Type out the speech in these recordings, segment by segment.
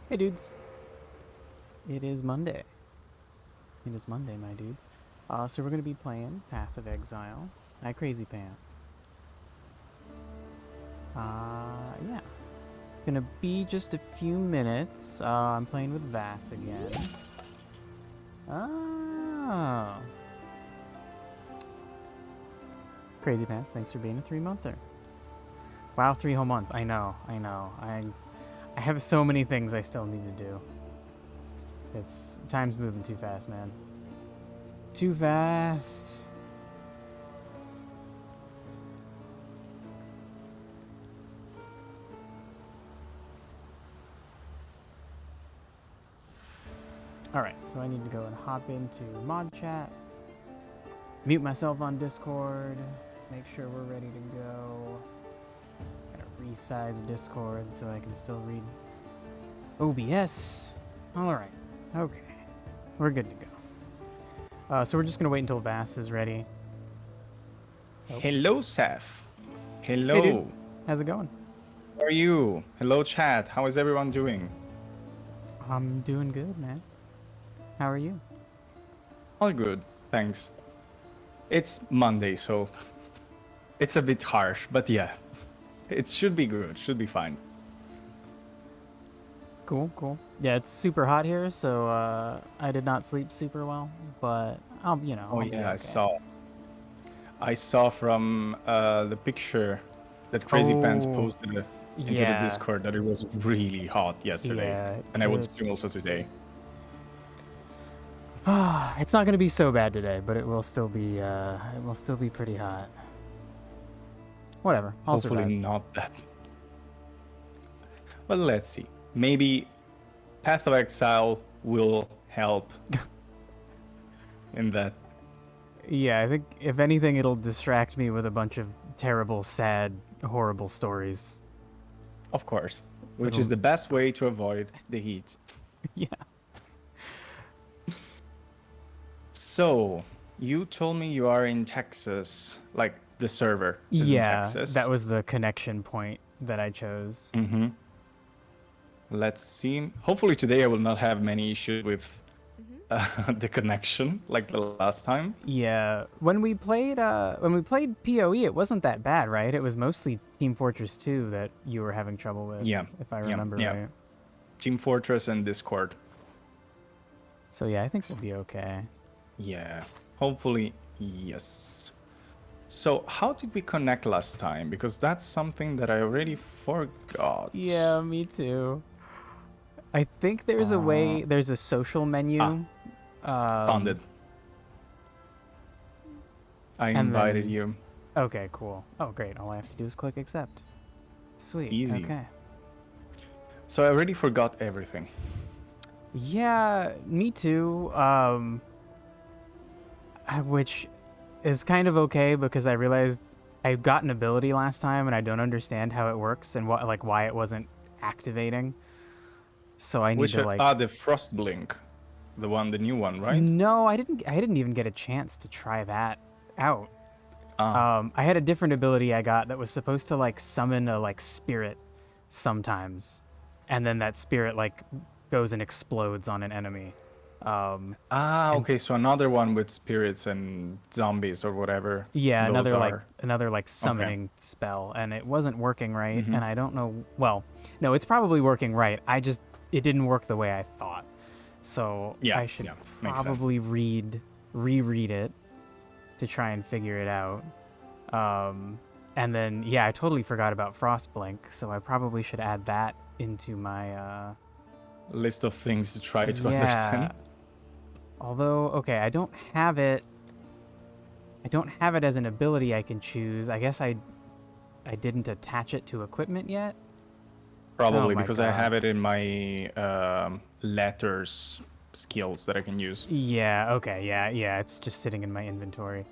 Hey dudes, it is Monday. It is Monday, my dudes. So we're gonna be playing Path of Exile. Hi, Crazy Pants. Yeah. Gonna be just a few minutes. I'm playing with Vass again. Oh. Crazy Pants, thanks for being a 3-monther. Wow, 3 whole months. I know. I have so many things I still need to do. Time's moving too fast, man. Too fast. Alright, so I need to go and hop into mod chat, mute myself on Discord, make sure we're ready to go. Gotta resize Discord so I can still read OBS. Alright, okay. We're good to go. So we're just gonna wait until Vass is ready. Oh. Hello, Seth. Hello. Hey, dude. How's it going? How are you? Hello, chat. How is everyone doing? I'm doing good, man. How are you? All good, thanks. It's Monday, so it's a bit harsh, but yeah, it should be good. Should be fine. Cool. Yeah, it's super hot here, so I did not sleep super well, but I'll be okay. I saw from the picture that Crazy Pants posted into the Discord that it was really hot yesterday, and I would assume also today. It's not gonna be so bad today, but it will still be pretty hot. Whatever. Hopefully not that. But let's see. Maybe Path of Exile will help in that. Yeah, I think if anything, it'll distract me with a bunch of terrible, sad, horrible stories. Of course. Which is the best way to avoid the heat. Yeah. So, you told me you are in Texas, like the server is in Texas. That was the connection point that I chose. Mm-hmm. Let's see. Hopefully today I will not have many issues with the connection like the last time. Yeah, when we played PoE, it wasn't that bad, right? It was mostly Team Fortress 2 that you were having trouble with. Yeah, if I remember right. Team Fortress and Discord. So yeah, I think we'll be okay. Yeah, hopefully yes. So how did we connect last time? Because that's something that I already forgot. Yeah, me too. I think there's a way. There's a social menu. Found it. I invited you. Okay, cool. Oh, great. All I have to do is click accept. Sweet. Easy. Okay. So I already forgot everything. Yeah, me too. Which is kind of okay because I realized I got an ability last time and I don't understand how it works and why it wasn't activating. So I need to the Frost Blink, the new one, right? No, I didn't even get a chance to try that out. I had a different ability I got that was supposed to summon a spirit sometimes, and then that spirit goes and explodes on an enemy. Okay, so another one with spirits and zombies or whatever. Yeah, another summoning spell, and it wasn't working right, and I don't know. Well, no, it's probably working right. It didn't work the way I thought. So I should probably reread it to try and figure it out. And then I totally forgot about Frostblink, so I probably should add that into my list of things to try to understand. Although, okay, I don't have it as an ability I can choose. I guess I didn't attach it to equipment yet. Probably because I have it in my letters skills that I can use. Yeah, okay, yeah, it's just sitting in my inventory.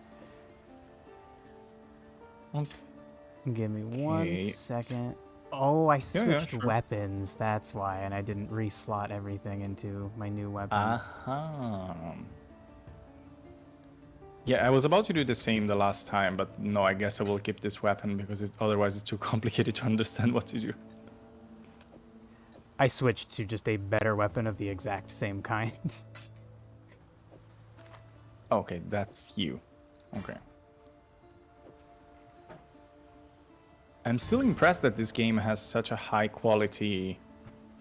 Okay. Give me 1 second. Oh, I switched weapons, that's why, and I didn't reslot everything into my new weapon. Yeah, I was about to do the same the last time, but no, I guess I will keep this weapon because otherwise it's too complicated to understand what to do. I switched to just a better weapon of the exact same kind. Okay, that's you. Okay. I'm still impressed that this game has such a high quality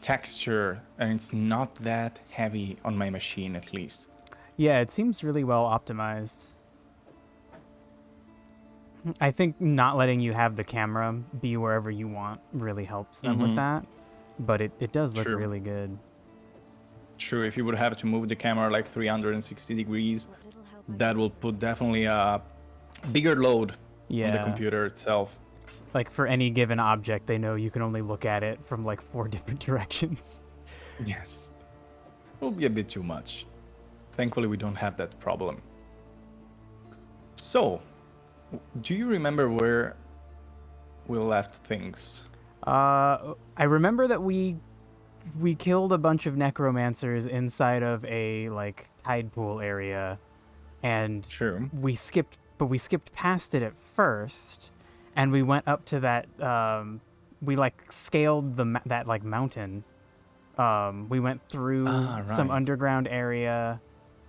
texture and it's not that heavy on my machine, at least. Yeah, it seems really well optimized. I think not letting you have the camera be wherever you want really helps them with that, but it does look really good. True, if you would have to move the camera like 360 degrees, that will put definitely a bigger load on the computer itself. Like for any given object, they know you can only look at it from like 4 different directions. Yes. It will be a bit too much. Thankfully, we don't have that problem. So, do you remember where we left things? I remember that we killed a bunch of necromancers inside of a like tide pool area, and we skipped past it at first, and we went up to that. We like scaled that like mountain. We went through some underground area,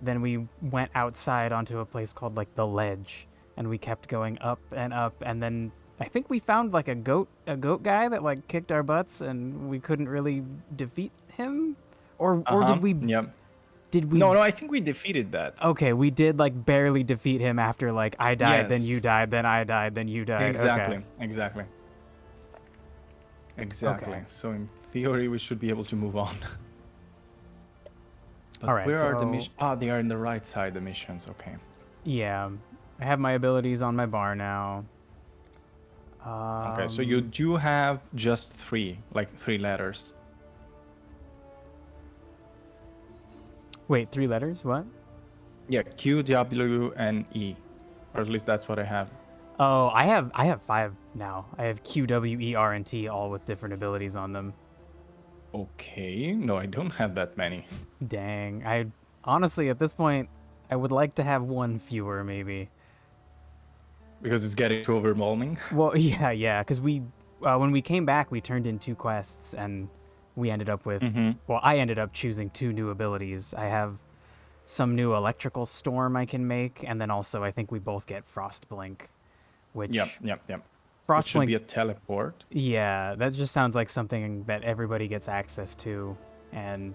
then we went outside onto a place called like the Ledge, and we kept going up, and then I think we found like a goat guy that like kicked our butts, and we couldn't really defeat him, or did we? Yep. Did we? No, I think we defeated that. Okay, we did like barely defeat him after like I died, then you died, then I died, then you died. Exactly. Okay. Exactly. Okay. So in theory, we should be able to move on. But all right, where are the missions? Ah, they are in the right side, the missions. Okay. Yeah, I have my abilities on my bar now. Okay, so you do have just 3 letters. Wait, 3 letters? What? Yeah, Q, W, and E, or at least that's what I have. Oh, I have 5 now. I have Q, W, E, R, and T, all with different abilities on them. Okay, no, I don't have that many. Dang, I honestly at this point, I would like to have 1 fewer maybe. Because it's getting too overwhelming. Well, yeah, because we when we came back, we turned in 2 quests, and we ended up with well, I ended up choosing 2 new abilities. I have some new electrical storm I can make, and then also I think we both get Frost Blink, which Yep. Frost Blink should be a teleport. Yeah, that just sounds like something that everybody gets access to, and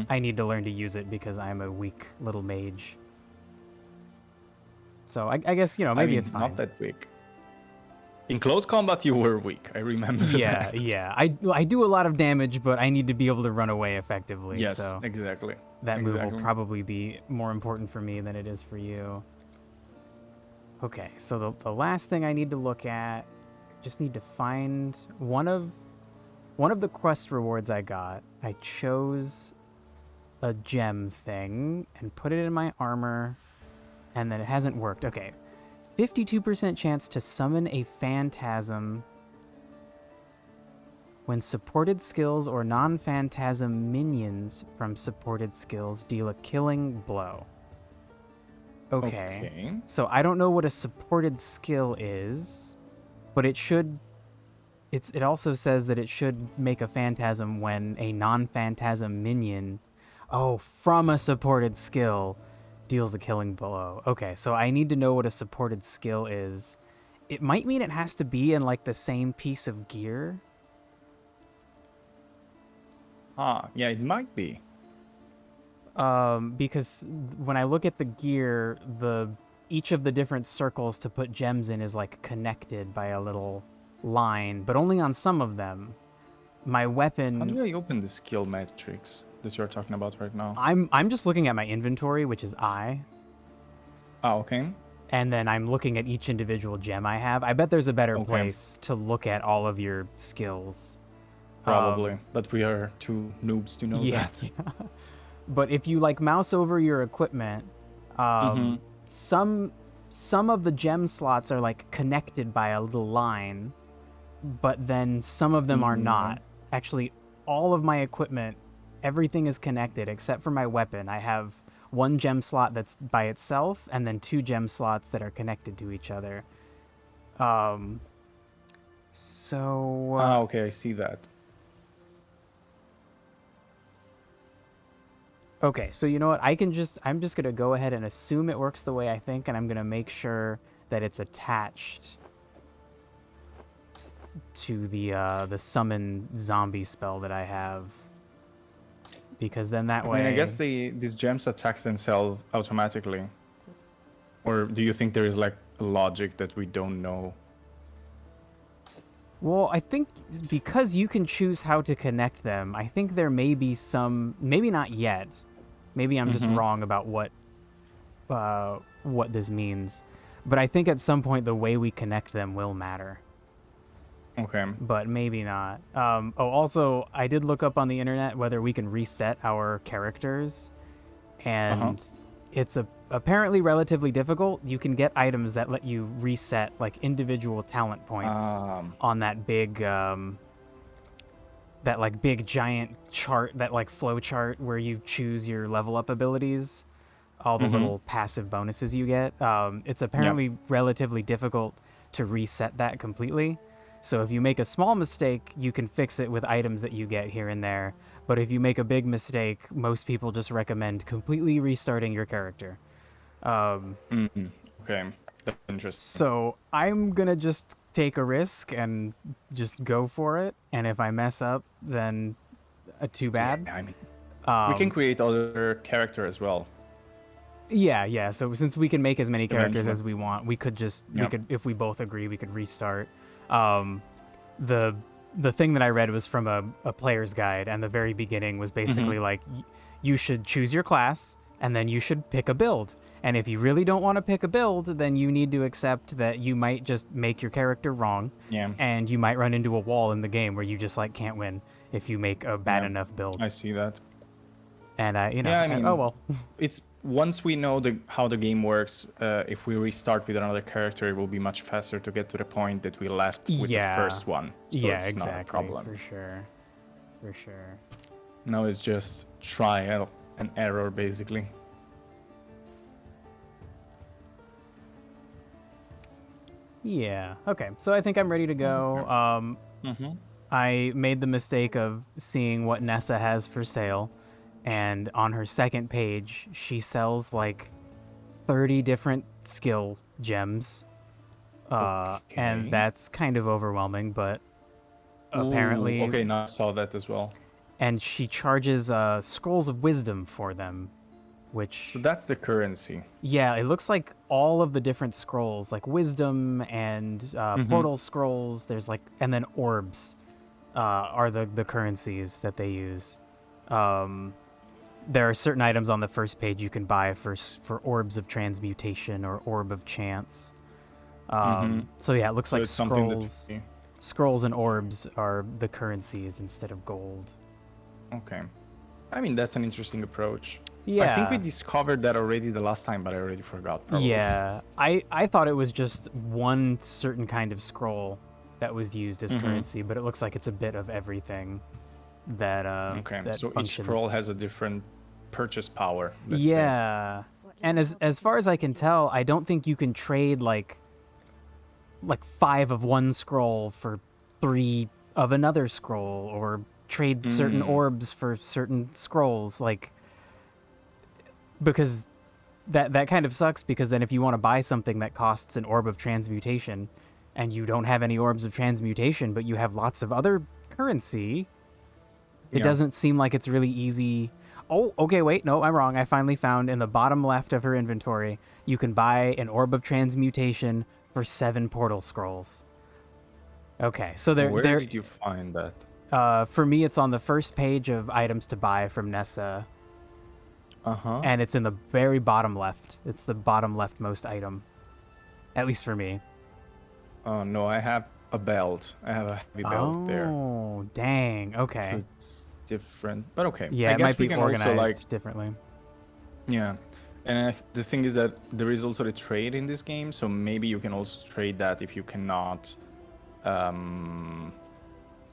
I need to learn to use it because I'm a weak little mage. So I guess maybe it's fine. Not that weak. In close combat, you were weak. I remember. Yeah, that. yeah. I do a lot of damage, but I need to be able to run away effectively. Yes, so exactly. That move will probably be more important for me than it is for you. Okay, so the last thing I need to look at, just need to find one of the quest rewards I got. I chose a gem thing and put it in my armor, and then it hasn't worked. Okay. 52% chance to summon a phantasm when supported skills or non-phantasm minions from supported skills deal a killing blow. Okay. So I don't know what a supported skill is, but it also says that it should make a phantasm when a non-phantasm minion from a supported skill deals a killing blow. Okay, so I need to know what a supported skill is. It might mean it has to be in like the same piece of gear. Yeah, it might be. Because when I look at the gear, each of the different circles to put gems in is like connected by a little line, but only on some of them. My weapon. How do I open the skill matrix that you're talking about right now? I'm just looking at my inventory, which is I. Oh, okay. And then I'm looking at each individual gem I have. I bet there's a better place to look at all of your skills. Probably, but we are too noobs to know that. Yeah. But if you like mouse over your equipment, some of the gem slots are like connected by a little line, but then some of them are not. Actually, all of my equipment, everything is connected except for my weapon. I have 1 gem slot that's by itself, and then 2 gem slots that are connected to each other. Okay, I see that. Okay, so you know what? I'm just gonna go ahead and assume it works the way I think, and I'm gonna make sure that it's attached to the summon zombie spell that I have, because then that way. I mean, I guess these gems attack themselves automatically, or do you think there is like a logic that we don't know? Well, I think because you can choose how to connect them, I think there may be some, maybe not yet. Maybe I'm just wrong about what this means, but I think at some point the way we connect them will matter. Okay. But maybe not. Also, I did look up on the internet whether we can reset our characters, and it's apparently relatively difficult. You can get items that let you reset like individual talent points on that big big giant chart, that like flow chart where you choose your level up abilities, all the little passive bonuses you get. It's apparently relatively difficult to reset that completely. So if you make a small mistake, you can fix it with items that you get here and there. But if you make a big mistake, most people just recommend completely restarting your character. Okay, that's interesting. So I'm gonna just take a risk and just go for it. And if I mess up, then too bad. Yeah, I mean, we can create other character as well. Yeah. So since we can make as many characters as we want, we could just we could, if we both agree, we could restart. The thing that I read was from a player's guide, and the very beginning was basically like, you should choose your class, and then you should pick a build. And if you really don't want to pick a build, then you need to accept that you might just make your character wrong. Yeah. And you might run into a wall in the game where you just like can't win if you make a bad enough build. I see that. And I mean, oh well. It's once we know how the game works, if we restart with another character, it will be much faster to get to the point that we left with the first one. So yeah, it's exactly. Not a problem. For sure. Now it's just trial and error, basically. Yeah. Okay. So I think I'm ready to go. I made the mistake of seeing what Nessa has for sale, and on her second page, she sells like 30 different skill gems. And that's kind of overwhelming, but apparently... Okay, now I saw that as well. And she charges scrolls of wisdom for them, which... So that's the currency. Yeah, it looks like all of the different scrolls, like wisdom and portal scrolls, there's like... And then orbs are the currencies that they use. There are certain items on the first page you can buy for orbs of transmutation or orb of chance. So yeah, it looks like scrolls and orbs are the currencies instead of gold. Okay. I mean, that's an interesting approach. Yeah. I think we discovered that already the last time, but I already forgot. Probably. Yeah. I thought it was just one certain kind of scroll that was used as currency, but it looks like it's a bit of everything that okay. That so functions. Each scroll has a different purchase power. Yeah. And as far as I can tell, I don't think you can trade like 5 of one scroll for 3 of another scroll, or trade certain orbs for certain scrolls, like, because that kind of sucks, because then if you want to buy something that costs an orb of transmutation and you don't have any orbs of transmutation but you have lots of other currency, it doesn't seem like it's really easy. Oh, okay, wait, no, I'm wrong. I finally found in the bottom left of her inventory, you can buy an orb of transmutation for 7 portal scrolls. Okay, so Where did you find that? For me, it's on the first page of items to buy from Nessa. And it's in the very bottom left. It's the bottom leftmost item. At least for me. Oh, no, I have a belt. I have a heavy belt there. Oh, dang. Okay. So it's different. But okay. Yeah, I it guess might be organized also, differently. Yeah. And the thing is that there is also the trade in this game, so maybe you can also trade that if you cannot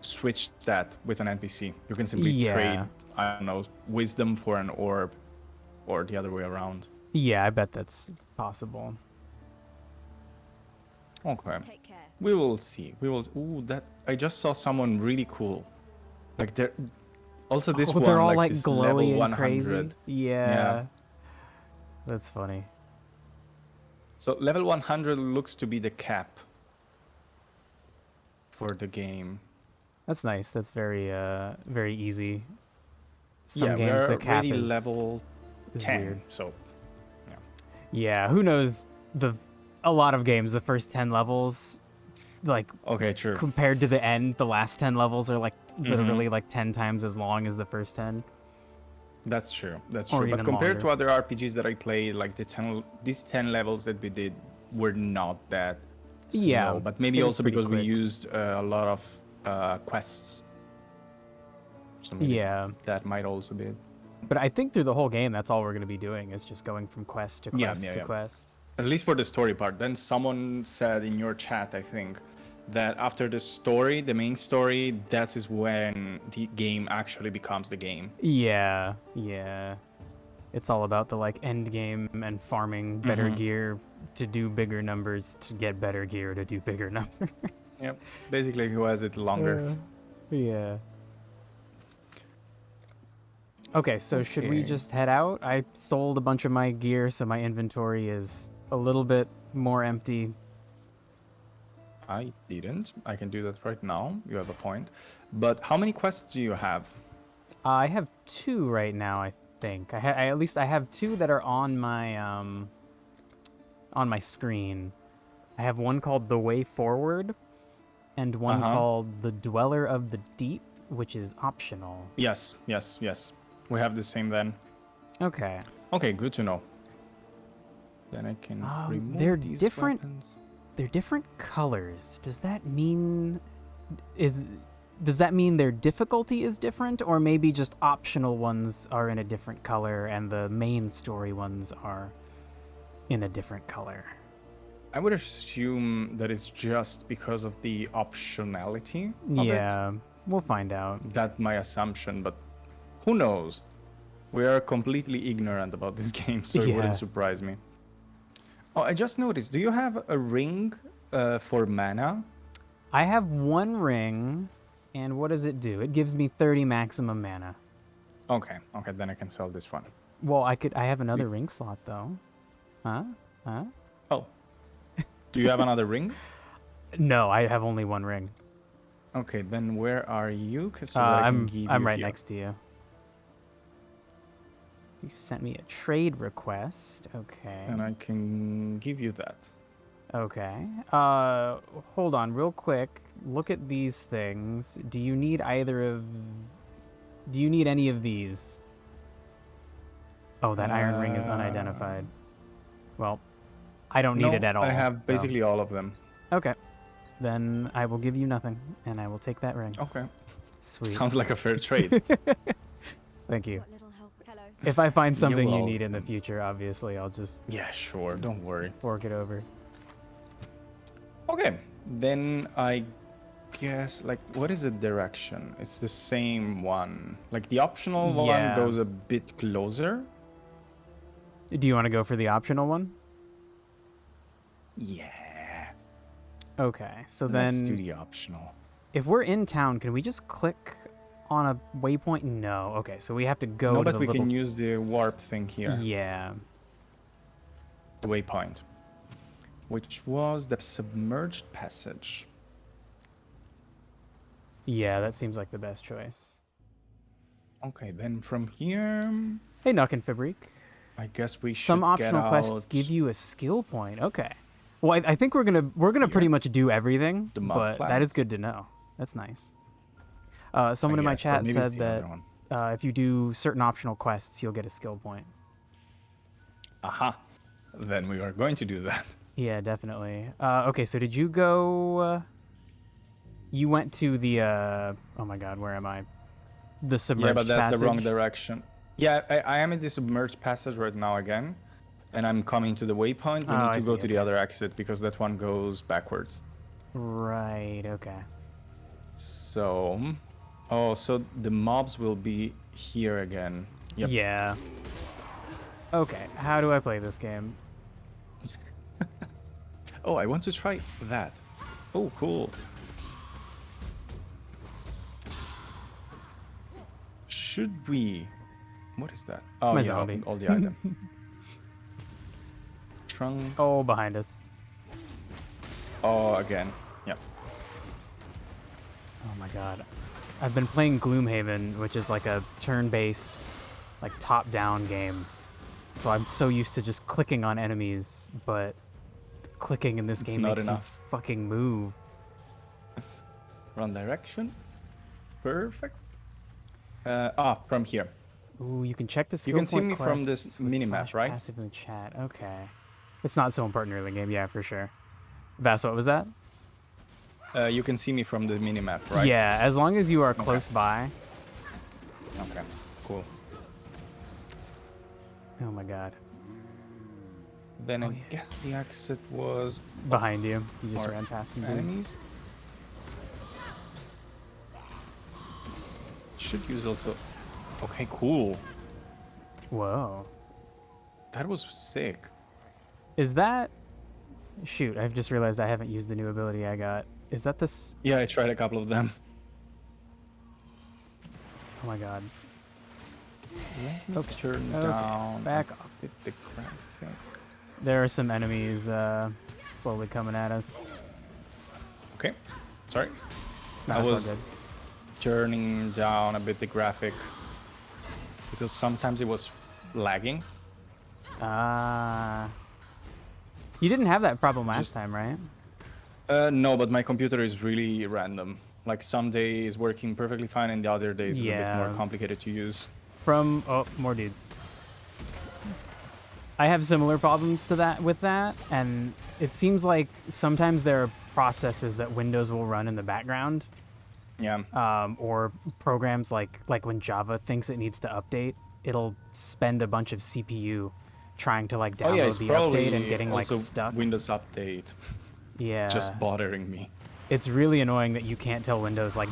switch that with an NPC. You can simply trade, I don't know, wisdom for an orb, or the other way around. Yeah, I bet that's possible. Okay. We will see. We will. Ooh, that I just saw someone really cool. Like Also, this they're one, all like like this glowy level and 100. crazy. Yeah. Yeah. That's funny. So level 100 looks to be the cap for the game. That's nice. That's very easy. Some Yeah, games we're the cap already is level 10, weird. so yeah. Yeah, who knows? A lot of games, the first 10 levels, like Okay, true. compared to the end, the last 10 levels are like literally like 10 times as long as the first 10. That's true. That's Or true. But even compared to longer. other RPGs that I played, like these 10 levels that we did were not that Yeah, slow. But maybe it was also pretty because we quick. used a lot of quests. So maybe Yeah. that might also be it. But I think through the whole game, that's all we're going to be doing is just going from quest to quest to quest. At least for the story part. Then someone said in your chat, I think, that after the story, the main story, that is when the game actually becomes the game. Yeah, yeah. It's all about the like end game and farming better gear to do bigger numbers to get better gear to do bigger numbers. Yep. Basically, who has it longer. Yeah. Okay, so should we just head out? I sold a bunch of my gear, so my inventory is a little bit more empty. I didn't. I can do that right now. You have a point. But how many quests do you have? I have 2 right now, I think. At least I have 2 that are on my screen. I have one called The Way Forward and one called The Dweller of the Deep, which is optional. Yes. We have the same then. Okay. Okay, good to know. Then I can remove they're these different. weapons. They're different colors. Does that mean their difficulty is different, or maybe just optional ones are in a different color and the main story ones are in a different color? I would assume that it's just because of the optionality of it. We'll find out. That's my assumption, but who knows? We are completely ignorant about this game, so it wouldn't surprise me. Oh, I just noticed. Do you have a ring for mana? I have 1 ring, and what does it do? It gives me 30 maximum mana. Okay, then I can sell this one. Well, I have another ring slot though. Huh? Oh. Do you have another ring? No, I have only 1 ring. Okay, then where are you? So that I can give you I'm right here. next to you. You sent me a trade request. Okay. And I can give you that. Okay. Hold on real quick. Look at these things. Do you need any of these? Oh, that iron ring is unidentified. Well, I don't need it at all. I have basically all of them. Okay. Then I will give you nothing, and I will take that ring. Okay. Sweet. Sounds like a fair trade. Thank you. If I find something you need in the future, obviously, I'll just... Yeah, sure. Don't worry. Fork it over. Okay. Then I guess, like, what is the direction? It's the same one. Like, the optional one goes a bit closer. Do you want to go for the optional one? Yeah. Okay, so Let's then... do the optional. If we're in town, can we just click on a waypoint? No. Okay, so we have to go to the we can use the warp thing here. Yeah. The waypoint. Which was the submerged passage. Yeah, that seems like the best choice. Okay, then from here... Hey, Nuck and Fabrique. I guess we should Some optional get quests out... give you a skill point. Okay. Well, I think we're gonna pretty much do everything, but that is good to know. That's nice. Someone in my chat said that if you do certain optional quests, you'll get a skill point. Aha. Then we are going to do that. Yeah, definitely. Okay, so did you go... you went to the... oh my god, where am I? The submerged passage? Yeah, but that's the wrong direction. Yeah, I am in the submerged passage right now again. And I'm coming to the waypoint. We need to go to the other exit because that one goes backwards. Right, okay. So... Oh, so the mobs will be here again. Yep. Yeah. Okay, how do I play this game? Oh, I want to try that. Oh, cool. Should we? What is that? Oh, My yeah, zombie. all the item. Trunk. Oh, behind us. Oh, again. Yep. Oh my god. I've been playing Gloomhaven, which is like a turn-based, like top-down game. So I'm so used to just clicking on enemies, but clicking in this game not makes enough. you fucking move. Run direction. Perfect. From here. Ooh, you can check the skill You can see point me from this quests with minimap, right? /passive in the chat. Okay. It's not so important early game, yeah, for sure. Vass, what was that? You can see me from the minimap, right? Yeah, as long as you are close by. Okay, cool. Oh my god. Then I guess the exit was Behind you. You just Or ran past some enemies. dudes. Should use also. Okay, cool. Whoa. That was sick. Is that... Shoot, I've just realized I haven't used the new ability I got. Is that this... Yeah, I tried a couple of them. Oh my god. Let me turn down. Back off. The graphic. There are some enemies slowly coming at us. Okay, sorry. No, I it's all was good. turning down a bit the graphic because sometimes it was lagging. You didn't have that problem last time, right? No, but my computer is really random. Like some days working perfectly fine and the other days is a bit more complicated to use. From... Oh, more dudes. I have similar problems to that with that, and it seems like sometimes there are processes that Windows will run in the background. Yeah. Or programs like when Java thinks it needs to update, it'll spend a bunch of CPU trying to like download the update and getting like stuck. Windows Update. Yeah. Just bothering me. It's really annoying that you can't tell Windows like,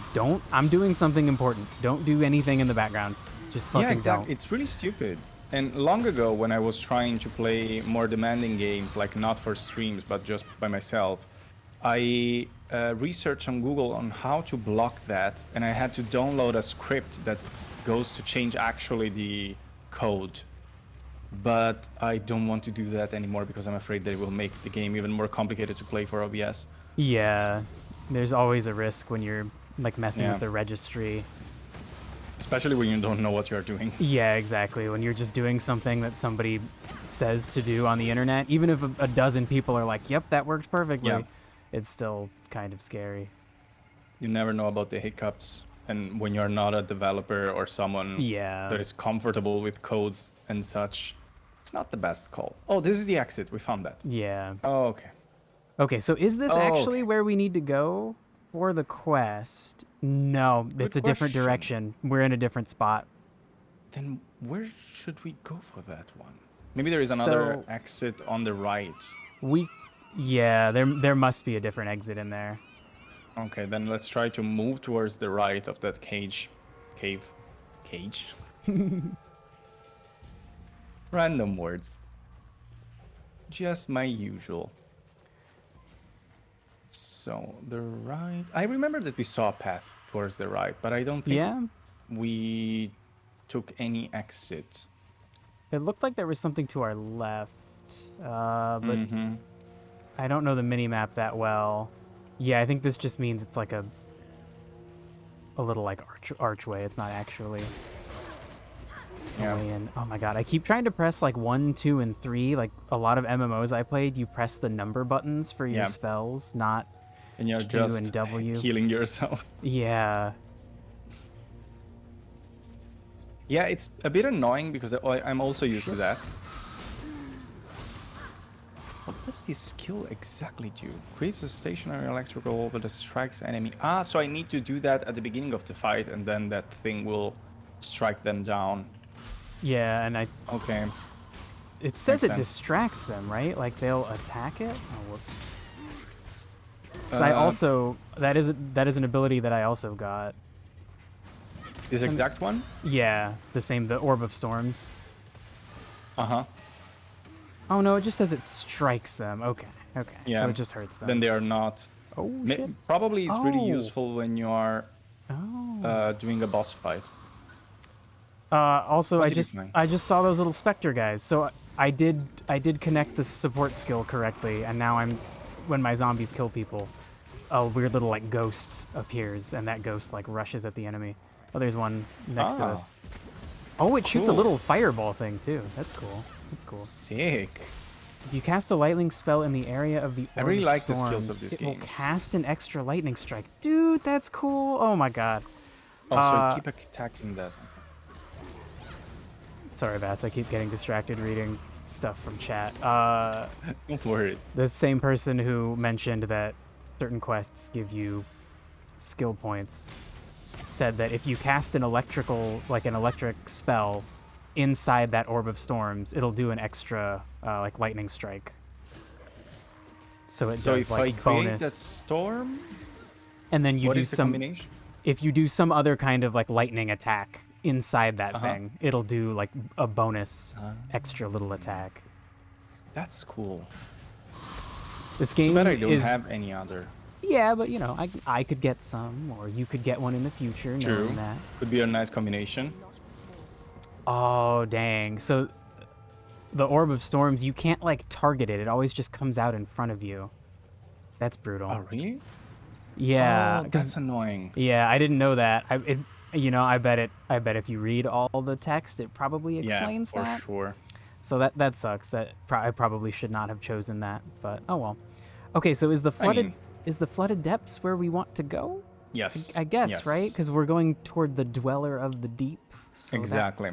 I'm doing something important. Don't do anything in the background. Just fucking exactly. don't. It's really stupid. And long ago, when I was trying to play more demanding games, like not for streams, but just by myself, I researched on Google on how to block that, and I had to download a script that goes to change actually the code. But I don't want to do that anymore because I'm afraid that it will make the game even more complicated to play for OBS. Yeah, there's always a risk when you're like messing with the registry. Especially when you don't know what you're doing. Yeah, exactly. When you're just doing something that somebody says to do on the internet, even if a dozen people are like, yep, that works perfectly, it's still kind of scary. You never know about the hiccups. And when you're not a developer or someone that is comfortable with codes and such, it's not the best call. Oh, this is the exit. We found that. Yeah. Oh, okay. Okay, so is this actually where we need to go for the quest? No, it's a different direction. We're in a different spot. Then where should we go for that one? Maybe there is another exit on the right. Yeah, there must be a different exit in there. Okay, then let's try to move towards the right of that cage. Random words. Just my usual. So, the right... I remember that we saw a path towards the right, but I don't think we took any exit. It looked like there was something to our left, but I don't know the mini-map that well. Yeah, I think this just means it's like a little like archway. It's not actually a way in. Oh my god, I keep trying to press like 1, 2, and 3. Like a lot of MMOs I played, you press the number buttons for your spells, not and you're Q just and W. healing yourself. Yeah. Yeah, it's a bit annoying because I'm also used to that. What does this skill exactly do? Creates a stationary electrical orb that strikes enemy. So I need to do that at the beginning of the fight, and then that thing will strike them down. Yeah, and Okay. It says it distracts them, right? Like they'll attack it. Oh, whoops. Because I also that is an ability that I also got. This exact one? Yeah, the Orb of Storms. Uh-huh. Oh no, it just says it strikes them. Okay. Yeah. So it just hurts them. Then they are not. Oh shit. Probably it's really useful when you are doing a boss fight. Also, What I did you just find? I just saw those little specter guys. So I did connect the support skill correctly, and now when my zombies kill people, a weird little like ghost appears, and that ghost like rushes at the enemy. Oh, there's one next to us. Oh, it shoots a Cool. little fireball thing too. That's cool. That's cool. Sick. If you cast a lightning spell in the area of the I orb really of like the storms, skills of this it will game. cast an extra lightning strike. Dude, that's cool. Oh my god. Oh, so I keep attacking that. Sorry, Vass. I keep getting distracted reading stuff from chat. No worries. The same person who mentioned that certain quests give you skill points said that if you cast an electric spell inside that orb of storms, it'll do an extra like lightning strike. So it So does if like I create bonus, that storm, and then you what do is the some. combination? If you do some other kind of like lightning attack inside that thing, it'll do like a bonus extra little attack. That's cool. This game Too bad I don't is have any other. yeah, but you know, I could get some, or you could get one in the future. True. Knowing that. Could be a nice combination. Oh dang! So the orb of storms, you can't like target it. It always just comes out in front of you. That's brutal. Oh, really? Yeah, Oh, that's annoying. yeah, I didn't know that. I bet if you read all the text, it probably explains yeah, for that. sure. So that sucks. I probably should not have chosen that, but oh well. Okay, so is the flooded depths where we want to go? Yes. I guess, yes. right? Because we're going toward the dweller of the deep. So exactly.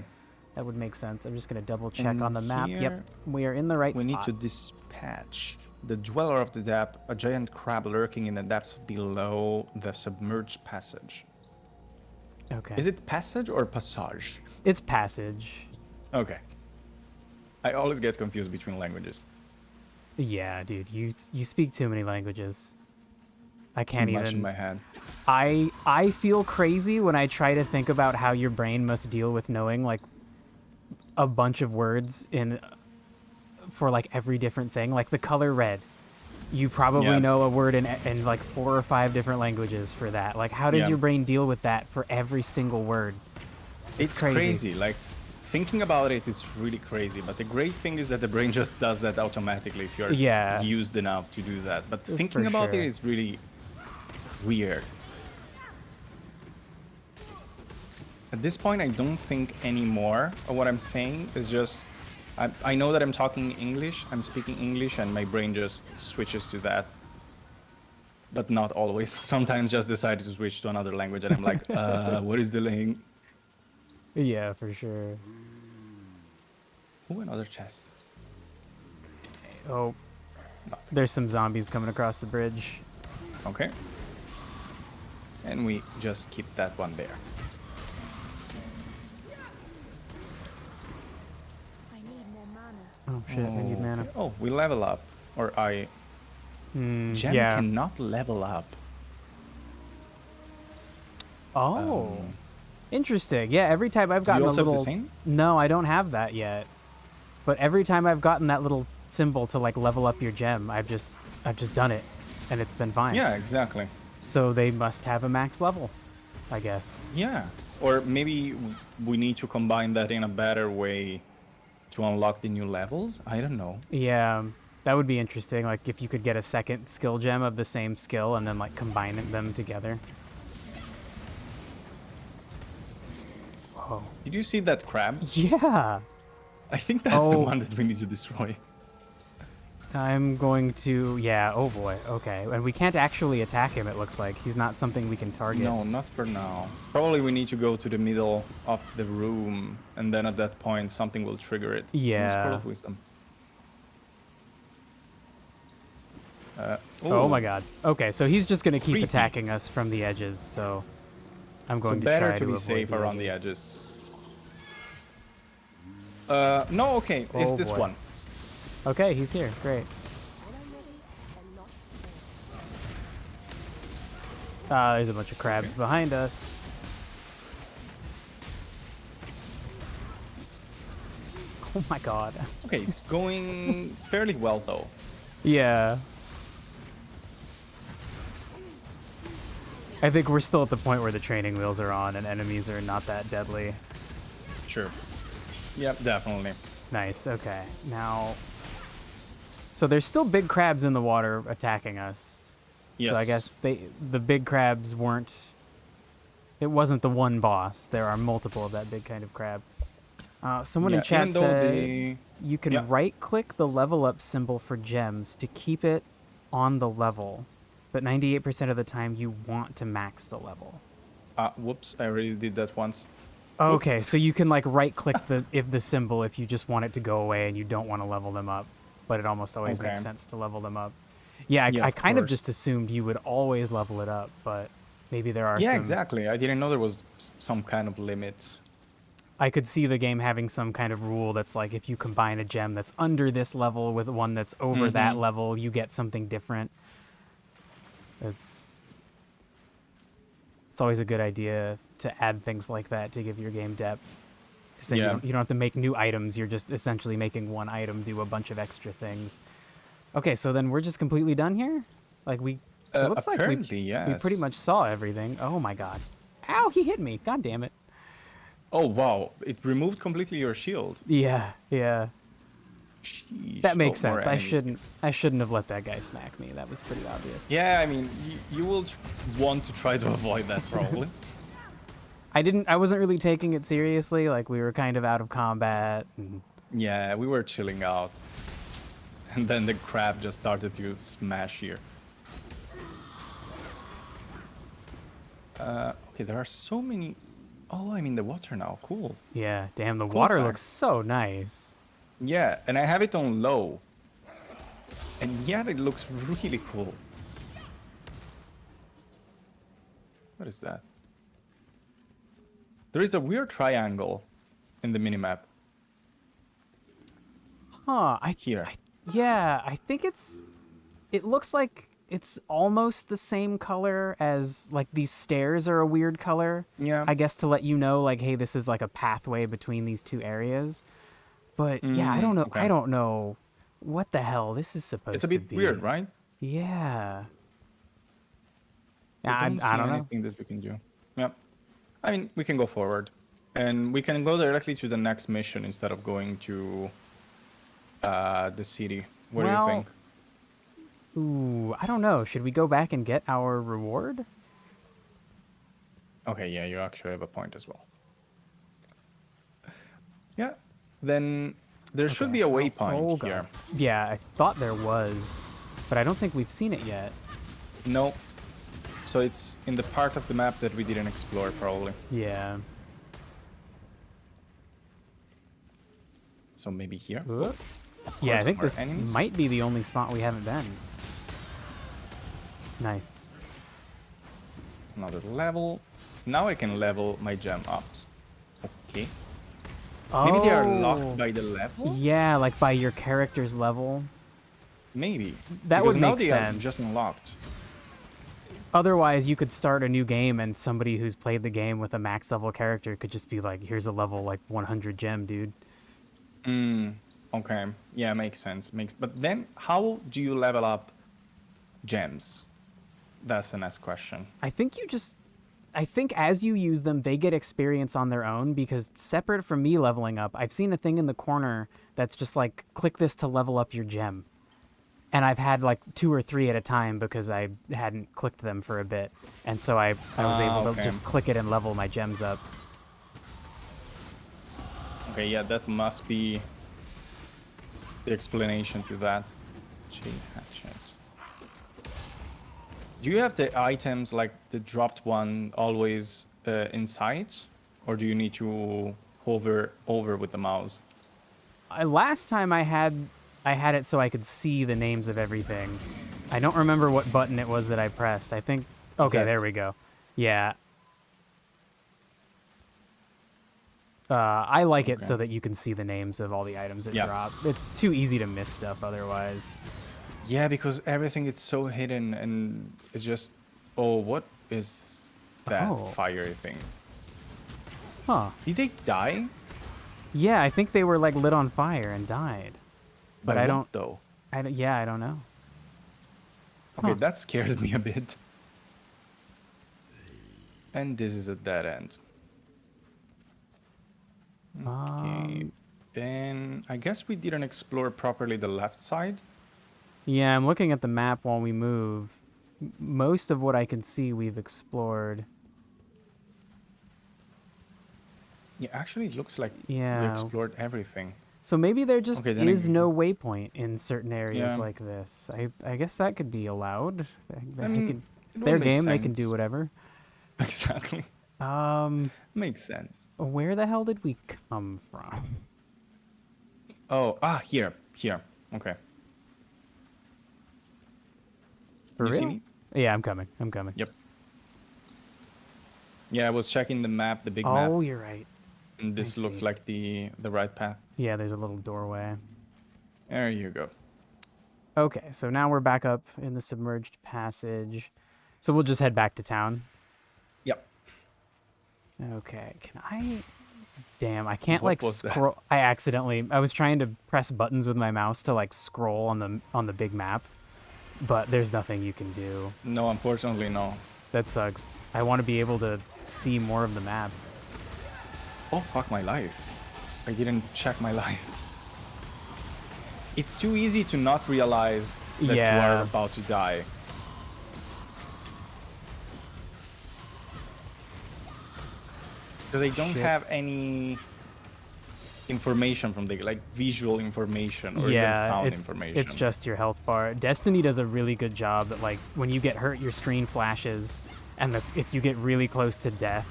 That would make sense. I'm just gonna double check And on the map. here Yep, we are in the right we spot. need to dispatch the dweller of the depth, a giant crab lurking in the depths below the submerged passage. Okay. Is it passage or passage? It's passage. Okay. I always get confused between languages. Yeah, dude, you speak too many languages. I can't Too much even. in my head. I feel crazy when I try to think about how your brain must deal with knowing like a bunch of words for like every different thing. Like the color red, you probably know a word in like 4 or 5 different languages for that. Like how does your brain deal with that for every single word? It's crazy. Like thinking about it, it's really crazy. But the great thing is that the brain just does that automatically if you're used enough to do that. But thinking about it is really weird. At this point, I don't think anymore of what I'm saying. It's just, I know that I'm talking English, I'm speaking English, and my brain just switches to that. But not always. Sometimes just decided to switch to another language, and I'm like, what is the link? Yeah, for sure. Oh, another chest. Oh, there's some zombies coming across the bridge. Okay. And we just keep that one there. Oh shit, I need mana. Oh, we level up. Or I... Jen cannot level up. Oh. Interesting. Yeah, every time I've gotten Do you also a little... have the same? No, I don't have that yet. But every time I've gotten that little symbol to like level up your gem, I've just done it. And it's been fine. Yeah, exactly. So they must have a max level, I guess. Yeah. Or maybe we need to combine that in a better way to unlock the new levels? I don't know. Yeah, that would be interesting. Like if you could get a second skill gem of the same skill and then like combine them together. Whoa. Did you see that crab? Yeah. I think that's the one that we need to destroy. I'm going to... Yeah, oh boy. Okay. And we can't actually attack him, it looks like. He's not something we can target. No, not for now. Probably we need to go to the middle of the room, and then at that point something will trigger it. Yeah. Scroll of wisdom. Oh my god. Okay, so he's just going to keep attacking us from the edges, so... I'm going to try to better to be safe around the edges. No, okay. It's this one. Okay, he's here. Great. There's a bunch of crabs behind us. Oh my god. Okay, it's going fairly well though. Yeah. I think we're still at the point where the training wheels are on and enemies are not that deadly. Sure. Yep, definitely. Nice. Okay. Now, so there's still big crabs in the water attacking us. Yes. So I guess the big crabs weren't. It wasn't the one boss. There are multiple of that big kind of crab. Someone in chat even though said you can right-click the level up symbol for gems to keep it on the level, but 98% of the time you want to max the level. Whoops! I already did that once. Okay, Whoops. so you can like right-click the symbol if you just want it to go away and you don't want to level them up, but it almost always makes sense to level them up. Yeah, I kind of just assumed you would always level it up, but maybe there are some... Yeah, exactly. I didn't know there was some kind of limit. I could see the game having some kind of rule that's like if you combine a gem that's under this level with one that's over that level, you get something different. It's always a good idea to add things like that to give your game depth. Because then you don't have to make new items. You're just essentially making one item do a bunch of extra things. Okay, so then we're just completely done here? Like it looks like we pretty much saw everything. Oh my god. Ow, he hit me. God damn it. Oh wow, it removed completely your shield. Yeah, yeah. Sheesh. That makes sense. I shouldn't have let that guy smack me. That was pretty obvious. Yeah, I mean, you will want to try to avoid that probably. I wasn't really taking it seriously. Like we were kind of out of combat. Yeah, we were chilling out. And then the crab just started to smash here. Okay, there are so many... Oh, I'm in the water now. Cool. Yeah, damn, the water looks so nice. Yeah, and I have it on low. And yet it looks really cool. What is that? There is a weird triangle in the minimap. Huh, Yeah, I think it looks like it's almost the same color as, like, these stairs are a weird color. Yeah. I guess to let you know, like, hey, this is like a pathway between these two areas. But yeah, I don't know. Okay. I don't know what the hell this is supposed to be. It's a bit weird, right? Yeah. I don't see anything that we can do. Yeah. I mean, we can go forward. And we can go directly to the next mission instead of going to the city. What do you think? Ooh, I don't know. Should we go back and get our reward? Okay, yeah, you actually have a point as well. Yeah, then there should be a waypoint here. Yeah, I thought there was, but I don't think we've seen it yet. No. So it's in the part of the map that we didn't explore, probably. Yeah. So maybe here? Yeah, I think this might be the only spot we haven't been. Nice. Another level. Now I can level my gem ups. Okay. Oh. Maybe they are locked by the level? Yeah, like by your character's level. Maybe. That would make sense. sense. Are just unlocked. Otherwise, you could start a new game and somebody who's played the game with a max level character could just be like, here's a level like 100 gem, dude. Okay. Yeah, makes sense. But then how do you level up gems? That's the next question. I think as you use them, they get experience on their own, because separate from me leveling up, I've seen a thing in the corner that's just like, click this to level up your gem. And I've had like 2 or 3 at a time because I hadn't clicked them for a bit. And so I was able to just click it and level my gems up. Okay, yeah, that must be the explanation to that. Chain hatchet. Do you have the items, like the dropped one, always in sight? Or do you need to hover over with the mouse? Last time I had it so I could see the names of everything. I don't remember what button it was that I pressed. I think... Okay, there we go. Yeah. I like it so that you can see the names of all the items that drop. It's too easy to miss stuff otherwise. Yeah, because everything is so hidden and it's just... Oh, what is that fiery thing? Huh. Did they die? Yeah, I think they were like lit on fire and died. But I don't... though? I don't know. Okay, that scared me a bit. And this is a dead end. Okay. Then I guess we didn't explore properly the left side. Yeah, I'm looking at the map while we move. Most of what I can see we've explored. Yeah, actually, it looks like we Yeah. explored everything. So maybe there just Okay, then is no waypoint in certain areas yeah. like this. I guess that could be allowed. I They mean, can, it it's will their make game. They can do sense. whatever. Exactly. Um, Makes sense. where the hell did we come from? Oh, here. Okay. For Can you see real? me? Yeah, I'm coming. I'm coming. Yep. Yeah, I was checking the map, the big map, Oh, you're right. and I this looks see. like the right path. Yeah, there's a little doorway. There you go. Okay, so now we're back up in the submerged passage. So we'll just head back to town. Yep. Okay, can I... Damn, I can't What like was that? scroll. I was trying to press buttons with my mouse to like scroll on the big map, but there's nothing you can do. No, unfortunately, no. That sucks. I want to be able to see more of the map. Oh, fuck my life. I didn't check my life. It's too easy to not realize that you are about to die. So they don't have any information from the like visual information or even sound information. It's just your health bar. Destiny does a really good job that like when you get hurt, your screen flashes, and if you get really close to death,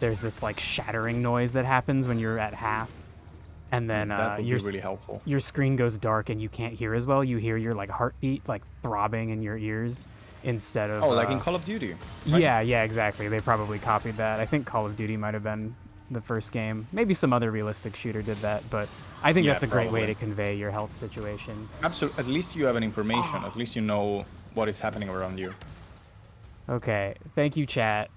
there's this like shattering noise that happens when you're at half, and then that would be really helpful. Your screen goes dark and you can't hear as well. You hear your like heartbeat like throbbing in your ears instead of like in Call of Duty. Right? Yeah, exactly. They probably copied that. I think Call of Duty might have been the first game. Maybe some other realistic shooter did that, but I think that's a great way to convey your health situation. Absolutely. At least you have an information. At least you know what is happening around you. Okay, thank you, chat.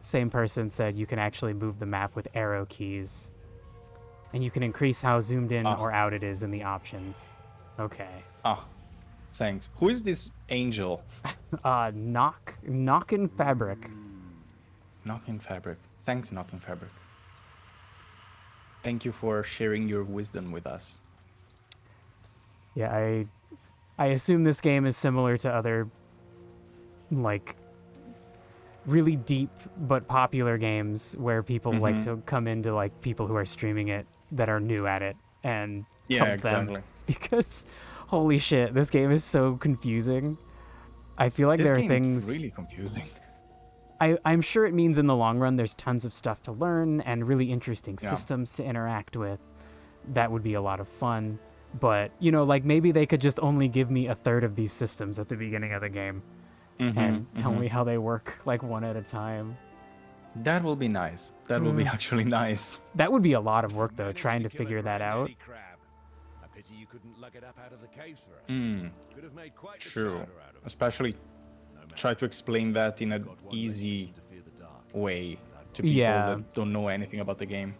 Same person said you can actually move the map with arrow keys. And you can increase how zoomed in or out it is in the options. Okay. Thanks. Who is this angel? Knockin' Fabric. Knockin' Fabric. Thanks, Knockin' Fabric. Thank you for sharing your wisdom with us. Yeah, I assume this game is similar to other, like, really deep but popular games where people like to come into, like, people who are streaming it that are new at it and help them. Because, holy shit, this game is so confusing. I feel like there are things... This game is really confusing. I'm sure it means in the long run there's tons of stuff to learn and really interesting systems to interact with. That would be a lot of fun. But, you know, like maybe they could just only give me a third of these systems at the beginning of the game and tell me how they work like one at a time. That will be nice. That will be actually nice. That would be a lot of work though, trying to figure that out. You couldn't lug it up out of the caves for us. Could have made quite true. Especially try to explain that in an easy way to people that don't know anything about the game.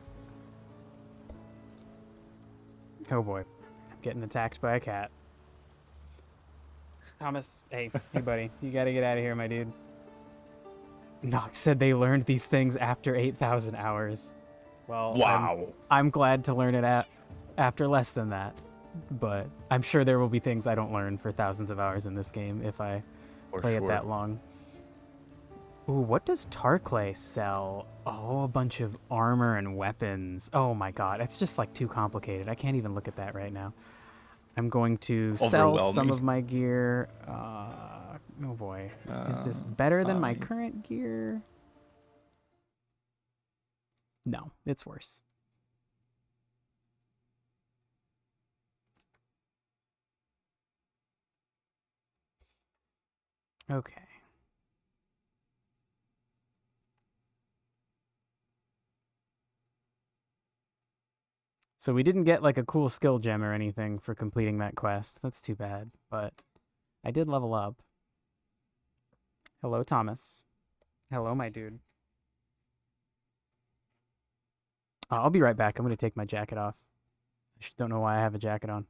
Oh boy, I'm getting attacked by a cat. Thomas, hey buddy, you gotta get out of here, my dude. Nox said they learned these things after 8,000 hours. Well, wow. I'm glad to learn it after less than that. But I'm sure there will be things I don't learn for thousands of hours in this game if I play it that long. Ooh, what does Tarklay sell? Oh, a bunch of armor and weapons. Oh my god, it's just like too complicated. I can't even look at that right now. I'm going to sell some of my gear. Oh boy. Is this better than my current gear? No, it's worse. Okay. So we didn't get like a cool skill gem or anything for completing that quest. That's too bad, but I did level up. Hello, Thomas. Hello, my dude. I'll be right back. I'm going to take my jacket off. I don't know why I have a jacket on.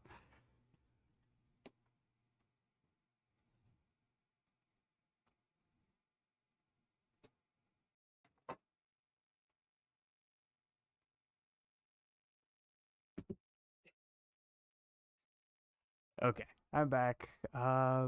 Okay, I'm back. I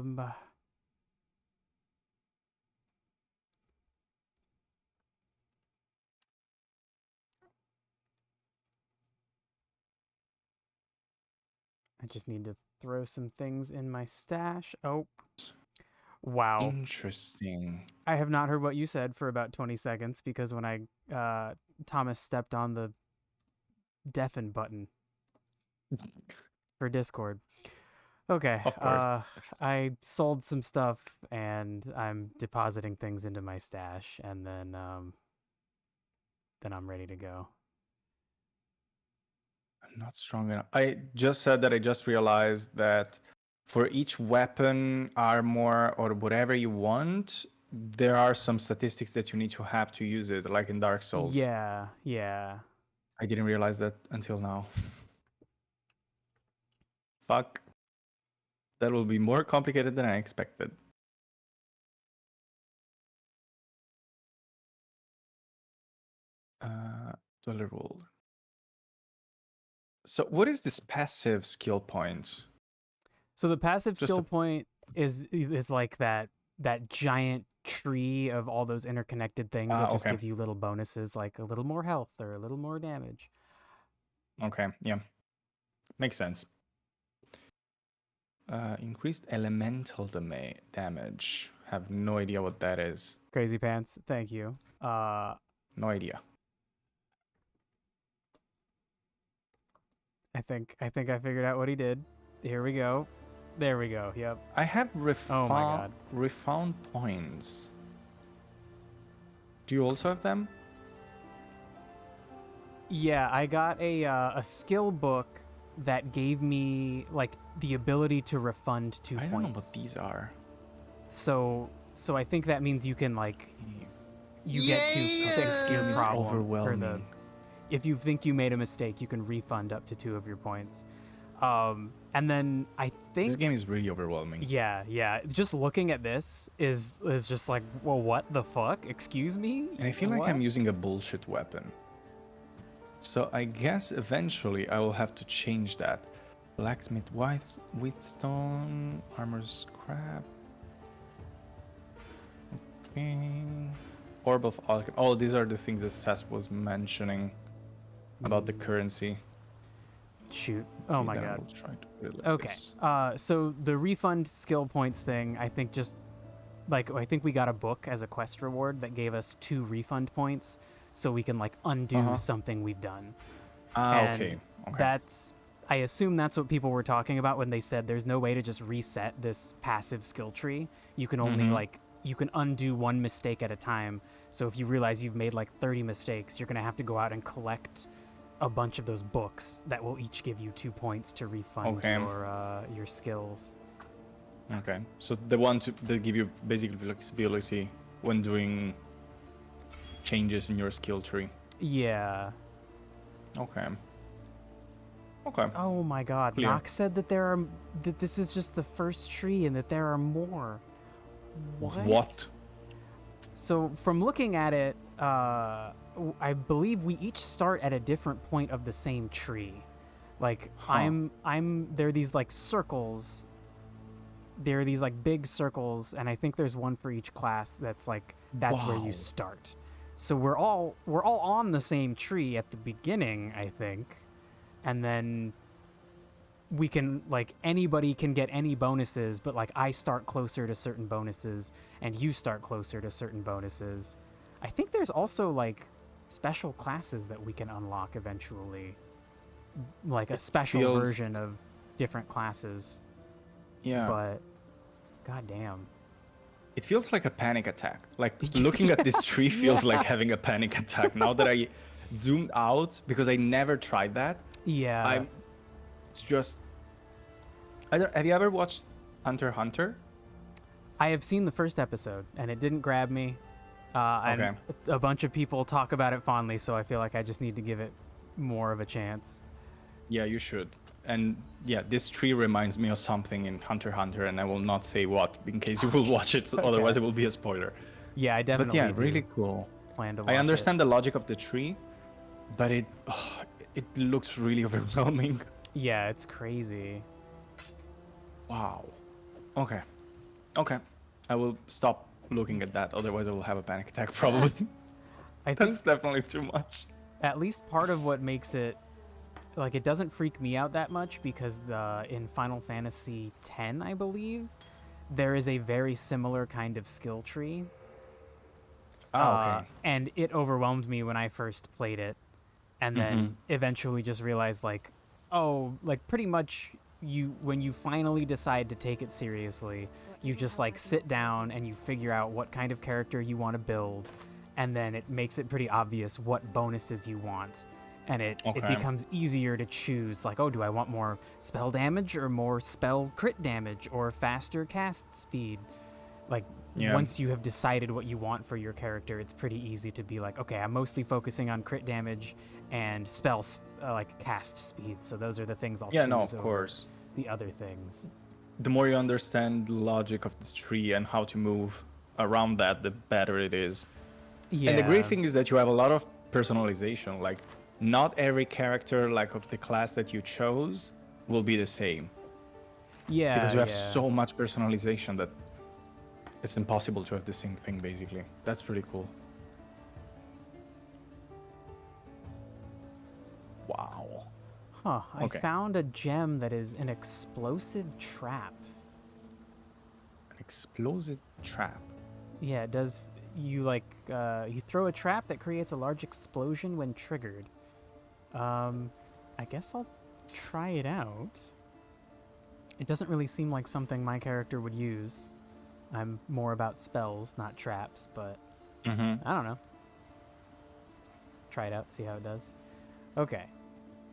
just need to throw some things in my stash. Oh, wow. Interesting. I have not heard what you said for about 20 seconds because when Thomas stepped on the deafen button for Discord. Okay, Of course. I sold some stuff and I'm depositing things into my stash, and then I'm ready to go. I'm not strong enough. I just said that I just realized that for each weapon, armor, or whatever you want, there are some statistics that you need to have to use it, like in Dark Souls. Yeah, yeah. I didn't realize that until now. Fuck. That will be more complicated than I expected. Dollar roll. So what is this passive skill point? So the passive skill point is like that giant tree of all those interconnected things that just give you little bonuses, like a little more health or a little more damage. Okay, yeah. Makes sense. Increased elemental damage. Have no idea what that is. Crazy Pants, thank you. No idea. I think I figured out what he did. Here we go. There we go. Yep. I have oh my God. refound points. Do you also have them? Yeah, I got a skill book that gave me like the ability to refund 2 points. I don't know what these are. So I think that means you can like you get to fix your problem. Overwhelming. If you think you made a mistake, you can refund up to 2 of your points. And then I think this game is really overwhelming. Yeah. Just looking at this is just like, well, what the fuck? Excuse me? And I feel like I'm using a bullshit weapon. So I guess eventually I will have to change that. Blacksmith wheatstone, armor scrap. Okay. Orb of alchemy. Oh, these are the things that Seth was mentioning about the currency. Shoot. Oh my God. We'll try to put it like okay. this. So the refund skill points thing, I think I think we got a book as a quest reward that gave us 2 refund points, so we can like undo something we've done. Okay. I assume that's what people were talking about when they said there's no way to just reset this passive skill tree. You can only you can undo 1 mistake at a time. So if you realize you've made like 30 mistakes, you're gonna have to go out and collect a bunch of those books that will each give you 2 points to refund your skills. Okay, so the one that give you basically flexibility when doing changes in your skill tree. Yeah. Okay. Oh my God. Clear. Nox said that that this is just the first tree and that there are more. What? So from looking at it, I believe we each start at a different point of the same tree. Like there are these like circles. There are these like big circles, and I think there's one for each class that's like where you start. So we're all on the same tree at the beginning, I think. And then we can like anybody can get any bonuses, but like I start closer to certain bonuses and you start closer to certain bonuses. I think there's also like special classes that we can unlock eventually, like a special version of different classes. Yeah. But goddamn. It feels like a panic attack. Like looking at this tree feels like having a panic attack. Now that I zoomed out, because I never tried that. Yeah. It's just. Have you ever watched Hunter x Hunter? I have seen the first episode, and it didn't grab me. And a bunch of people talk about it fondly, so I feel like I just need to give it more of a chance. Yeah, you should. And yeah, this tree reminds me of something in Hunter x Hunter, and I will not say what in case you will watch it. Otherwise, it will be a spoiler. Yeah, I definitely. But yeah, really cool. Plan to watch I understand the logic of the tree, but it looks really overwhelming. Yeah, it's crazy. Wow. Okay. Okay. I will stop looking at that, otherwise I will have a panic attack probably. I That's think definitely too much. at least part of what makes it like it doesn't freak me out that much because in Final Fantasy X, I believe, there is a very similar kind of skill tree. Ah, okay. And it overwhelmed me when I first played it, and then eventually just realized like, oh, like pretty much when you finally decide to take it seriously, you just like sit down and you figure out what kind of character you want to build, and then it makes it pretty obvious what bonuses you want. And it becomes easier to choose, like, oh, do I want more spell damage or more spell crit damage or faster cast speed? Like, once you have decided what you want for your character, it's pretty easy to be like, okay, I'm mostly focusing on crit damage and like cast speed. So those are the things I'll choose. Yeah, no, of course. The other things. The more you understand the logic of the tree and how to move around that, the better it is. Yeah. And the great thing is that you have a lot of personalization. Like, not every character, like, of the class that you chose will be the same. Yeah. Because you have so much personalization that it's impossible to have the same thing, basically. That's pretty cool. Wow. Huh. Okay. I found a gem that is an explosive trap. An explosive trap. Yeah, it does. You you throw a trap that creates a large explosion when triggered. I guess I'll try it out. It doesn't really seem like something my character would use. I'm more about spells, not traps, but I don't know. Try it out, see how it does. Okay.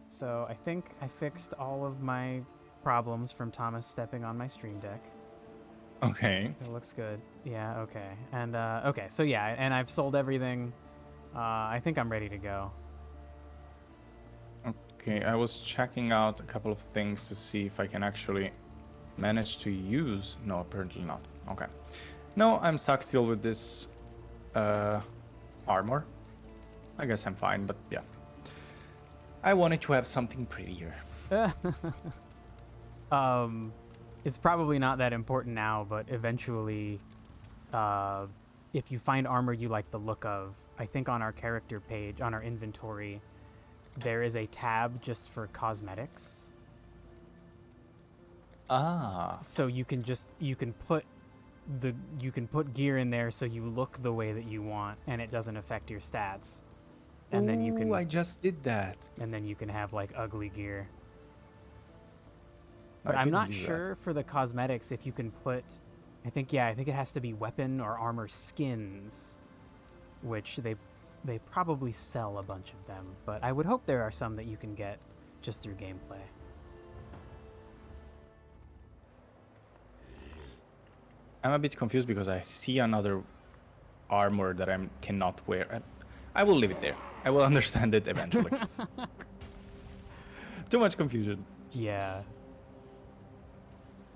So I think I fixed all of my problems from Thomas stepping on my stream deck. Okay. It looks good. Yeah, okay. And, okay, so yeah, and I've sold everything. I think I'm ready to go. Okay, I was checking out a couple of things to see if I can actually manage to use... No, apparently not. Okay. No, I'm stuck still with this armor. I guess I'm fine, but yeah. I wanted to have something prettier. It's probably not that important now, but eventually, if you find armor you like the look of, I think on our character page, on our inventory, there is a tab just for cosmetics. Ah. So you can put gear in there so you look the way that you want, and it doesn't affect your stats. And then you can. I just did that. And then you can have like ugly gear. But I'm not sure for the cosmetics if you can put. I think it has to be weapon or armor skins, which they probably sell a bunch of them. But I would hope there are some that you can get just through gameplay. I'm a bit confused because I see another armor that I cannot wear. I will leave it there. I will understand it eventually. Too much confusion. Yeah.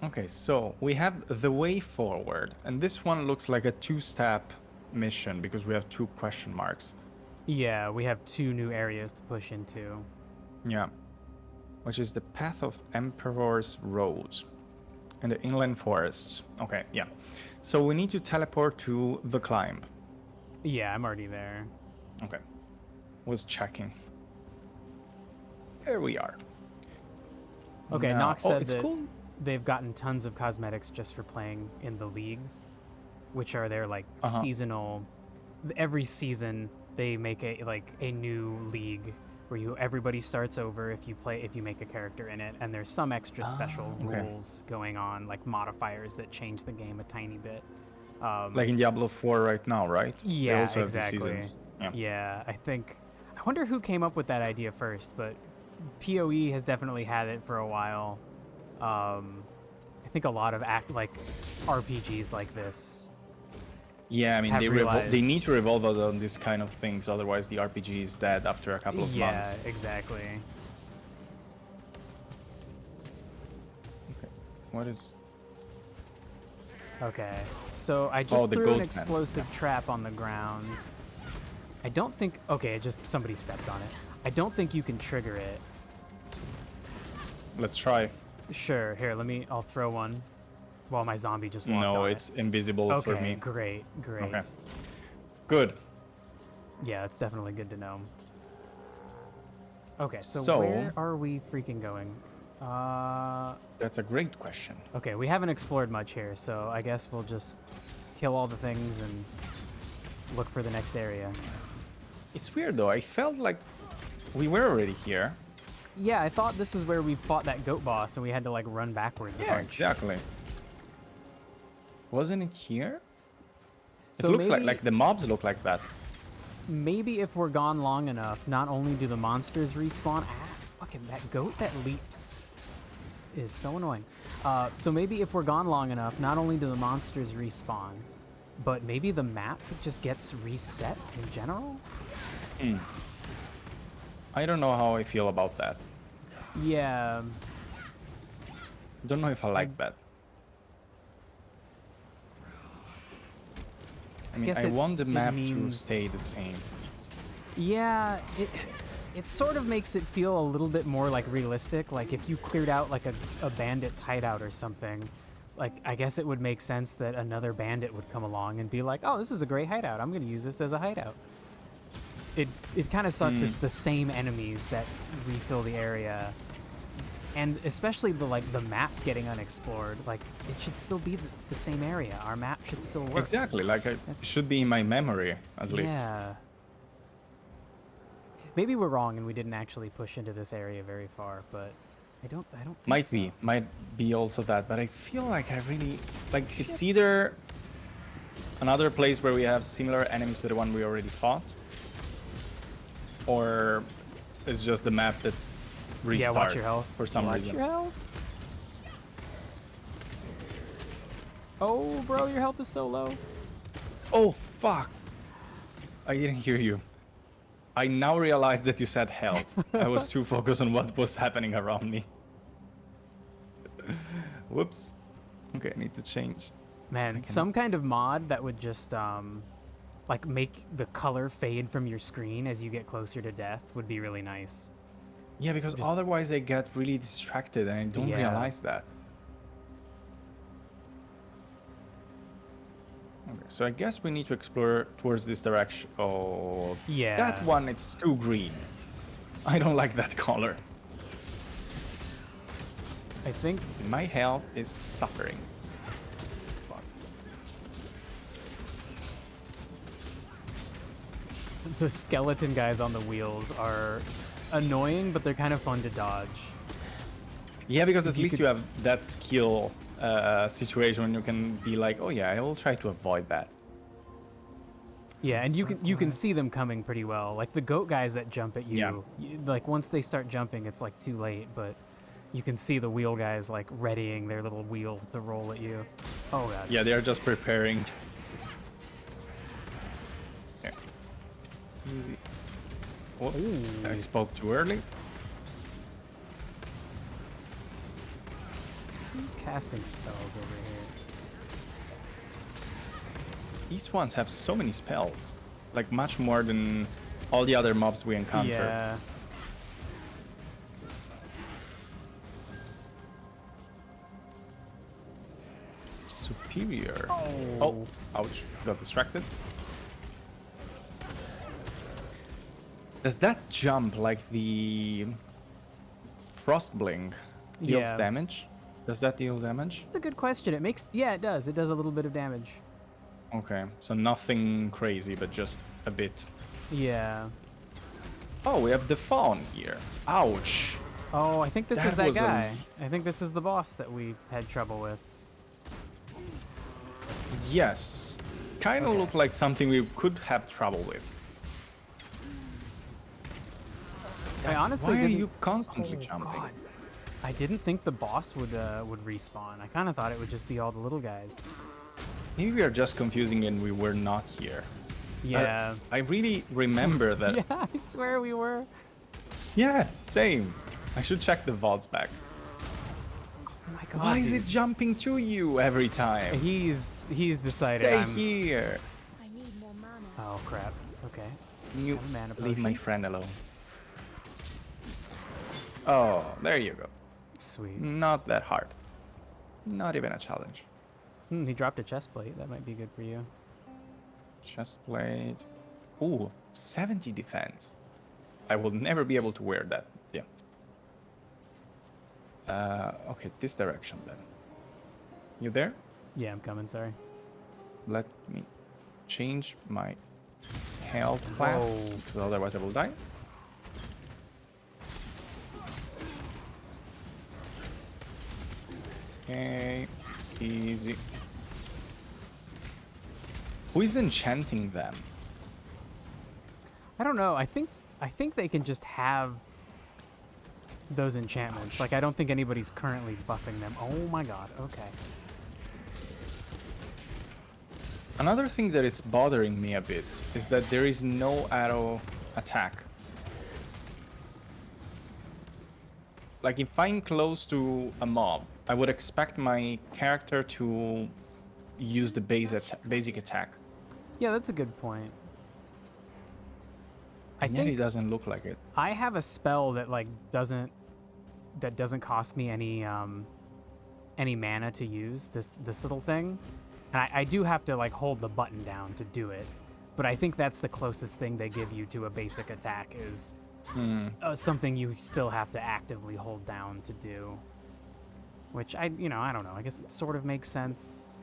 Okay, so we have the way forward, and this one looks like a two-step mission because we have 2 question marks. Yeah, we have 2 new areas to push into. Yeah. Which is the Path of Emperor's Roads and the Inland Forests. Okay, yeah. So we need to teleport to the climb. Yeah, I'm already there. Okay. Was checking. There we are. Okay, Nox said that cool. they've gotten tons of cosmetics just for playing in the leagues, which are their like seasonal. Every season they make a new league where everybody starts over if you make a character in it, and there's some extra special rules going on, like modifiers that change the game a tiny bit. Like in Diablo 4 right now, right? Yeah, they also exactly. Have the seasons. Yeah, I wonder who came up with that idea first, but PoE has definitely had it for a while. I think a lot of RPGs like this. Yeah, I mean they need to revolve on this kind of things, otherwise the RPG is dead after a couple of months. Yeah, exactly. Okay, what is? Okay, so I just threw an explosive trap on the ground. I don't think. Okay, somebody stepped on it. I don't think you can trigger it. Let's try. Sure. Here, I'll throw one while my zombie just walked on No, it. it's invisible for me. Okay, great. Okay. Good. Yeah, it's definitely good to know. Okay, so where are we freaking going? That's a great question. Okay, we haven't explored much here, so I guess we'll just kill all the things and look for the next area. It's weird though. I felt like we were already here. Yeah, I thought this is where we fought that goat boss and we had to like run backwards. Yeah, exactly. Wasn't it here? So it looks like the mobs look like that. Maybe if we're gone long enough, not only do the monsters respawn. Fucking that goat that leaps is so annoying. So maybe if we're gone long enough, not only do the monsters respawn, but maybe the map just gets reset in general? I don't know how I feel about that. Yeah. Don't know if I like that. I mean, I want the map to stay the same. Yeah, it sort of makes it feel a little bit more like realistic. Like if you cleared out like a bandit's hideout or something, like I guess it would make sense that another bandit would come along and be like, oh, this is a great hideout. I'm going to use this as a hideout. It kind of sucks. It's the same enemies that refill the area. And especially the map getting unexplored, like it should still be the same area. Our map should still work. Exactly, like it should be in my memory at least. Yeah. Maybe we're wrong and we didn't actually push into this area very far, but I don't think Might be also that, but I feel like I really like it's either another place where we have similar enemies to the one we already fought, or it's just the map that restarts watch your health. for some reason. Your health. Oh, bro, your health is so low. Oh, fuck. I didn't hear you. I now realize that you said health. I was too focused on what was happening around me. Whoops. Okay, I need to change. Man, some kind of mod that would just like make the color fade from your screen as you get closer to death would be really nice. Yeah, because otherwise I get really distracted and I don't realize that. Okay, so I guess we need to explore towards this direction. Oh, yeah. That one, it's too green. I don't like that color. I think my health is suffering. Fuck. The skeleton guys on the wheels are annoying, but they're kind of fun to dodge. Yeah, because at least you have that skill situation when you can be like, oh yeah, I will try to avoid that. Yeah, and you can see them coming pretty well. Like the goat guys that jump at you, like once they start jumping, it's like too late, but you can see the wheel guys like readying their little wheel to roll at you. Oh god. Yeah, they're just preparing. Here. Easy. Oh, I spoke too early. Who's casting spells over here? These ones have so many spells. Like much more than all the other mobs we encounter. Yeah. Superior. Oh, ouch. Got distracted. Does that jump like the Frostblink deals damage? Does that deal damage? That's a good question. It makes... Yeah, it does. It does a little bit of damage. Okay, so nothing crazy, but just a bit. Yeah. Oh, we have the fawn here. Ouch. Oh, I think this is that guy. I think this is the boss that we had trouble with. Yes. Kind of looked like something we could have trouble with. I honestly why didn't... are you constantly jumping? God. I didn't think the boss would respawn. I kind of thought it would just be all the little guys. Maybe we are just confusing and we were not here. Yeah. I really remember that. Yeah, I swear we were. Yeah, same. I should check the VODs back. Oh my god. Why is it jumping to you every time? He's decided Stay here. I need more mana. Oh crap. Okay. You mana leave my potion. friend alone. Oh, there you go. Sweet. Not that hard. Not even a challenge. He dropped a chest plate. That might be good for you. Chest plate. Ooh, 70 defense. I will never be able to wear that. Yeah. Okay, this direction then. You there? Yeah, I'm coming, sorry. Let me change my health flasks, because otherwise I will die. Okay, easy. Who is enchanting them? I don't know. I think they can just have those enchantments. Like, I don't think anybody's currently buffing them. Oh my god, okay. Another thing that is bothering me a bit is that there is no auto attack. Like, if I'm close to a mob, I would expect my character to use the basic attack. Yeah, that's a good point. And yet it doesn't look like it. I have a spell that like doesn't cost me any mana to use, this little thing. And I do have to like hold the button down to do it. But I think that's the closest thing they give you to a basic attack is something you still have to actively hold down to do. Which I don't know. I guess it sort of makes sense.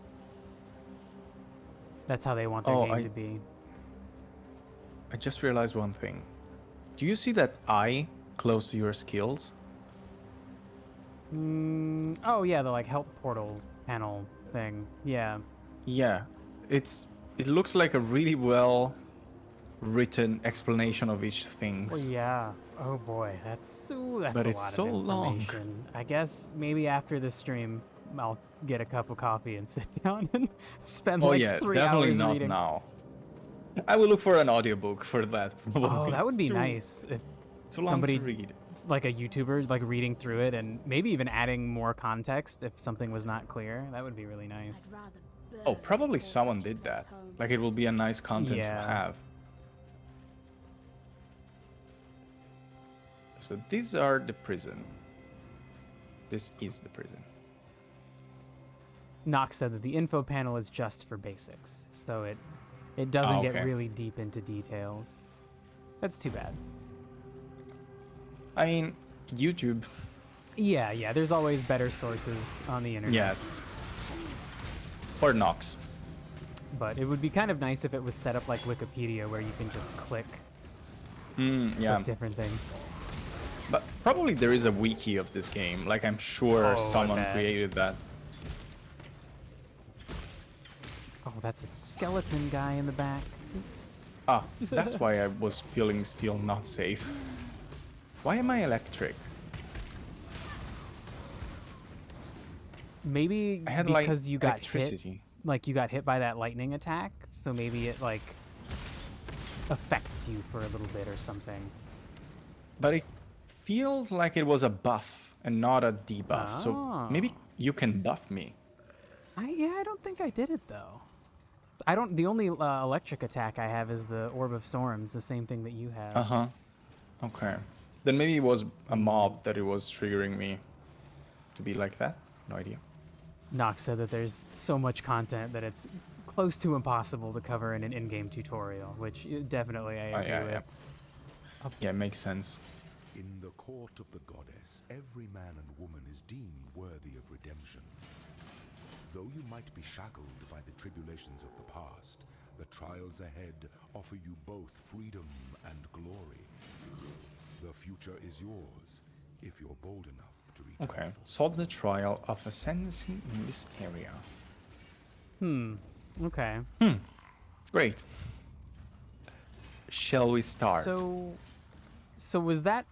That's how they want their game to be. I just realized one thing. Do you see that eye close to your skills? Oh yeah, the like help portal panel thing. Yeah. Yeah, it looks like a really well written explanation of each thing. Oh yeah. Oh boy, that's but a it's lot so of long. information. I guess maybe after this stream, I'll get a cup of coffee and sit down and spend like 3 definitely hours not reading. now. I will look for an audiobook for that. Probably. Oh, that would be nice if too long somebody, to read. like a YouTuber, like reading through it and maybe even adding more context if something was not clear. That would be really nice. Oh, probably someone did that. Like, it will be a nice content to have. So these are the prison. This is the prison. Nox said that the info panel is just for basics, so it doesn't okay. get really deep into details. That's too bad. I mean, YouTube. Yeah, there's always better sources on the internet. Yes. Or Nox. But it would be kind of nice if it was set up like Wikipedia, where you can just click different things. But probably there is a wiki of this game. Like, I'm sure someone created that. Oh, that's a skeleton guy in the back. Oops. Ah, that's why I was feeling still not safe. Why am I electric? Maybe I had because like you got electricity. hit. Like you got hit by that lightning attack, so maybe it like affects you for a little bit or something. But it feels like it was a buff and not a debuff. So maybe you can buff me. I don't think I did it though. The only electric attack I have is the Orb of Storms, the same thing that you have. Okay. Then maybe it was a mob that it was triggering me to be like that. No idea. Nox said that there's so much content that it's close to impossible to cover in an in-game tutorial, which definitely I agree with. Yeah, it makes sense. In the court of the goddess, every man and woman is deemed worthy of redemption. Though you might be shackled by the tribulations of the past, the trials ahead offer you both freedom and glory. The future is yours, if you're bold enough to reach. Okay, solve the trial of ascendancy in this area. Okay. Great. Shall we start? So was that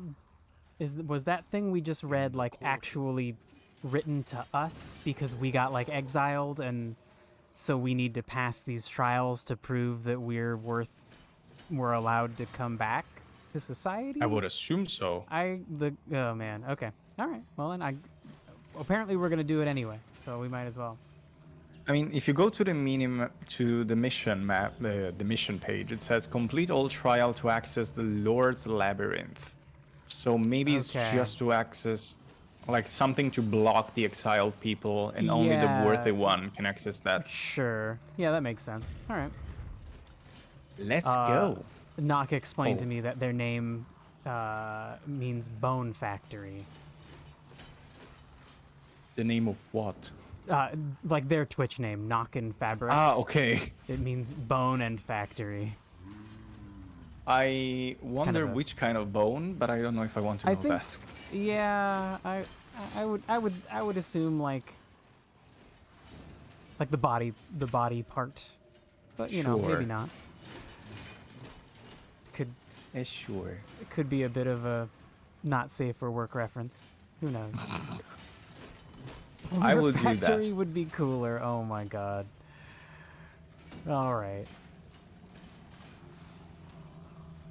thing we just read like actually written to us because we got like exiled and so we need to pass these trials to prove that we're allowed to come back to society? I would assume so. Oh man. Okay. All right. Well, then apparently we're gonna do it anyway, so we might as well. I mean, if you go to the mission map, the mission page, it says complete all trial to access the Lord's Labyrinth. So maybe it's just to access Like something to block the exiled people, and only the worthy one can access that. Sure. Yeah, that makes sense. All right. Let's go. Nock explained to Oh. me that their name means bone factory. The name of what? Like their Twitch name, Nock and Fabric. Ah, okay. It means bone and factory. I wonder of a- which kind of bone, but I don't know if I want to know that. Yeah, I would assume like the body part, but you know, maybe Sure. not. Could Sure. It could be a bit of a not safe for work reference. Who knows? I will do Factory that. would be cooler. Oh my god. All right.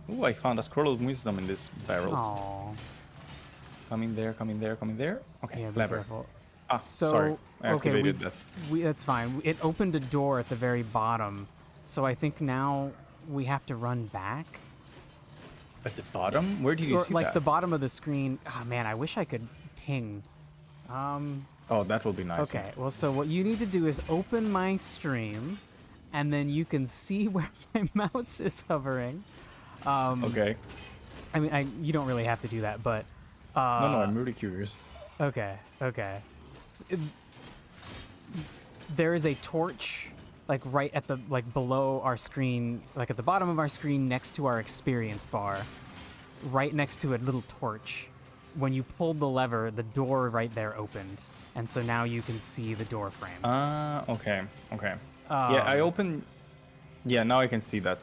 Ooh, I found a scroll of wisdom in this barrels. Oh. Come in there, come in there, come in there. Okay, Yeah, be clever. careful. Ah, So, sorry. I okay, activated that. that's fine. It opened a door at the very bottom, so I think now we have to run back. At the bottom? Where do you Or see like that? the bottom of the screen. Oh man, I wish I could ping. Oh, that will be nice. Okay, well, so what you need to do is open my stream, and then you can see where my mouse is hovering. Okay. I mean, you don't really have to do that, but No, I'm really curious. okay. There is a torch, like right at the below our screen, like at the bottom of our screen, next to our experience bar, right next to a little torch. When you pulled the lever, the door right there opened, and so now you can see the door frame. Ah, okay. Yeah, I opened... Yeah, now I can see that.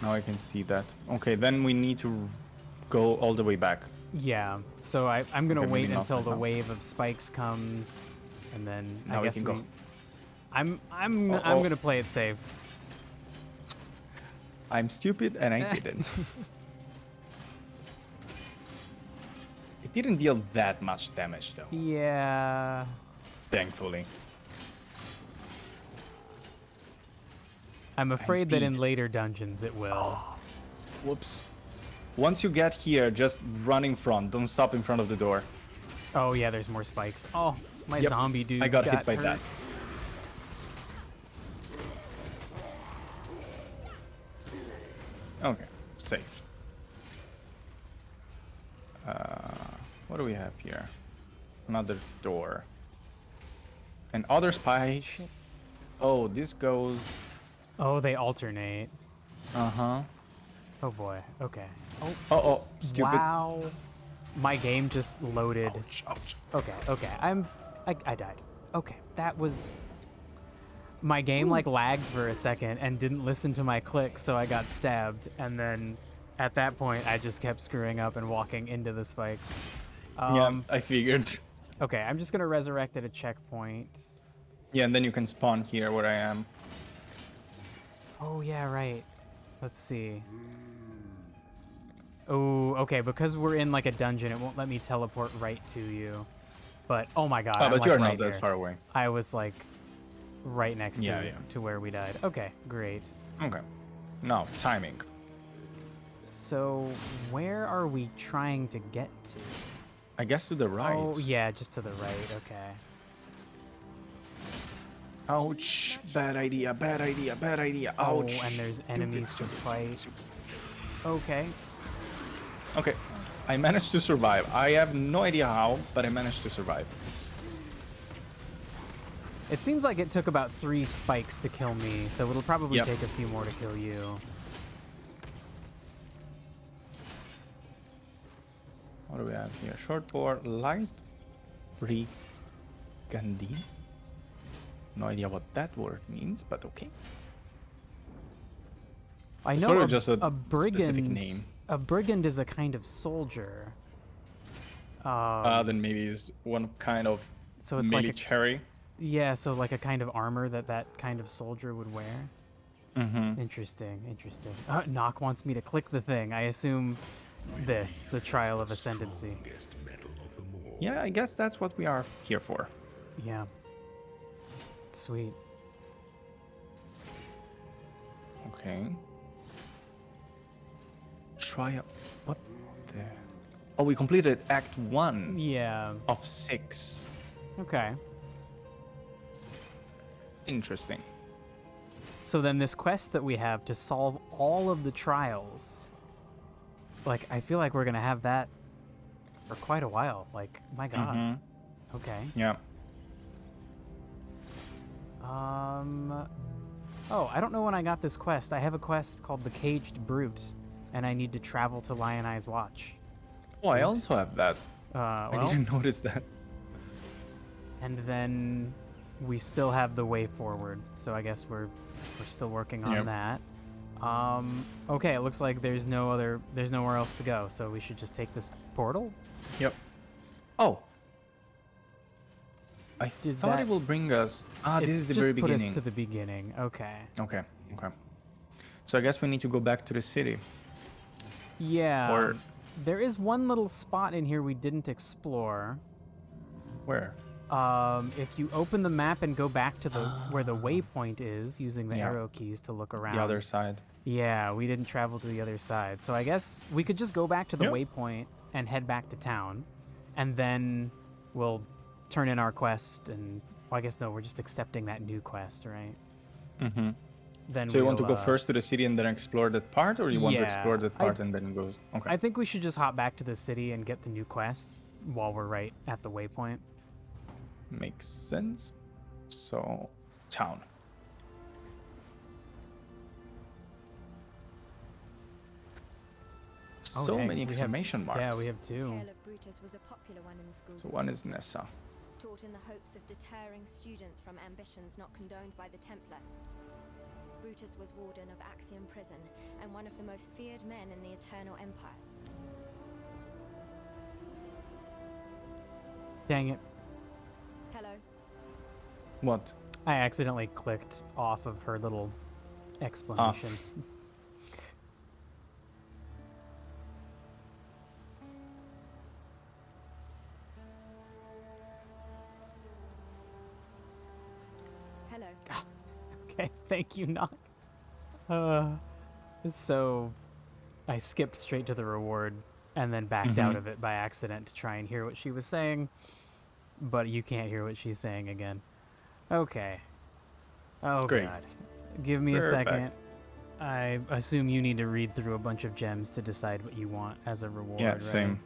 Okay, then we need to go all the way back. Yeah, so I'm gonna Okay, wait maybe not until right the now. wave of spikes comes, and then Now I we guess can go. I'm Oh. gonna play it safe. I'm stupid and I didn't. It didn't deal that much damage though, Yeah. thankfully. I'm afraid that in speed. later dungeons it will. Whoops. Once you get here, just run in front. Don't stop in front of the door. Oh yeah, there's more spikes. Oh, my Yep, zombie dude I got hit by hurt. that. Okay, safe. What do we have here? Another door. And other spikes. Oh, this goes... Oh, they alternate. Uh-huh. Oh boy. Okay. Oh, Oh, stupid. wow. My game just loaded. Ouch. Okay. I died. Okay, that was... My game lagged for a second and didn't listen to my click, so I got stabbed. And then at that point, I just kept screwing up and walking into the spikes. Yeah, I figured. Okay, I'm just gonna resurrect at a checkpoint. Yeah, and then you can spawn here where I am. Oh yeah, right. Let's see. Oh, okay, because we're in like a dungeon, it won't let me teleport right to you. But oh my god, Oh, I'm but like you're right not that here. far away. I was like right next Yeah, to yeah. to where we died. Okay, great. Okay. Now, timing. So where are we trying to get to? I guess to the right. Oh yeah, just to the right. Okay. Ouch. Bad idea. Ouch. Oh, and there's enemies to fight. Okay. Okay. I managed to survive. I have no idea how, but I managed to survive. It seems like it took about 3 spikes to kill me, so it'll probably Yep. take a few more to kill you. What do we have here? Short board, light brigandine. No idea what that word means, but okay. I It's know probably a, just a brigand. specific name. A brigand is a kind of soldier. Then maybe it's one kind of So it's like a- military. Yeah, so like a kind of armor that kind of soldier would wear. Mm-hmm. Interesting. Nock wants me to click the thing. I assume this, the Trial of Ascendancy. Strongest metal of them all. Yeah, I guess that's what we are here for. Yeah. Sweet. Okay. Try a... What the... Oh, we completed Act 1 Yeah. of 6. Okay. Interesting. So then this quest that we have to solve all of the trials, like, I feel like we're going to have that for quite a while. Like, my God. Mm-hmm. Okay. Yeah. Oh, I don't know when I got this quest. I have a quest called the Caged Brute, and I need to travel to Lion Eye's Watch. Oh, I Oops. also have that. I Well, didn't notice that. and then we still have the Way Forward, so I guess we're still working on Yep. that. Okay, it looks like there's nowhere else to go, so we should just take this portal. Yep. Oh. I Did thought that- it will bring us... this is the just very put beginning. us to the beginning. Okay. Okay. So I guess we need to go back to the city. Yeah. Or- There is one little spot in here we didn't explore. Where? If you open the map and go back to the where the waypoint is, using the Yeah. arrow keys to look around. The other side. Yeah, we didn't travel to the other side. So I guess we could just go back to the Yep. waypoint and head back to town. And then we'll turn in our quest and... Well, I guess no, we're just accepting that new quest, right? Mm-hmm. Then So you want to we'll, go first to the city and then explore that part, or you want to Yeah, explore that part and then go... Okay. I think we should just hop back to the city and get the new quests while we're right at the waypoint. Makes sense. So, town. So dang, many we have- exclamation marks. Yeah, we have two. Tale of Brutus was a popular one in the schools. So of one is Nessa. taught in the hopes of deterring students from ambitions not condoned by the Templar. Brutus was warden of Axiom Prison and one of the most feared men in the Eternal Empire. Dang it. Hello. What? I accidentally clicked off of her little explanation. Hello. Okay, thank you, Knock. So I skipped straight to the reward and then backed out of it by accident to try and hear what she was saying. But you can't hear what she's saying again. Okay. Oh, Great. God. Give me a Perfect. second. I assume you need to read through a bunch of gems to decide what you want as a reward. Yeah, right? same.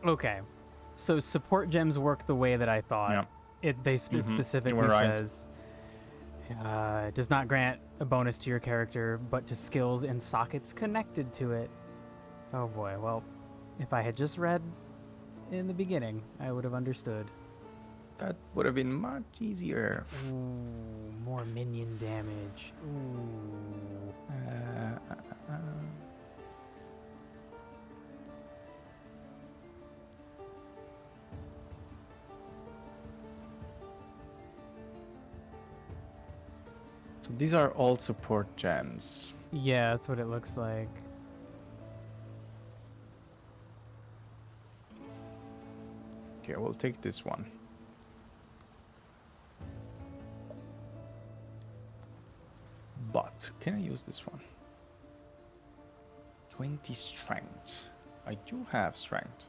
Okay. So support gems work the way that I thought. Yeah. It specifically right. says it does not grant a bonus to your character, but to skills and sockets connected to it. Oh boy. Well, if I had just read in the beginning, I would have understood. That would have been much easier. Ooh, more minion damage. Ooh. So these are all support gems. Yeah, that's what it looks like. Okay, we'll take this one. But can I use this one? 20 strength. I do have strength.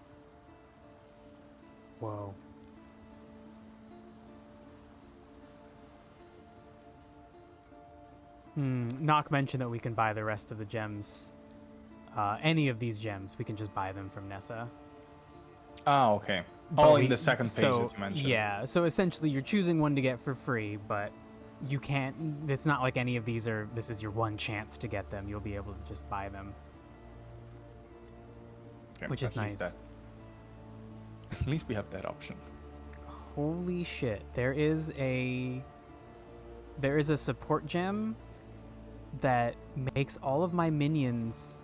Whoa. Knock mentioned that we can buy the rest of the gems. Any of these gems, we can just buy them from Nessa. Ah, okay. But All we- in the second page so, that you mentioned. Yeah, so essentially you're choosing one to get for free, but you can't, it's not like any of these are, this is your one chance to get them. You'll be able to just buy them, Okay, which is at least nice. At least we have that option. Holy shit, there is a support gem that makes all of my minions,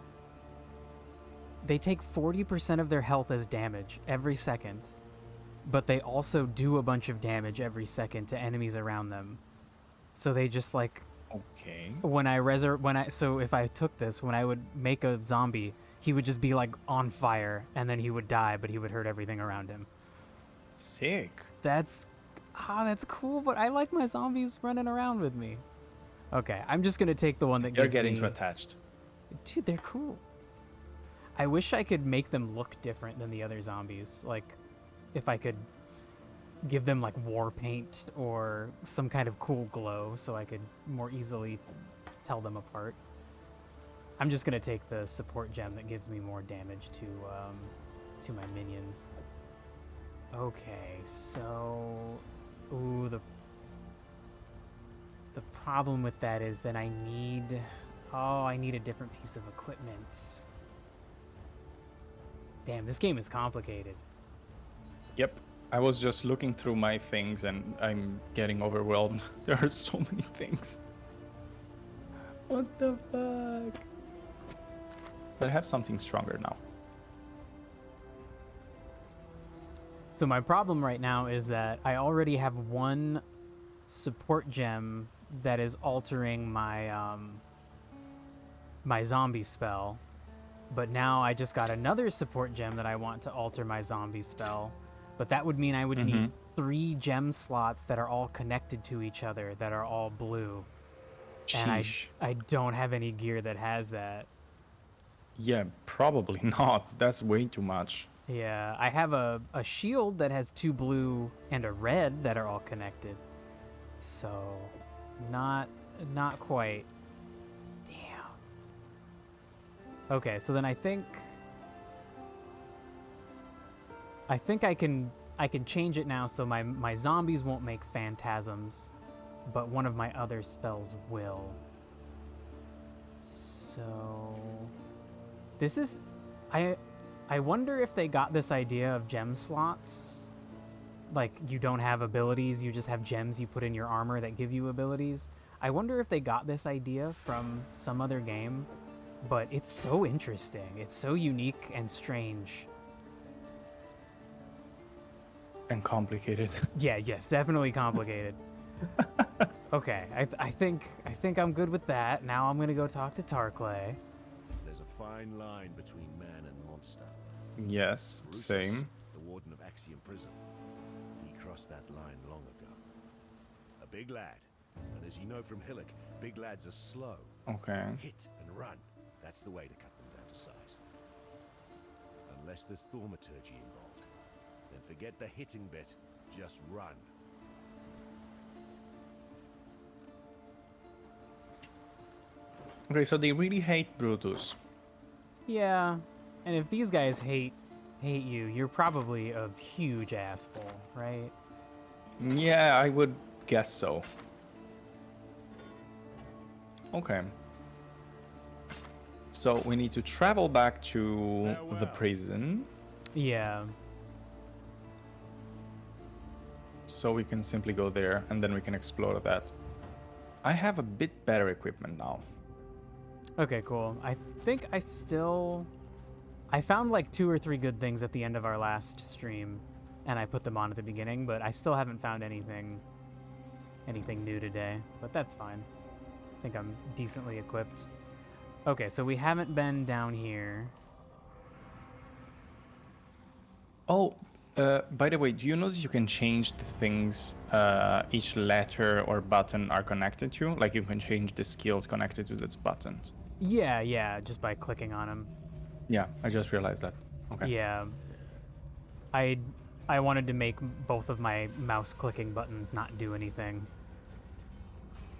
they take 40% of their health as damage every second, but they also do a bunch of damage every second to enemies around them. So they just like, Okay. so if I took this, when I would make a zombie, he would just be like on fire and then he would die, but he would hurt everything around him. Sick. That's cool, but I like my zombies running around with me. Okay, I'm just gonna take the one that You're gives getting me... too attached. Dude, they're cool. I wish I could make them look different than the other zombies. Like, if I could give them like war paint or some kind of cool glow so I could more easily tell them apart. I'm just gonna take the support gem that gives me more damage to my minions. Okay, so the problem with that is that I need a different piece of equipment. Damn, this game is complicated. Yep. I was just looking through my things and I'm getting overwhelmed. There are so many things. What the fuck? But I have something stronger now. So my problem right now is that I already have one support gem that is altering my my zombie spell, but now I just got another support gem that I want to alter my zombie spell. But that would mean I would need 3 gem slots that are all connected to each other, that are all blue. Sheesh. And I don't have any gear that has that. Yeah, probably not. That's way too much. Yeah, I have a shield that has 2 blue and a red that are all connected. So, not quite. Damn. Okay, so then I think I can change it now so my zombies won't make phantasms, but one of my other spells will. So this is I wonder if they got this idea of gem slots. Like, you don't have abilities, you just have gems you put in your armor that give you abilities. I wonder if they got this idea from some other game, but it's so interesting. It's so unique and strange. And complicated. Yeah, yes, definitely complicated. Okay, I think I'm good with that. Now I'm gonna go talk to Tarklay. There's a fine line between man and monster. Yes, Brutus, same. the warden of Axiom Prison. He crossed that line long ago. A big lad. And as you know from Hillock, big lads are slow. Okay. Hit and run. That's the way to cut them down to size. Unless there's thaumaturgy involved, then forget the hitting bit. Just run. Okay, so they really hate Brutus. Yeah, and if these guys hate you, you're probably a huge asshole, right? Yeah, I would guess so. Okay. So we need to travel back to the prison. Yeah. So we can simply go there and then we can explore that. I have a bit better equipment now. Okay, cool. I think I found like 2 or 3 good things at the end of our last stream, and I put them on at the beginning, but I still haven't found anything new today, but that's fine. I think I'm decently equipped. Okay, so we haven't been down here. Oh, by the way, do you notice you can change the things each letter or button are connected to? Like you can change the skills connected to those buttons. Yeah, just by clicking on them. Yeah, I just realized that. Okay. Yeah. I wanted to make both of my mouse clicking buttons not do anything.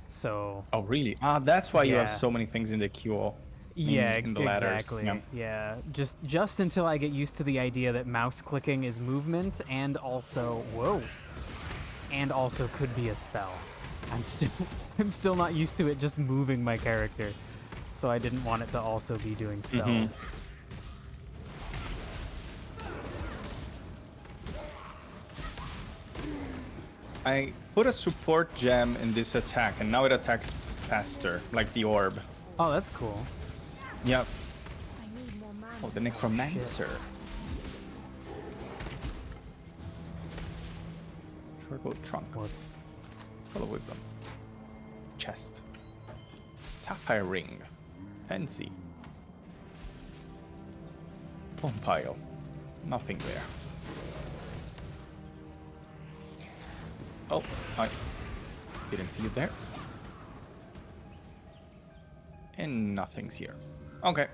So. Oh, really? Ah, that's why you have Yeah. so many things in the queue. Yeah, in the ladders. exactly. Yeah, just until I get used to the idea that mouse clicking is movement and also could be a spell. I'm still not used to it just moving my character, so I didn't want it to also be doing spells. I put a support gem in this attack, and now it attacks faster, like the orb. Oh, that's cool. Yep. I need more mana. Oh, the necromancer. Short trunk. Whoops. Full of wisdom. Chest. Sapphire ring. Fancy. Bone pile. Nothing there. Oh, I didn't see it there. And nothing's here. Okay.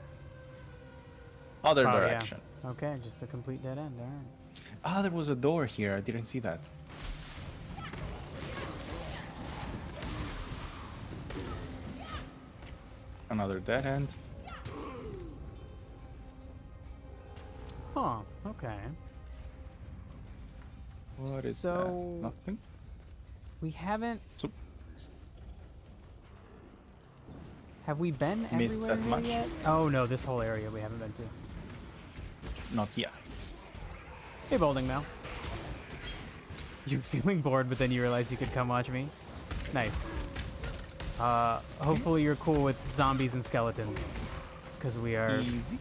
Other direction. Yeah. Okay, just a complete dead end. All right. Ah, there was a door here. I didn't see that. Another dead end. Huh. Okay. What is So- that? Nothing? We haven't. So, Have we been Missed everywhere that here much? yet? Oh no, this whole area we haven't been to. not yet. Hey, Balding Mel. You're feeling bored, but then you realize you could come watch me. Nice. Hopefully you're cool with zombies and skeletons, because we are Easy.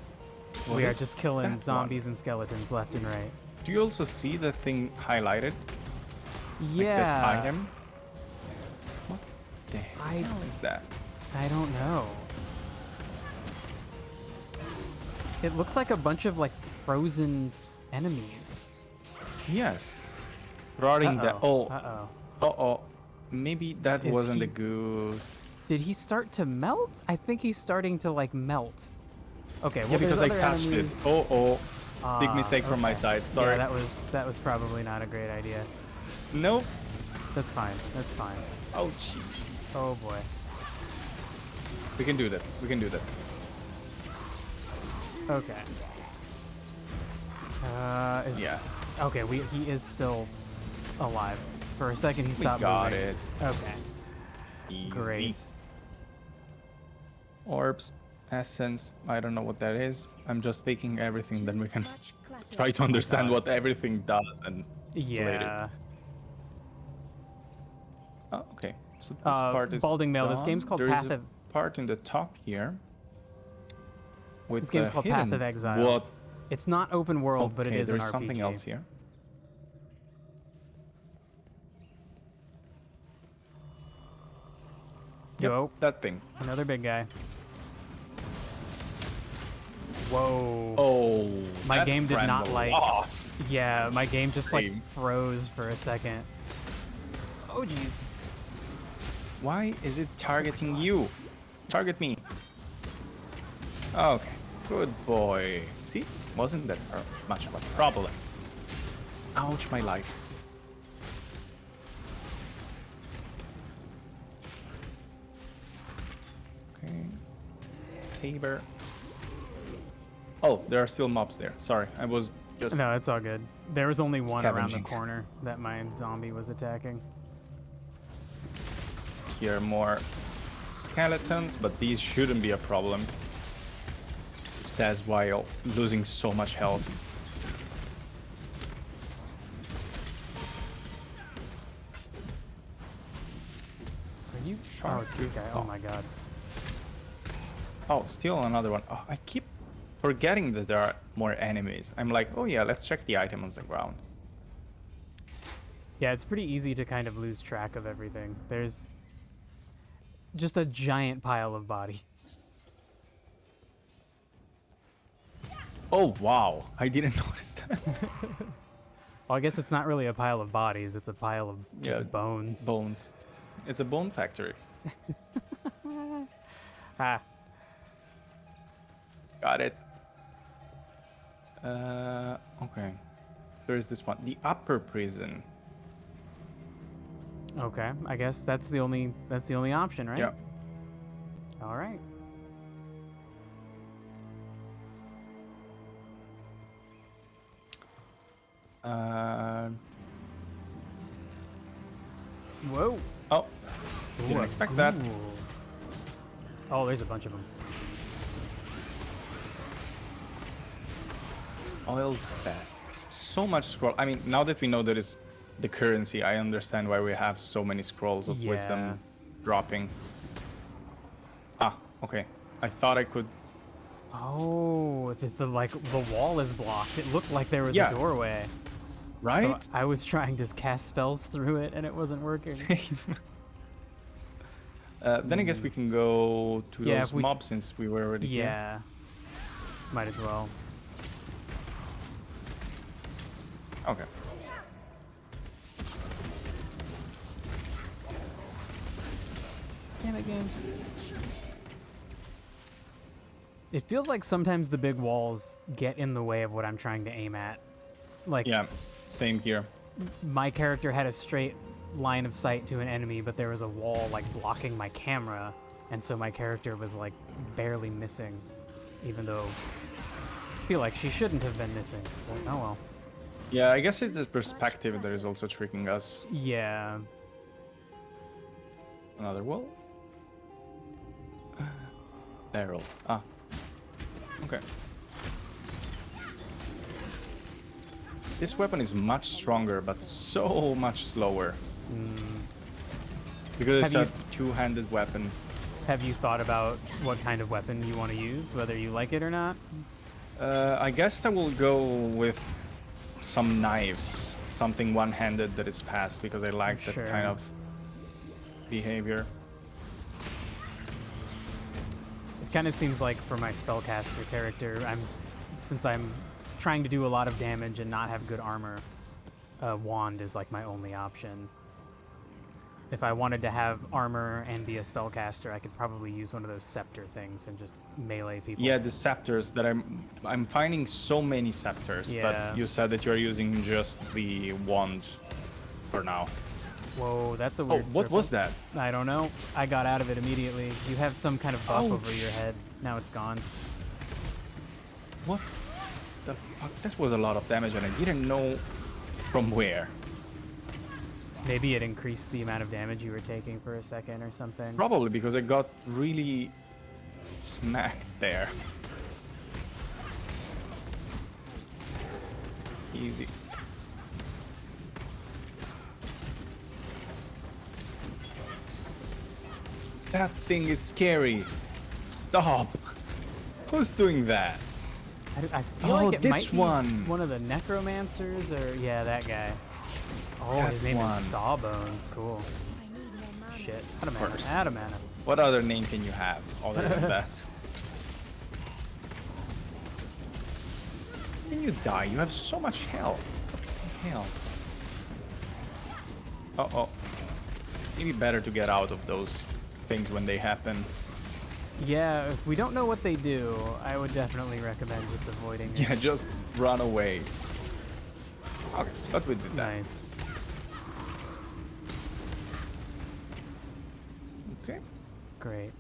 we are just killing zombies and skeletons left and right. Do you also see the thing highlighted? Like Yeah. that item? What the I- hell is that? I don't know. It looks like a bunch of like frozen enemies. Yes. Rotting the... Oh. Uh-oh. Uh-oh. Maybe that Is wasn't he- a good... Did he start to melt? I think he's starting to like melt. Okay, well Yeah, because I there's other touched enemies. it. Oh. Big mistake from my Okay. side. Sorry. Yeah, that was probably not a great idea. Nope. That's fine. That's fine. Oh, gee. Oh boy. We can do that. We can do that. Okay. Yeah. Okay, he is still alive. For a second, he We stopped got moving. it. Okay. Easy. Great. Orbs. Essence. I don't know what that is. I'm just taking everything. Then we can Much clutter. try to understand God. what everything does and split it. Yeah. Oh, okay. So this part is Balding Male, this done. game's called There is Path a of... part in the top here. With This game's the called Path hidden of Exile. What? It's not open world, but it Okay, is an there's RPG. something else here. Yo, That thing. another big guy. Whoa. Oh. My that game did friend not a like- lot. Yeah, my game just like Same. froze for a second. Oh jeez. Why is it targeting you? Target me. Okay. Good boy. See? Wasn't that much of a problem. Ouch, my life. Okay. Saber. Oh, there are still mobs there. Sorry, I was just... No, it's all good. There was only one around the Scavenging. corner that my zombie was attacking. Here more skeletons, but these shouldn't be a problem. Says while losing so much health. Are you? Sharp Oh, it's this tooth. guy. Oh my god. Oh, still another one. Oh, I keep forgetting that there are more enemies. I'm like, oh yeah, let's check the item on the ground. Yeah, it's pretty easy to kind of lose track of everything. There's just a giant pile of bodies. Oh wow, I didn't notice that. Well, I guess it's not really a pile of bodies. It's a pile of just Yeah, bones. Bones. It's a bone factory. Ha. Got it. Okay. There is this one. The upper prison. Okay, I guess that's the only option, right? Yeah. All right. Whoa. Oh, Ooh, didn't expect that. ooh. Oh, there's a bunch of them. Oil vest. So much scroll. I mean, now that we know that it's the currency, I understand why we have so many scrolls of Yeah. wisdom dropping. Ah, okay. I thought I could. Oh, the wall is blocked. It looked like there was Yeah. a doorway. Right? So I was trying to cast spells through it, and it wasn't working. Then I guess we can go to Yeah, those if we- mobs since we were already here. Yeah. Might as well. Okay. Damn it, game. It feels like sometimes the big walls get in the way of what I'm trying to aim at. Like, yeah, same here. My character had a straight line of sight to an enemy, but there was a wall like blocking my camera, and so my character was like barely missing, even though I feel like she shouldn't have been missing. But oh well. Yeah, I guess it's the perspective that is also tricking us. Yeah. Another wall. Daryl. Ah. Okay. This weapon is much stronger, but so much slower. Because it's a two-handed weapon. Have you thought about what kind of weapon you want to use, whether you like it or not? I guess I will go with some knives. Something one-handed that is fast, because I like that kind of behavior. It kind of seems like for my spellcaster character, since I'm trying to do a lot of damage and not have good armor, wand is like my only option. If I wanted to have armor and be a spellcaster, I could probably use one of those scepter things and just melee people. Yeah, the scepters that I'm finding so many scepters, but you said that you're using just the wand for now. Whoa, that's a weird what circle. was that? I don't know. I got out of it immediately. You have some kind of buff over your head. Now it's gone. What the fuck? That was a lot of damage and I didn't know from where. Maybe it increased the amount of damage you were taking for a second or something. Probably because I got really smacked there. Easy. That thing is scary. Stop. Who's doing that? I feel like it this might be one of the necromancers, or yeah, that guy. Oh, That his name one. is Sawbones. Cool. Shit. Out of mana. First. Out of mana. What other name can you have other than that? Can you die? You have so much health. What the hell? Uh-oh. Maybe better to get out of those things when they happen. Yeah, if we don't know what they do, I would definitely recommend just avoiding it. Yeah, just run away. Okay, but we did that. Nice. Okay. Great.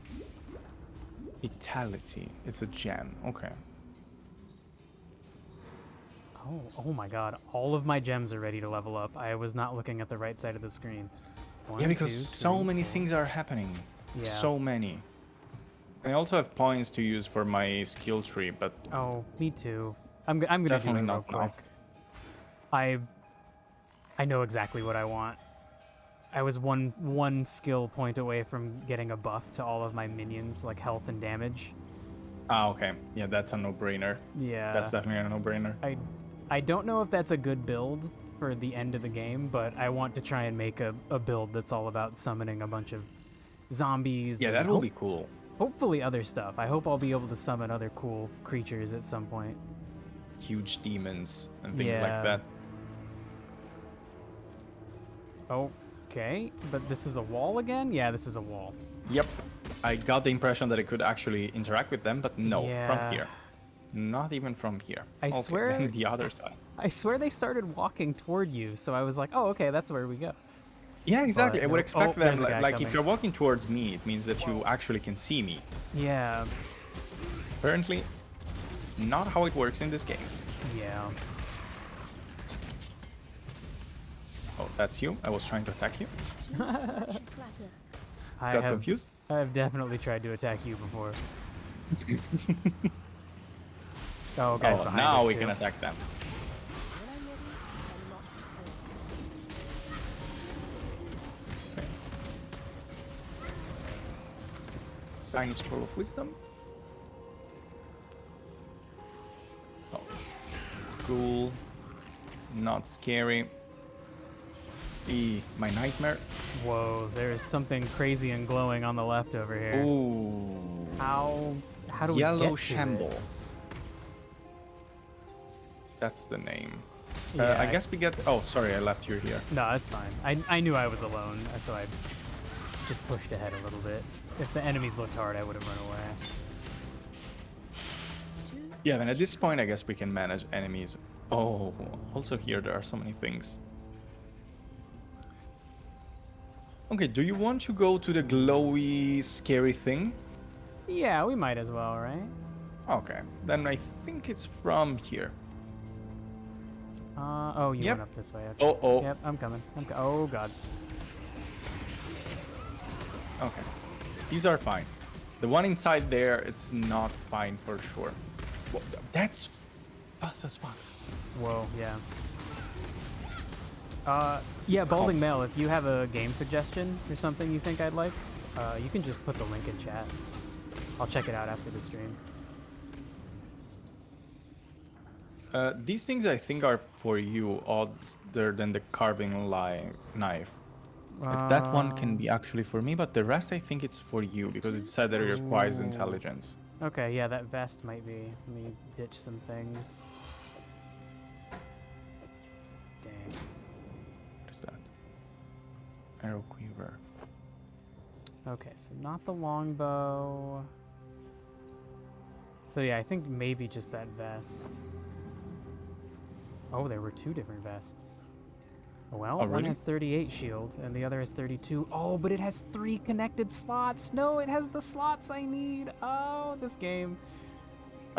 Vitality. It's a gem. Okay. Oh my god. All of my gems are ready to level up. I was not looking at the right side of the screen. One, Yeah, because two, so three, many four. things are happening. Yeah. So many. I also have points to use for my skill tree, but Oh, me too. I'm gonna Definitely do it real not now. quick. I know exactly what I want. I was one skill point away from getting a buff to all of my minions, like health and damage. ah, okay. Yeah, that's a no-brainer. Yeah. That's definitely a no-brainer. I don't know if that's a good build for the end of the game, but I want to try and make a build that's all about summoning a bunch of zombies. Yeah, and that will be cool. hopefully other stuff. I hope I'll be able to summon other cool creatures at some point. Huge demons and things Yeah. like that. Okay, but this is a wall again? Yeah, this is a wall. Yep. I got the impression that I could actually interact with them, but no, Yeah. from here. Not even from here. I Okay, swear- then the other side. I swear they started walking toward you, so I was like, oh, okay, that's where we go. Yeah, exactly. But I would no- expect oh, them, there's a guy like if coming. you're walking towards me, it means that you actually can see me. Yeah, Apparently, not how it works in this game. yeah. Oh, that's you. I was trying to attack you. I Got have, confused. I've definitely tried to attack you before. Oh, guys Oh, behind now us we too. can attack them. Tiny scroll of wisdom. Oh, cool. Not scary. My nightmare. Whoa, there's something crazy and glowing on the left over here. Ooh. How do we Yellow get to Shamble. it? That's the name. Yeah, I guess we get. Oh, sorry, I left you here. No, that's fine. I knew I was alone, so I just pushed ahead a little bit. If the enemies looked hard, I would have run away. Yeah, and at this point, I guess we can manage enemies. Oh, also here there are so many things. Okay, do you want to go to the glowy, scary thing? Yeah, we might as well, right? Okay, then I think it's from here. Oh, you Yep. went up this way. Okay. Oh. Yep, I'm coming. Oh, God. Okay. These are fine. The one inside there, it's not fine for sure. Whoa, that's fast as fuck. Whoa, yeah. Yeah, Balding Male, if you have a game suggestion or something you think I'd like, you can just put the link in chat. I'll check it out after the stream. These things I think are for you, other than the carving knife. If that one can be actually for me, but the rest I think it's for you because it said that it requires intelligence. Okay, yeah, that vest might be. Let me ditch some things. Dang. What is that? Arrow quiver. Okay, so not the longbow. So yeah, I think maybe just that vest. Oh, there were two different vests. Well, one really? has 38 shield and the other has 32. Oh, but it has 3 connected slots. No, it has the slots I need. Oh, this game.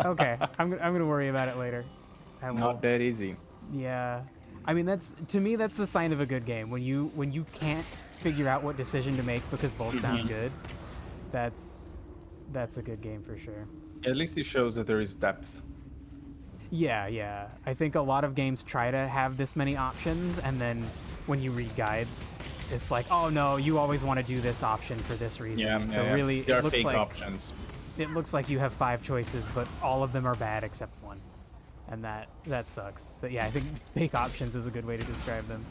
Okay, I'm gonna worry about it later. Not that easy. Yeah, I mean to me that's the sign of a good game when you can't figure out what decision to make because both sound good. That's a good game for sure. At least it shows that there is depth. Yeah. I think a lot of games try to have this many options, and then when you read guides, it's like, oh no, you always want to do this option for this reason. So really, there it are looks fake like options. it looks like you have 5 choices, but all of them are bad except one, and that sucks. But yeah, I think fake options is a good way to describe them.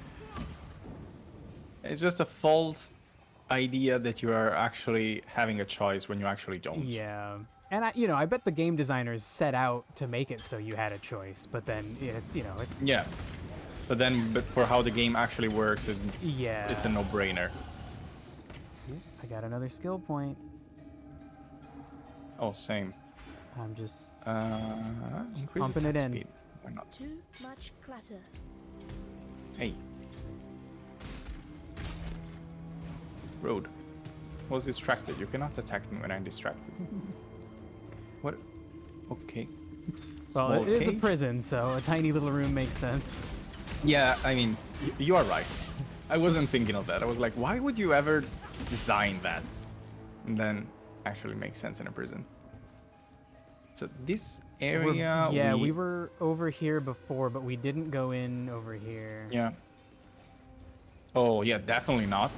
It's just a false idea that you are actually having a choice when you actually don't. Yeah. And I bet the game designers set out to make it so you had a choice, but then it's Yeah. But for how the game actually works, yeah. it's a no-brainer. I got another skill point. Oh, same. I'm just Increase pumping it attack in. speed. Why not? Too much clutter. Hey. Road. Was distracted. You cannot attack me when I'm distracted. What? Okay. Well, Small it is a cage? prison, so a tiny little room makes sense. Yeah, I mean, you are right. I wasn't thinking of that. I was like, why would you ever design that? And then actually makes sense in a prison. So this area, we were over here before, but we didn't go in over here. Yeah. Oh yeah, definitely not.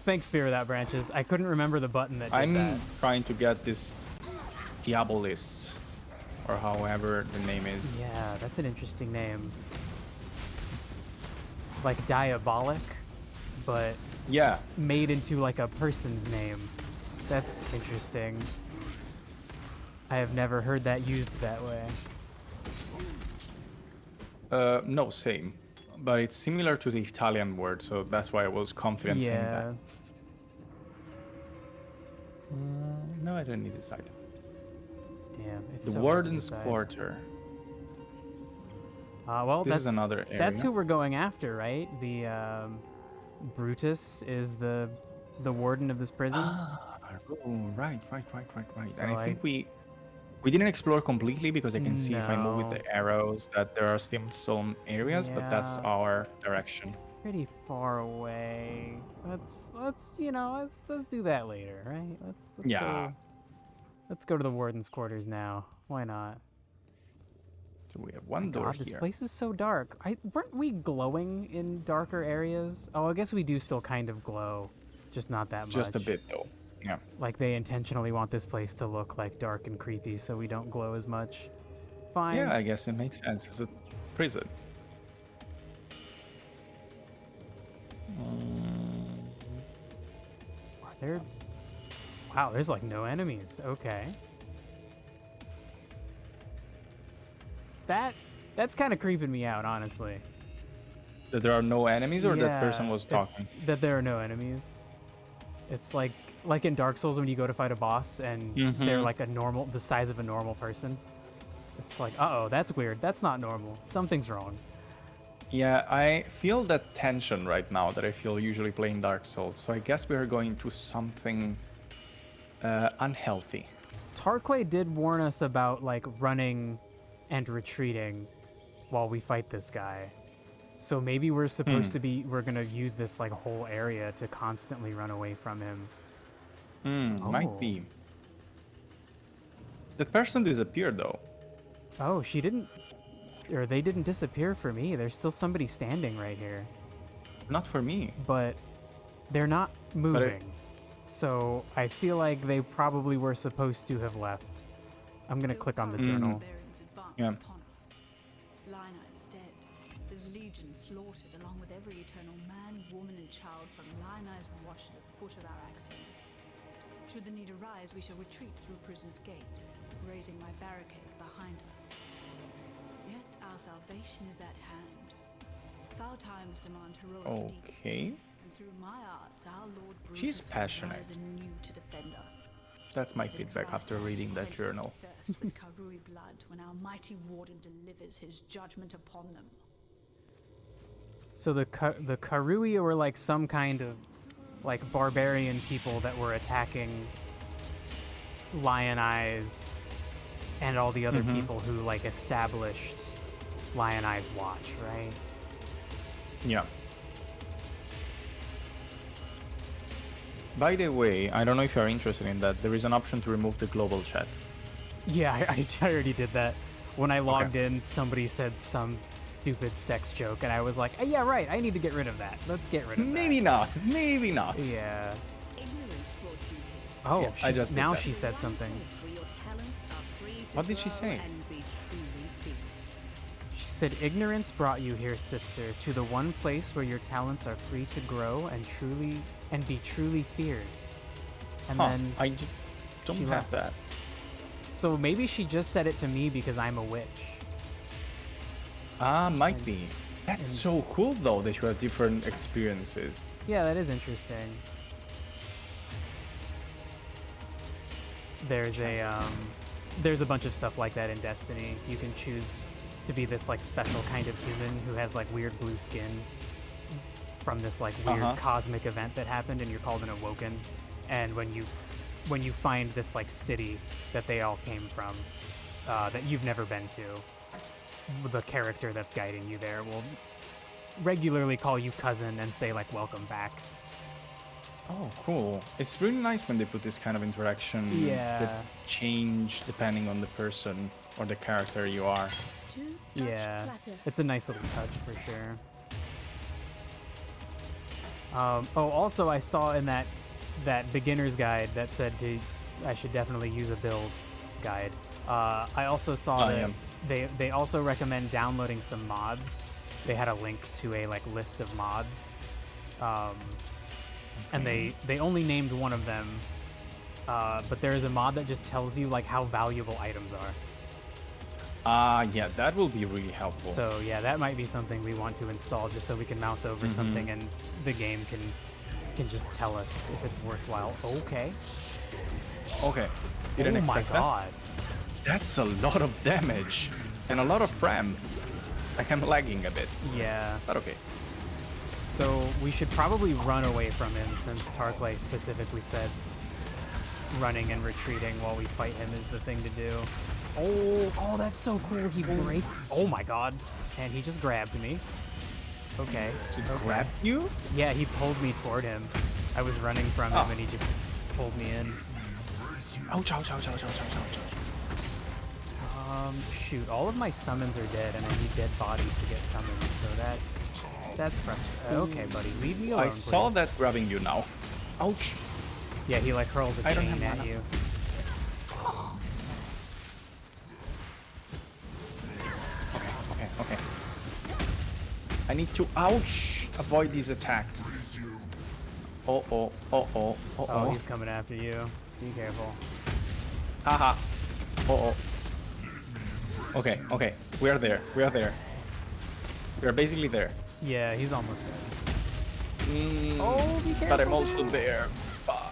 Thanks, Spear Without Branches. I couldn't remember the button that did I'm that. trying to get this Diabolis, or however the name is. Yeah, that's an interesting name. Like diabolic, but Yeah. made into like a person's name. That's interesting. I have never heard that used that way. No, same. But it's similar to the Italian word, so that's why I was confident saying that. No, I don't need this side. Damn, it's The so hard to Warden's decide. Quarter. Well, This that's is another area. That's who we're going after, right? The Brutus is the warden of this prison. Oh, right. So And I think we didn't explore completely because I can see if I move with No. the arrows that there are still some areas, but that's Yeah. our direction. Pretty far away. Let's do that later, right? Let's Yeah. Let's go to the warden's quarters now. Why not? So we have one door God, this here. place is so dark. Weren't we glowing in darker areas? Oh, I guess we do still kind of glow, just not that much. Just a bit though. Yeah. Like they intentionally want this place to look like dark and creepy so we don't glow as much. Fine. Yeah, I guess it makes sense. It's a prison. Are there... Wow, there's like no enemies. Okay. That's kind of creeping me out, honestly. That there are no enemies, or that person was it's talking? that there are no enemies. It's like in Dark Souls when you go to fight a boss and they're like the size of a normal person. It's like, uh-oh, that's weird. That's not normal. Something's wrong. Yeah, I feel that tension right now that I feel usually playing Dark Souls. So I guess we are going through something unhealthy. Tarklay did warn us about like running and retreating while we fight this guy. So maybe we're supposed to be, we're gonna use this like whole area to constantly run away from him. Might be. That person disappeared though. Oh, she didn't, or they didn't disappear for me. There's still somebody standing right here. Not for me. But they're not moving. So I feel like they probably were supposed to have left. I'm gonna click on the journal. Yeah. Lina is dead. His legion slaughtered along with every eternal man, woman, and child from Lina's watch to the foot of our axiom. Should the need arise, we shall retreat through Prison's Gate, raising my barricade behind us. Yet our salvation is at hand. Foul times demand heroic deeds. Okay. And through my arts, our Lord Brutus She's will passionate. rise anew to defend us. That's my feedback after reading that journal. Thirst with Karui blood when our mighty warden delivers his judgment upon them. So the Karui were like some kind of like barbarian people that were attacking Lion Eyes and all the other people who like established Lion Eyes Watch, right? Yeah. By the way, I don't know if you're interested in that. There is an option to remove the global chat. Yeah, I already did that. When I logged in, somebody said some stupid sex joke, and I was like, yeah, right, I need to get rid of that. Let's get rid of that. Maybe not. Maybe not. Yeah. Ignorance brought you here. Oh, Yeah, I just did now that. she said something. Where your talents are free to What did she grow say? and be truly feared. She said, ignorance brought you here, sister, to the one place where your talents are free to grow and be truly feared. And then I don't she have left. that. So maybe she just said it to me because I'm a witch. Ah, might be. That's so cool though that you have different experiences. Yeah, that is interesting. There's there's a bunch of stuff like that in Destiny. You can choose to be this like special kind of human who has like weird blue skin from this like weird cosmic event that happened, and you're called an Awoken. And when you find this like city that they all came from, that you've never been to, the character that's guiding you there will regularly call you cousin and say like welcome back. Oh, cool. It's really nice when they put this kind of interaction that change depending on the person or the character you are. Yeah, it's a nice little touch for sure. Also I saw in that beginner's guide that said I should definitely use a build guide. I also saw that they also recommend downloading some mods. They had a link to a like list of mods, and they only named one of them, but there is a mod that just tells you like how valuable items are. Yeah, that will be really helpful. So yeah, that might be something we want to install just so we can mouse over something and the game can just tell us if it's worthwhile. Okay. Didn't Oh my expect god. that. That's a lot of damage and a lot of RAM. Like I'm lagging a bit. Yeah. But okay. So we should probably run away from him since Tarklay specifically said running and retreating while we fight him is the thing to do. Oh, that's so cool. He breaks. Oh my god. And he just grabbed me. Okay. Grab you? Yeah, he pulled me toward him. I was running from him and he just pulled me in. Ouch, ouch, ouch, ouch, ouch, ouch, ouch. Shoot, all of my summons are dead and I need dead bodies to get summons, so that's frustrating. Okay, buddy, leave me alone, I saw please. that grabbing you now. Ouch. Yeah, he like hurls a I don't chain have at mana. you. Okay. I need to, ouch, avoid this attack. Oh, he's coming after you. Be careful. Haha. Okay. We are there. We are basically there. Yeah, he's almost dead. Oh, be careful. But I'm also there. Fuck.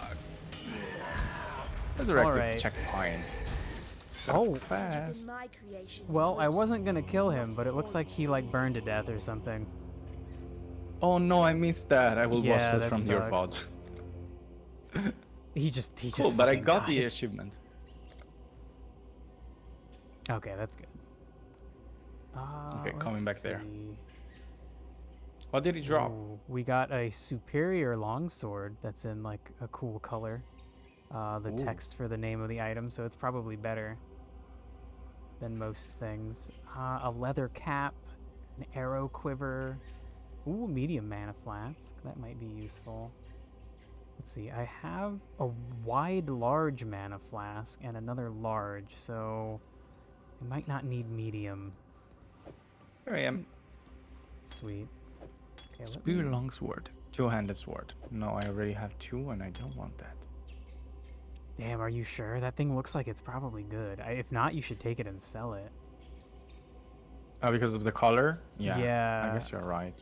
Resurrected Alright. checkpoint. Oh, Fast. well, I wasn't gonna kill him, but it looks like he like burned to death or something. Oh no, I missed that. I will watch Yeah, that that from your sucks. VOD. He just Cool, but I fucking got the died. achievement. Okay, that's good. Okay, coming Let's back there. see. What did he drop? Ooh, we got a superior longsword that's in like a cool color. The Ooh. text for the name of the item, so it's probably better than most things. A leather cap, an arrow quiver. Ooh, medium mana flask. That might be useful. Let's see, I have a wide large mana flask and another large, so I might not need medium. Here I am. Sweet. Okay, Spear longsword. Two-handed sword. No, I already have two and I don't want that. Damn, are you sure? That thing looks like it's probably good. If not, you should take it and sell it. Oh, because of the color? Yeah. Yeah. I guess you're right.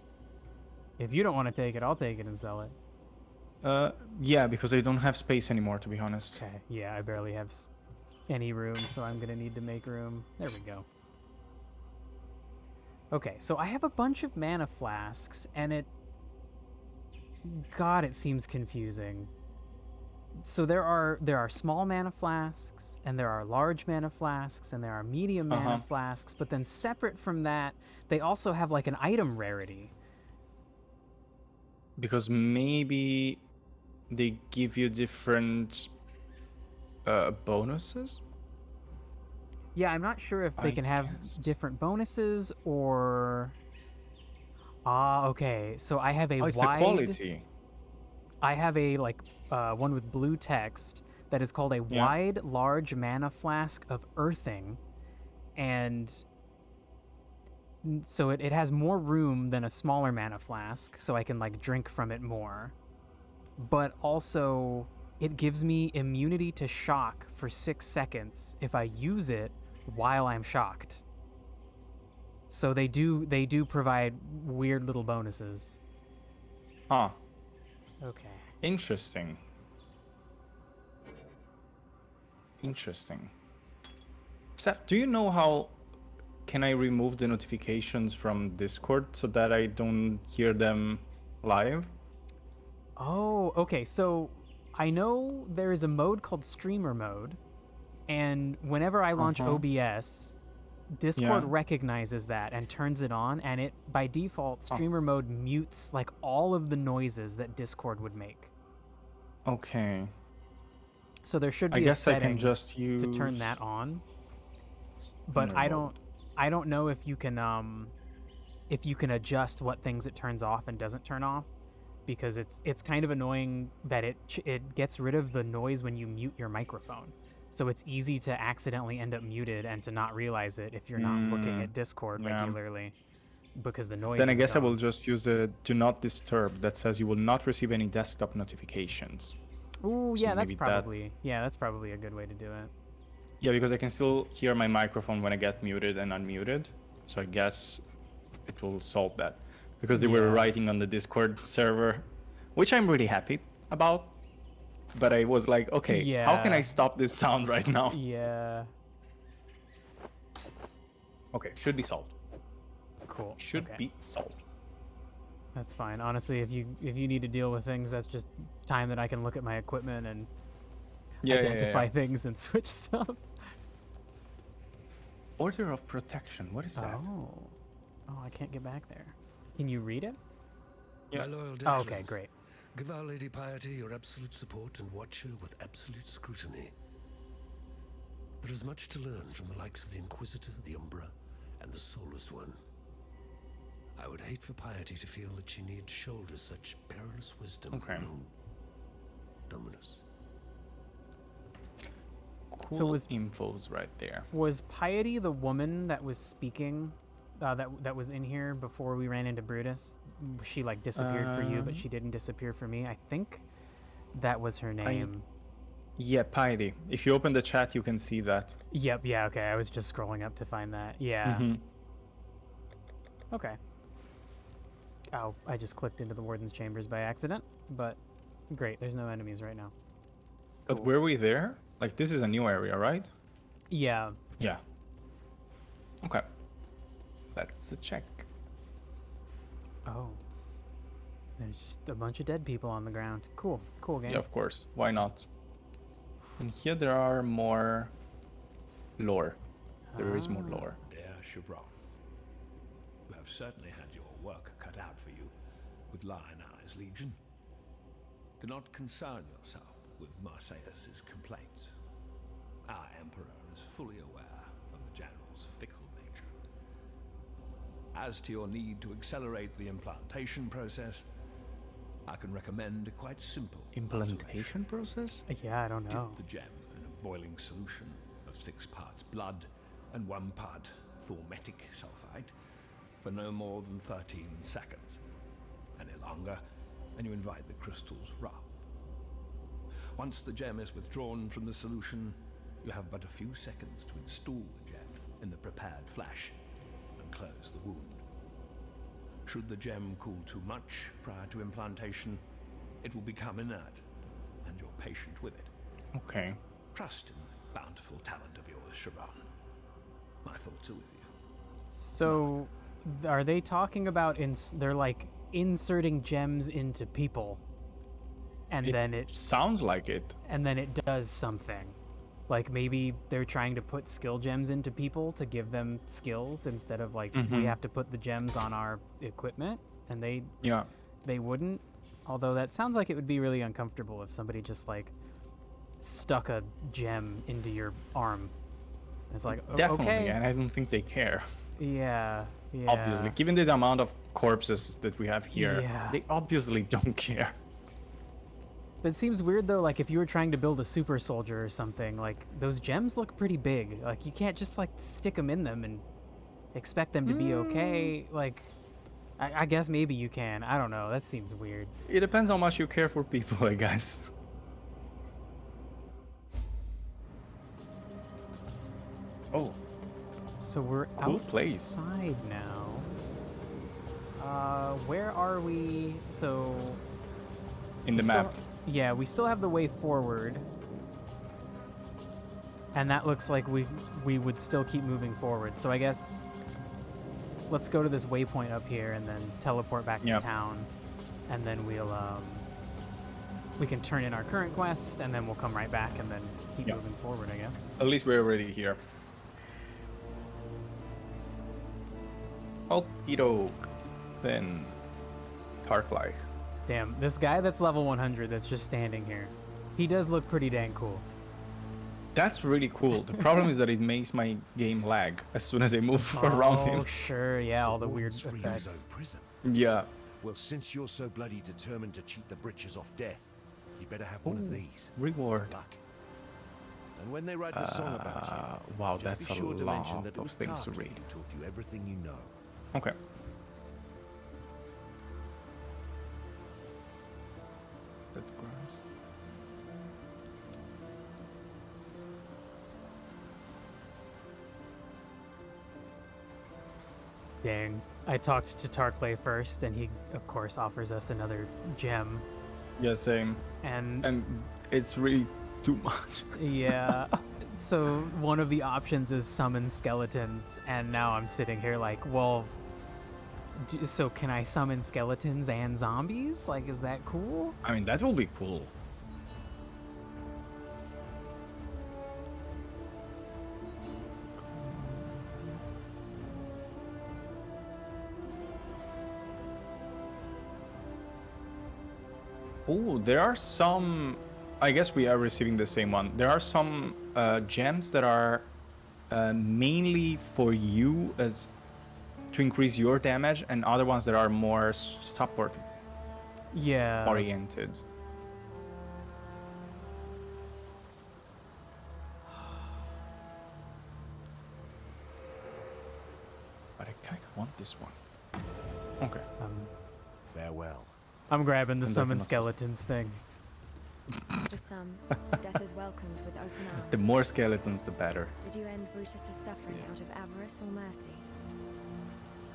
If you don't want to take it, I'll take it and sell it. Yeah, because I don't have space anymore, to be honest. Okay, yeah, I barely have any room, so I'm gonna need to make room. There we go. Okay, so I have a bunch of mana flasks, and God, it seems confusing. So there are small mana flasks, and there are large mana flasks, and there are medium mana flasks, but then separate from that, they also have like an item rarity. Because maybe they give you different bonuses? Yeah, I'm not sure if they can have different bonuses or... okay. So I have a it's wide... the quality. I have a, like, one with blue text that is called a wide, large mana flask of earthing. And so it has more room than a smaller mana flask, so I can, like, drink from it more. But also, it gives me immunity to shock for 6 seconds if I use it while I'm shocked. So they do provide weird little bonuses. Huh. Okay. Interesting. Interesting. Seth, do you know how can I remove the notifications from Discord so that I don't hear them live? Oh, okay. So I know there is a mode called streamer mode, and whenever I launch OBS, Discord recognizes that and turns it on, and it by default streamer mode mutes like all of the noises that Discord would make. Okay. So there should be I guess a I can setting just use to turn that on. But I don't know if you can adjust what things it turns off and doesn't turn off, because it's kind of annoying that it gets rid of the noise when you mute your microphone. So it's easy to accidentally end up muted and to not realize it if you're not looking at Discord regularly, because the noise. Then I is guess I gone. will just use the do not disturb that says you will not receive any desktop notifications. Ooh, So yeah, that's maybe probably a good way to do it. Yeah, because I can still hear my microphone when I get muted and unmuted. So I guess it will solve that. Because they were writing on the Discord server, which I'm really happy about. But I was like, okay, how can I stop this sound right now? Yeah. Okay, should be solved. Cool. Should Okay. be solved. That's fine. Honestly, if you need to deal with things, that's just time that I can look at my equipment and identify things and switch stuff. Order of Protection, what is that? Oh, I can't get back there. Can you read it? Yeah. My loyal Oh, Declan, okay, great. give Our Lady Piety your absolute support and watch her with absolute scrutiny. There is much to learn from the likes of the Inquisitor, the Umbra, and the Soulless One. I would hate for Piety to feel that she need shoulder such perilous wisdom alone. Dominus. Cool. So was info's right there. Was Piety the woman that was speaking, that was in here before we ran into Brutus? She like disappeared for you, but she didn't disappear for me. I think that was her name. Yeah, Piety. If you open the chat, you can see that. Yep. Yeah. Okay. I was just scrolling up to find that. Yeah. Okay. Oh, I just clicked into the Warden's Chambers by accident, but great. There's no enemies right now. But were we there? Like, this is a new area, right? Yeah. Yeah. Okay. Let's check. Oh. There's just a bunch of dead people on the ground. Cool. Cool game. Yeah, of course. Why not? And here there are more lore. There is more lore. Dear Chevron, you have certainly had your work cut out for you with Lion Eyes Legion. Do not concern yourself with Marseilles' complaints. Our Emperor is fully aware of the General's fickle nature. As to your need to accelerate the implantation process, I can recommend a quite simple Implantation process? Yeah, I don't know. Dip the gem in a boiling solution of 6 parts blood and 1 part thaumatic sulfide for no more than 13 seconds. Any longer, and you invite the crystal's wrath. Once the gem is withdrawn from the solution, you have but a few seconds to install the gem in the prepared flesh and close the wound. Should the gem cool too much prior to implantation, it will become inert, and you're patient with it. Okay. Trust in the bountiful talent of yours, Chevron. My thoughts are with you. So, are they talking about they're like inserting gems into people, and then it sounds like it. And then it does something. Like maybe they're trying to put skill gems into people to give them skills instead of like we have to put the gems on our equipment, and they wouldn't. Although that sounds like it would be really uncomfortable if somebody just like stuck a gem into your arm. It's like Definitely, okay. and I don't think they care. Yeah. Obviously, given the amount of corpses that we have here, Yeah. they obviously don't care. That seems weird though, like if you were trying to build a super soldier or something, like those gems look pretty big. Like you can't just like stick them in them and expect them to be okay. Like, I guess maybe you can. I don't know. That seems weird. It depends how much you care for people, I guess. Oh. So we're Cool outside place. now. Where are we? So In the map. Yeah, we still have the way forward. And that looks like we would still keep moving forward. So I guess let's go to this waypoint up here and then teleport back to town. And then we can turn in our current quest and then we'll come right back and then keep moving forward, I guess. At least we're already here. Okie doke. Then Tarkleich. Damn, this guy that's level 100 that's just standing here, he does look pretty dang cool. That's really cool. The problem is that it makes my game lag as soon as I move around him. Oh, sure, yeah, all the weird effects. Prison. Yeah. Well, since you're so bloody determined to cheat the britches off death, you better have one of these. Reward. Luck. And when they write the song about you, Wow, just that's be sure a to mention lot that it of was things to Tarkin read. who taught you everything you know. Okay. That grass. Dang. I talked to Tarkley first, and he, of course, offers us another gem. Yeah, same. And it's really too much. yeah. So one of the options is summon skeletons, and now I'm sitting here like, well, so can I summon skeletons and zombies? Like, is that cool? I mean, that will be cool. Oh, there are some... I guess we are receiving the same one. There are some gems that are mainly for you as to increase your damage, and other ones that are more support oriented. But I kind of want this one. Okay. Farewell. I'm grabbing the summon skeletons thing. For some, death is welcomed with open arms. The more skeletons, the better. Did you end Brutus's suffering out of avarice or mercy?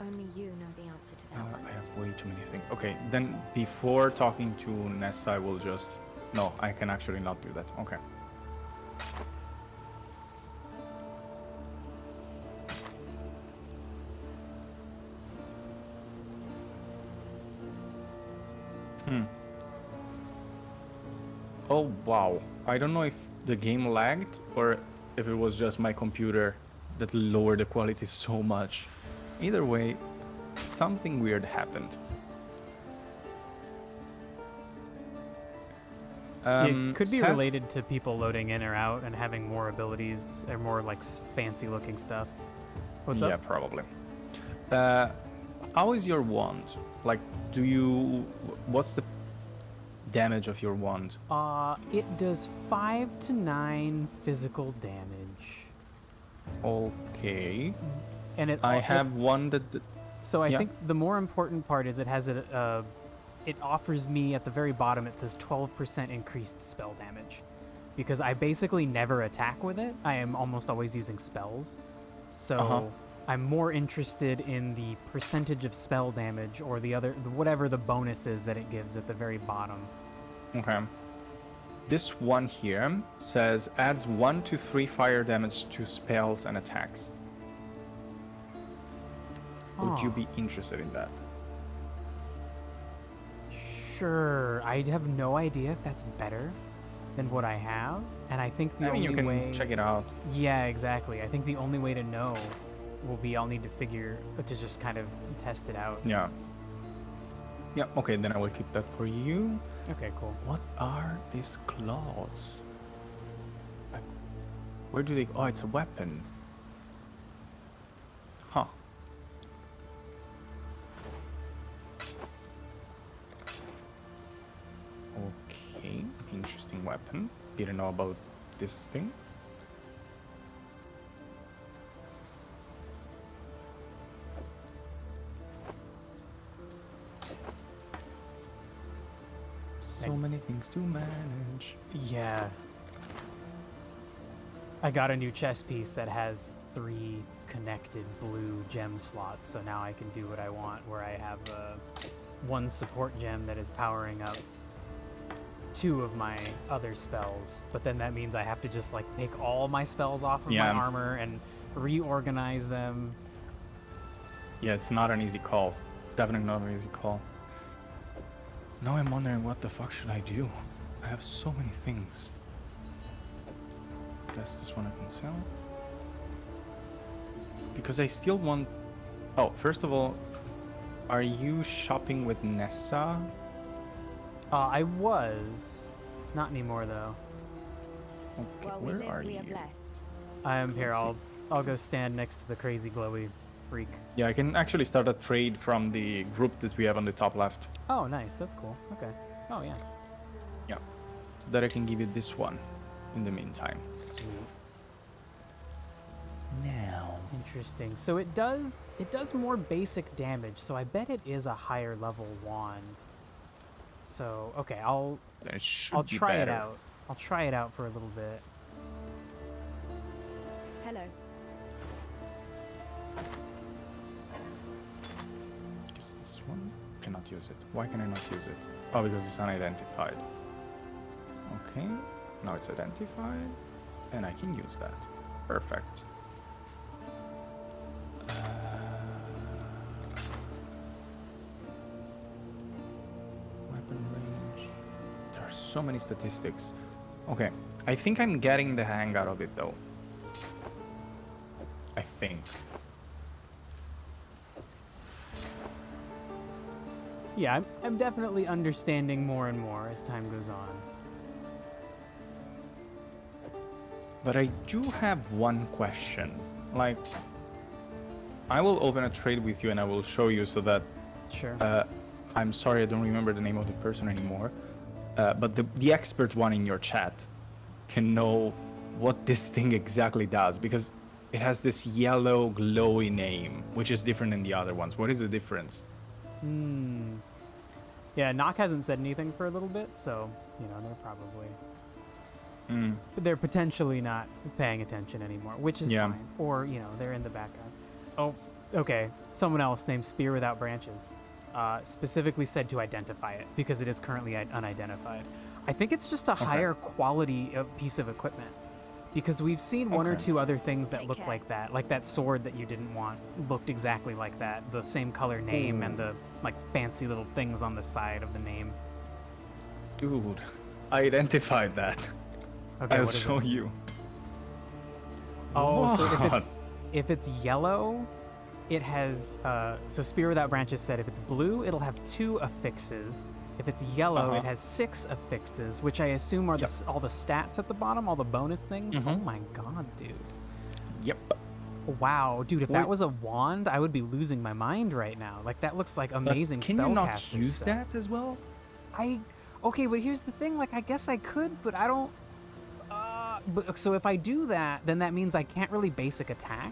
Only you know the answer to that one. I have way too many things. Okay, then before talking to Ness, I will just... No, I can actually not do that. Okay. Oh, wow. I don't know if the game lagged or if it was just my computer that lowered the quality so much. Either way, something weird happened. It could be Seth? related to people loading in or out and having more abilities or more like fancy looking stuff. What's Yeah, up? probably. How is your wand? Like, what's the damage of your wand? It does 5 to 9 physical damage. Okay. And I have one that... So I yeah. think the more important part is it has it offers me at the very bottom, it says 12% increased spell damage. Because I basically never attack with it. I am almost always using spells. So I'm more interested in the percentage of spell damage or whatever the bonus is that it gives at the very bottom. Okay. This one here says adds 1 to 3 fire damage to spells and attacks. Would you be interested in that? Sure. I have no idea if that's better than what I have, and I think the only you can way... check it out. Yeah, exactly. I think the only way to know will be I'll need to just kind of test it out. Yeah. Yeah, okay, then I will keep that for you. Okay, cool. What are these claws? Like, where do they... Oh, it's a weapon. Huh. Okay, interesting weapon. Didn't know about this thing. So many things to manage. Yeah. I got a new chess piece that has 3 connected blue gem slots, so now I can do what I want, where I have one support gem that is powering up 2 of my other spells, but then that means I have to just like take all my spells off of my armor and reorganize them. Yeah, it's not an easy call. Definitely not an easy call. Now I'm wondering what the fuck should I do? I have so many things. Guess this one I can sell. Because I still want... Oh, first of all, are you shopping with Nessa? I was. Not anymore, though. Okay, Well, where we are live, we you? are blessed. I am here. I'll go stand next to the crazy glowy freak. Yeah, I can actually start a trade from the group that we have on the top left. Oh, nice. That's cool. Okay. Oh, yeah. Yeah. So that I can give you this one in the meantime. Sweet. Now. Interesting. So it does more basic damage, so I bet it is a higher level wand. So, okay, I'll try it out. I'll try it out for a little bit. Hello. Guess this one cannot use it. Why can I not use it? Oh, because it's unidentified. Okay, now it's identified, and I can use that. Perfect. Weapon range. There are so many statistics. Okay, I think I'm getting the hang out of it though. I think. Yeah, I'm definitely understanding more and more as time goes on. But I do have one question. Like, I will open a trade with you and I will show you so that... Sure. I'm sorry, I don't remember the name of the person anymore. But the expert one in your chat can know what this thing exactly does. Because it has this yellow glowy name, which is different than the other ones. What is the difference? Yeah, Nock hasn't said anything for a little bit, so, you know, they're probably... They're potentially not paying attention anymore, which is fine. Or, you know, they're in the background. Oh, okay. Someone else named Spear Without Branches specifically said to identify it because it is currently unidentified. I think it's just a higher quality piece of equipment because we've seen one or two other things that look like that sword that you didn't want looked exactly like that. The same color name and the like fancy little things on the side of the name. Dude, identified that. Okay, I'll what is show it? you. Oh, so What? if it's yellow, it has so Spear Without Branches said if it's blue, it'll have 2 affixes. If it's yellow, it has 6 affixes, which I assume are all the stats at the bottom, all the bonus things. Oh my god, dude. Yep. Wow, dude, if that was a wand, I would be losing my mind right now. Like, that looks like amazing spellcaster Can you not use stuff. that as well? Okay, but here's the thing, like, I guess I could, but I don't... But so if I do that, then that means I can't really basic attack,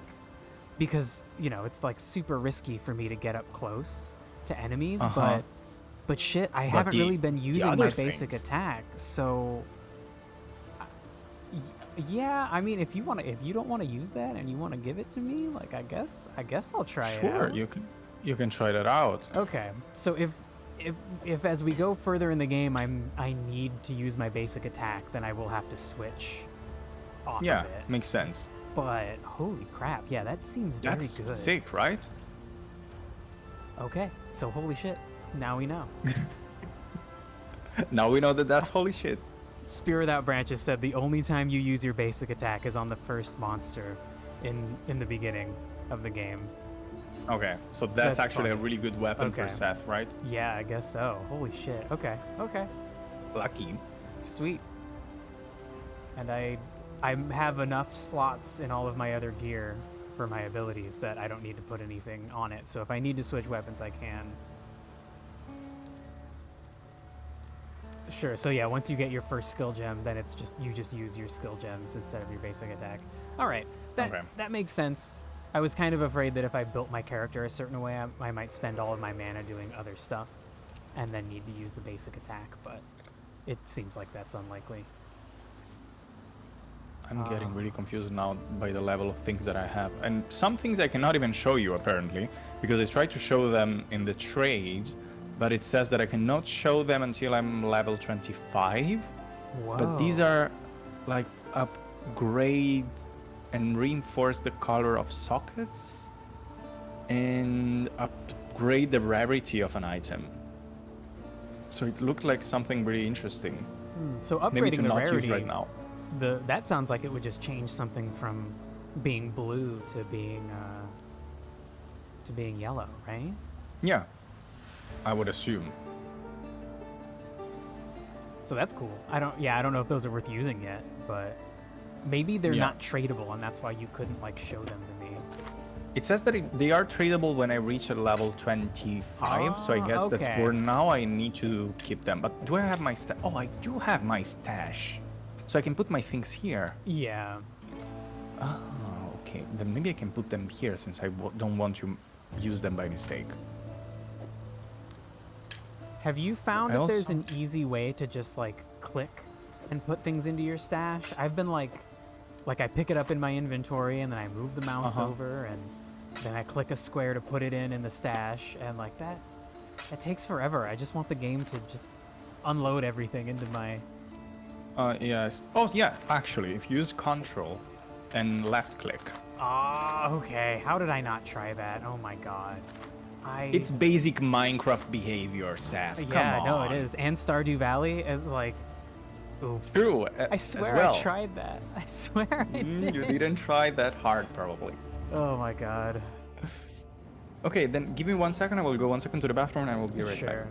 because, you know, it's, like, super risky for me to get up close to enemies, but shit, I haven't really been using my basic attack, so... Yeah, I mean, if you don't want to use that and you want to give it to me, like, I guess I'll try it out. Sure, you can try that out. Okay, so if as we go further in the game, I need to use my basic attack, then I will have to switch off of it. Makes sense. But holy crap, yeah, that seems very That's good. sick, right? Okay, so holy shit, now we know. Now we know that that's holy shit. Spear Without Branches said the only time you use your basic attack is on the first monster in the beginning of the game. Okay, so that's actually funny. a really good weapon for Okay. Seth, right? Yeah, I guess so. Holy shit. Okay. Lucky. Sweet. And I have enough slots in all of my other gear for my abilities that I don't need to put anything on it. So if I need to switch weapons, I can. Sure. So yeah, once you get your first skill gem, then it's you just use your skill gems instead of your basic attack. All right. That makes sense. I was kind of afraid that if I built my character a certain way, I might spend all of my mana doing other stuff and then need to use the basic attack, but it seems like that's unlikely. I'm getting really confused now by the level of things that I have. And some things I cannot even show you, apparently, because I tried to show them in the trade, but it says that I cannot show them until I'm level 25. Whoa. But these are, like, upgrade and reinforce the color of sockets and upgrade the rarity of an item. So it looked like something really interesting. So Maybe to upgrading the not rarity, use right now. that sounds like it would just change something from being blue to being yellow, right? Yeah, I would assume. So that's cool. I don't know if those are worth using yet, but maybe they're not tradable, and that's why you couldn't like show them to me. It says that they are tradable when I reach a level 25, so I guess that for now I need to keep them. But do I have my stash? Oh, I do have my stash. So I can put my things here. Yeah. Oh, okay. Then maybe I can put them here since I don't want to use them by mistake. Have you found if there's an easy way to just like click and put things into your stash? I've been like I pick it up in my inventory and then I move the mouse over and then I click a square to put it in the stash, and like that takes forever. I just want the game to just unload everything into my... Yes. Oh, yeah, actually, if you use Control and left click. Ah, okay. How did I not try that? Oh my god. It's basic Minecraft behavior, Seth. Yeah, Come no, on. it is. And Stardew Valley, like... Oof. True, I swear as well. I tried that. I swear I did. You didn't try that hard, probably. Oh my god. Okay, then give me 1 second. I will go 1 second to the bathroom and I will be right back.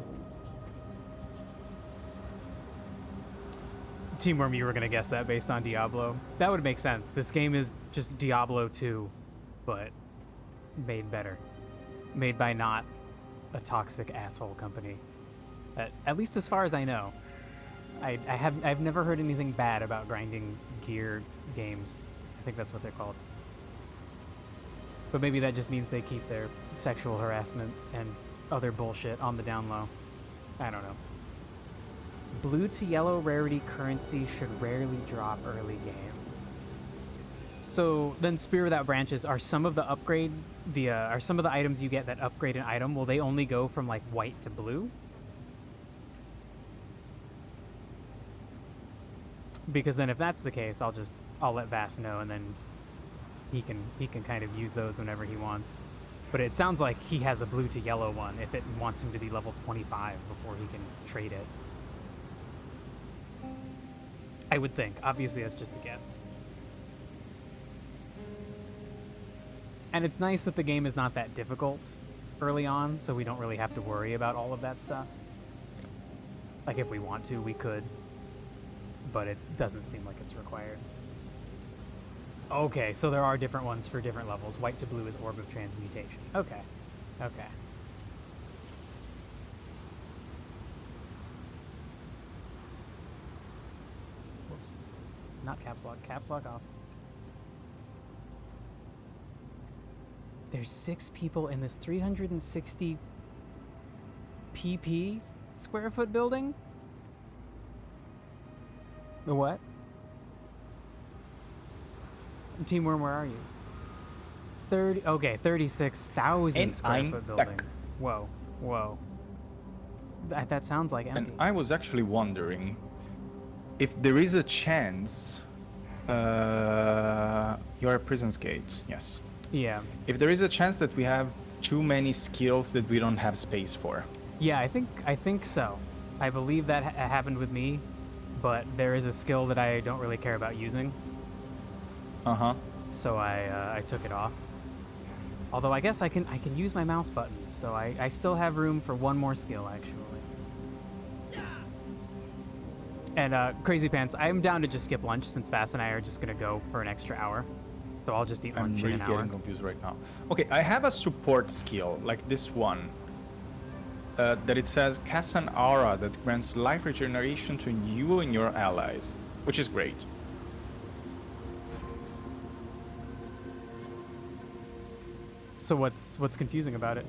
Teamworm, you were going to guess that based on Diablo. That would make sense. This game is just Diablo 2, but made better. Made by not a toxic asshole company. At least as far as I know. I've never heard anything bad about grinding gear games. I think that's what they're called. But maybe that just means they keep their sexual harassment and other bullshit on the down low. I don't know. Blue to yellow rarity currency should rarely drop early game. So then Spear Without Branches, are some of the are some of the items you get that upgrade an item, will they only go from like white to blue? Because then if that's the case, I'll let Vass know, and then he can kind of use those whenever he wants. But it sounds like he has a blue to yellow one if it wants him to be level 25 before he can trade it. I would think. Obviously, that's just a guess. And it's nice that the game is not that difficult early on, so we don't really have to worry about all of that stuff. Like, if we want to, we could. But it doesn't seem like it's required. Okay, so there are different ones for different levels. White to blue is Orb of Transmutation. Okay. Okay. Whoops. Not caps lock. Caps lock off. There's 6 people in this 360 pp square foot building? The what? Team Worm, where are you? 30. Okay, 36,000 square foot building. Back. Whoa, whoa. That sounds like empty. And I was actually wondering if there is a chance. You're a Prison's Gate, yes. Yeah. If there is a chance that we have too many skills that we don't have space for. Yeah, I think so. I believe that happened with me, but there is a skill that I don't really care about using. Uh-huh. So I took it off. Although I guess I can use my mouse buttons, so I still have room for one more skill actually. And Crazy Pants, I'm down to just skip lunch since Vass and I are just gonna go for an extra hour. So I'll just eat I'm lunch really in an hour. getting confused right now. Okay, I have a support skill, like this one. That it says, cast an aura that grants life regeneration to you and your allies, which is great. So what's confusing about it?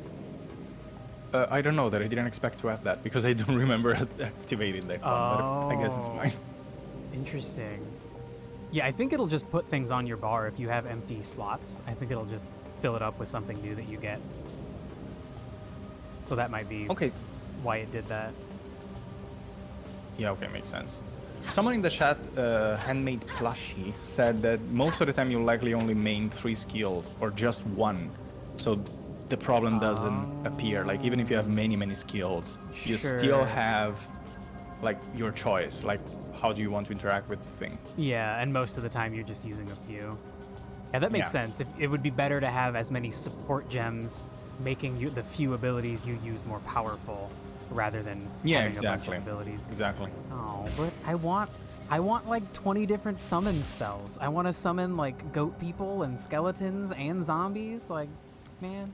I don't know, that I didn't expect to have that because I don't remember activating that one, but I guess it's fine. Interesting. Yeah, I think it'll just put things on your bar if you have empty slots. I think it'll just fill it up with something new that you get. So that might be why it did that. Yeah, okay, makes sense. Someone in the chat, Handmade Plushie, said that most of the time you'll likely only main 3 skills or just one. So the problem doesn't appear. Like, even if you have many skills, you still have, like, your choice. Like, how do you want to interact with the thing? Yeah, and most of the time you're just using a few. Yeah, that makes sense. It would be better to have as many support gems, making the few abilities you use more powerful, rather than having a bunch of abilities. Exactly. Oh, but I want like 20 different summon spells. I want to summon like goat people and skeletons and zombies. Like, man.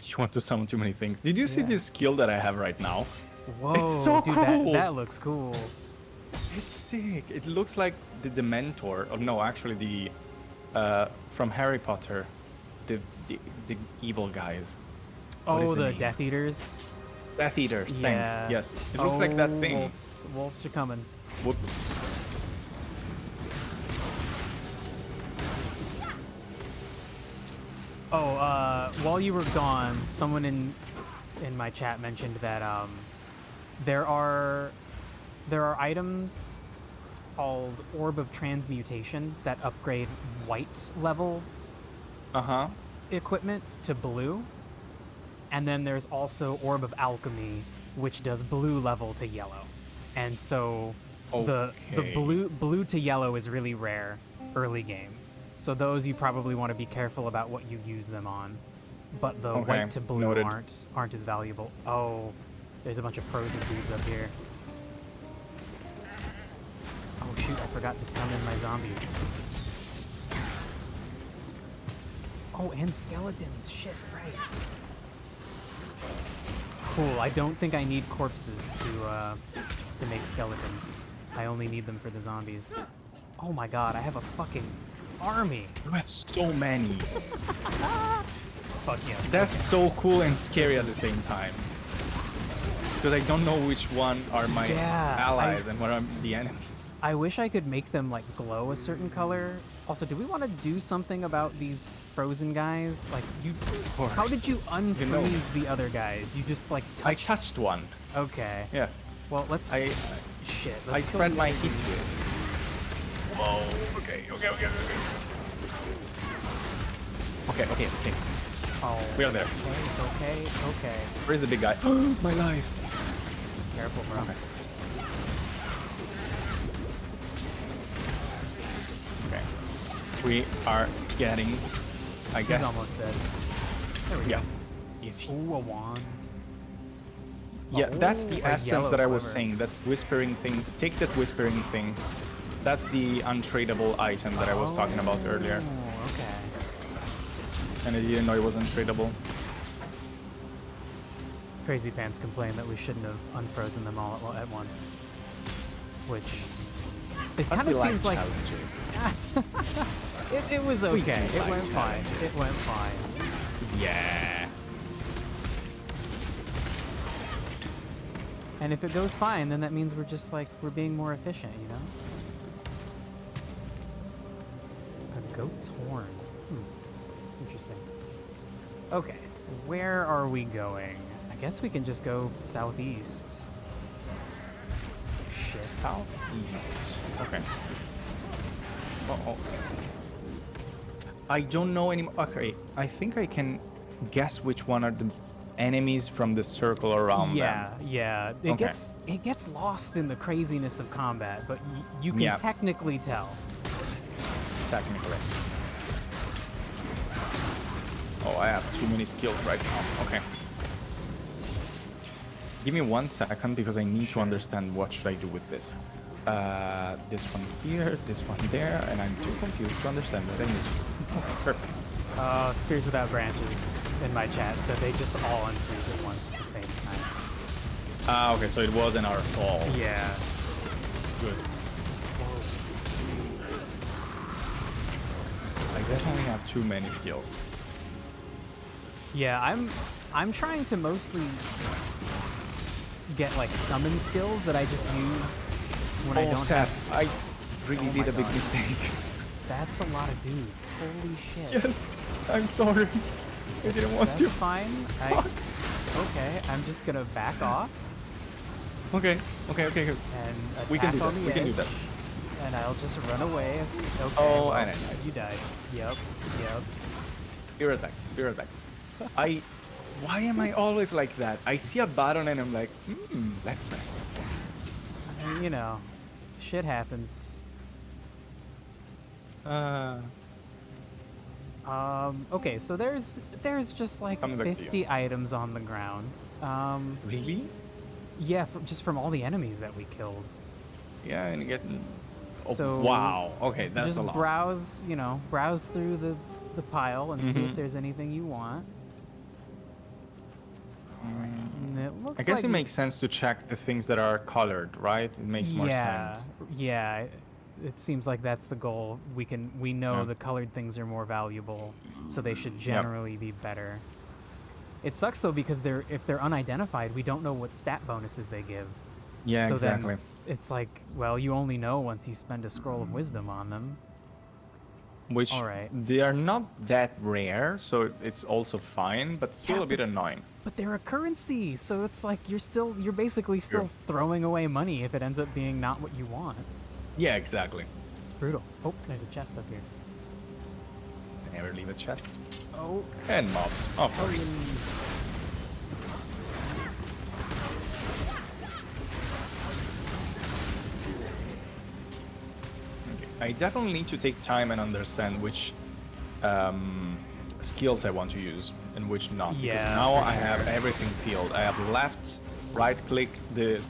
You want to summon too many things. Did you see this skill that I have right now? Whoa, it's so dude, cool. That looks cool. It's sick. It looks like the Dementor. Oh no, actually the from Harry Potter, the evil guys. Oh, the Death Eaters. Death Eaters. Yeah. Thanks. Yes, it looks like that thing. Wolves are coming. Whoops. Oh, while you were gone, someone in my chat mentioned that there are items called Orb of Transmutation that upgrade white level equipment to blue. And then there's also Orb of Alchemy, which does blue level to yellow. And so the blue to yellow is really rare early game. So those you probably want to be careful about what you use them on. But the white to blue aren't as valuable. Oh, there's a bunch of frozen dudes up here. Oh shoot, I forgot to summon my zombies. Oh, and skeletons. Shit, right. Cool, I don't think I need corpses to make skeletons. I only need them for the zombies. Oh my god, I have a fucking army. You have so many. Fuck yes. That's so cool and scary at the same time. Because I don't know which one are my allies and what are the enemies. I wish I could make them like glow a certain color. Also, do we want to do something about these frozen guys? Like, how did you unfreeze the other guys? You just like touched... I touched one. Okay. Yeah. Well, let's... I spread my heat to it. Whoa. Okay. Oh. We are there. Okay. Where's the big guy? My life. Careful, bro. We are getting, I guess. He's almost dead. There we Yeah. go. Easy. Ooh, a wand. Yeah, that's the a essence yellow that I was quiver. saying. That whispering thing. Take that whispering thing. That's the untradeable item that I was talking about earlier. Oh, okay. And I didn't know it was untradeable. Crazy Pants complained that we shouldn't have unfrozen them all at once. Which it kind of seems like it was okay. It went fine. It went fine. Yeah. And if it goes fine, then that means we're just like we're being more efficient, you know? A goat's horn. Interesting. Okay, where are we going? I guess we can just go southeast. Shit. Southeast. Okay. Uh-oh. I don't know anymore. Okay, I think I can guess which one are the enemies from the circle around them. Yeah. It gets lost in the craziness of combat, but you can technically tell. Technically. Oh, I have too many skills right now. Okay. Give me 1 second because I need to understand what should I do with this. This one here, this one there, and I'm too confused to understand what I need to do. Okay, perfect. Spears Without Branches in my chat said they just all unfreeze at once at the same time. Ah, okay, so it wasn't our fault. Yeah. Good. I definitely have too many skills. Yeah, I'm trying to mostly get like summon skills that I just use when I don't Seth, have. I really did a big mistake. That's a lot of dudes. Holy shit. Yes, I'm sorry. I didn't want That's to. fine. Okay, I'm just gonna back off. Okay. And attack We can do on that. the We can do edge, that. And I'll just run away. Okay, Oh, well, and I died. you died. Yep. Pure attack. Why am I always like that? I see a button and I'm like, let's press it. I mean, you know, shit happens. Okay, so there's just like Coming back to 50 items on the ground. Really? Yeah, just from all the enemies that we killed. Yeah, and it gets... Oh, So wow. Okay, that's just a lot. browse through the pile and see if Mhm. there's anything you want. And it looks I guess like it makes sense to check the things that are colored, right? It makes more sense. Yeah, it seems like that's the goal. We know Yeah. the colored things are more valuable, so they should generally be better. It sucks though because if they're unidentified, we don't know what stat bonuses they give. Yeah, So exactly. then it's like, well, you only know once you spend a scroll of wisdom on them. Which All right. they are not that rare, so it's also fine, but still Yeah, a bit annoying. But they're a currency, so it's like you're basically still True. throwing away money if it ends up being not what you want. Yeah, exactly. It's brutal. Oh, there's a chest up here. Never leave a chest. Oh, And mobs, of course. Okay. I definitely need to take time and understand which skills I want to use and which not. Because Yeah, now for I have everything filled. I have left, right click the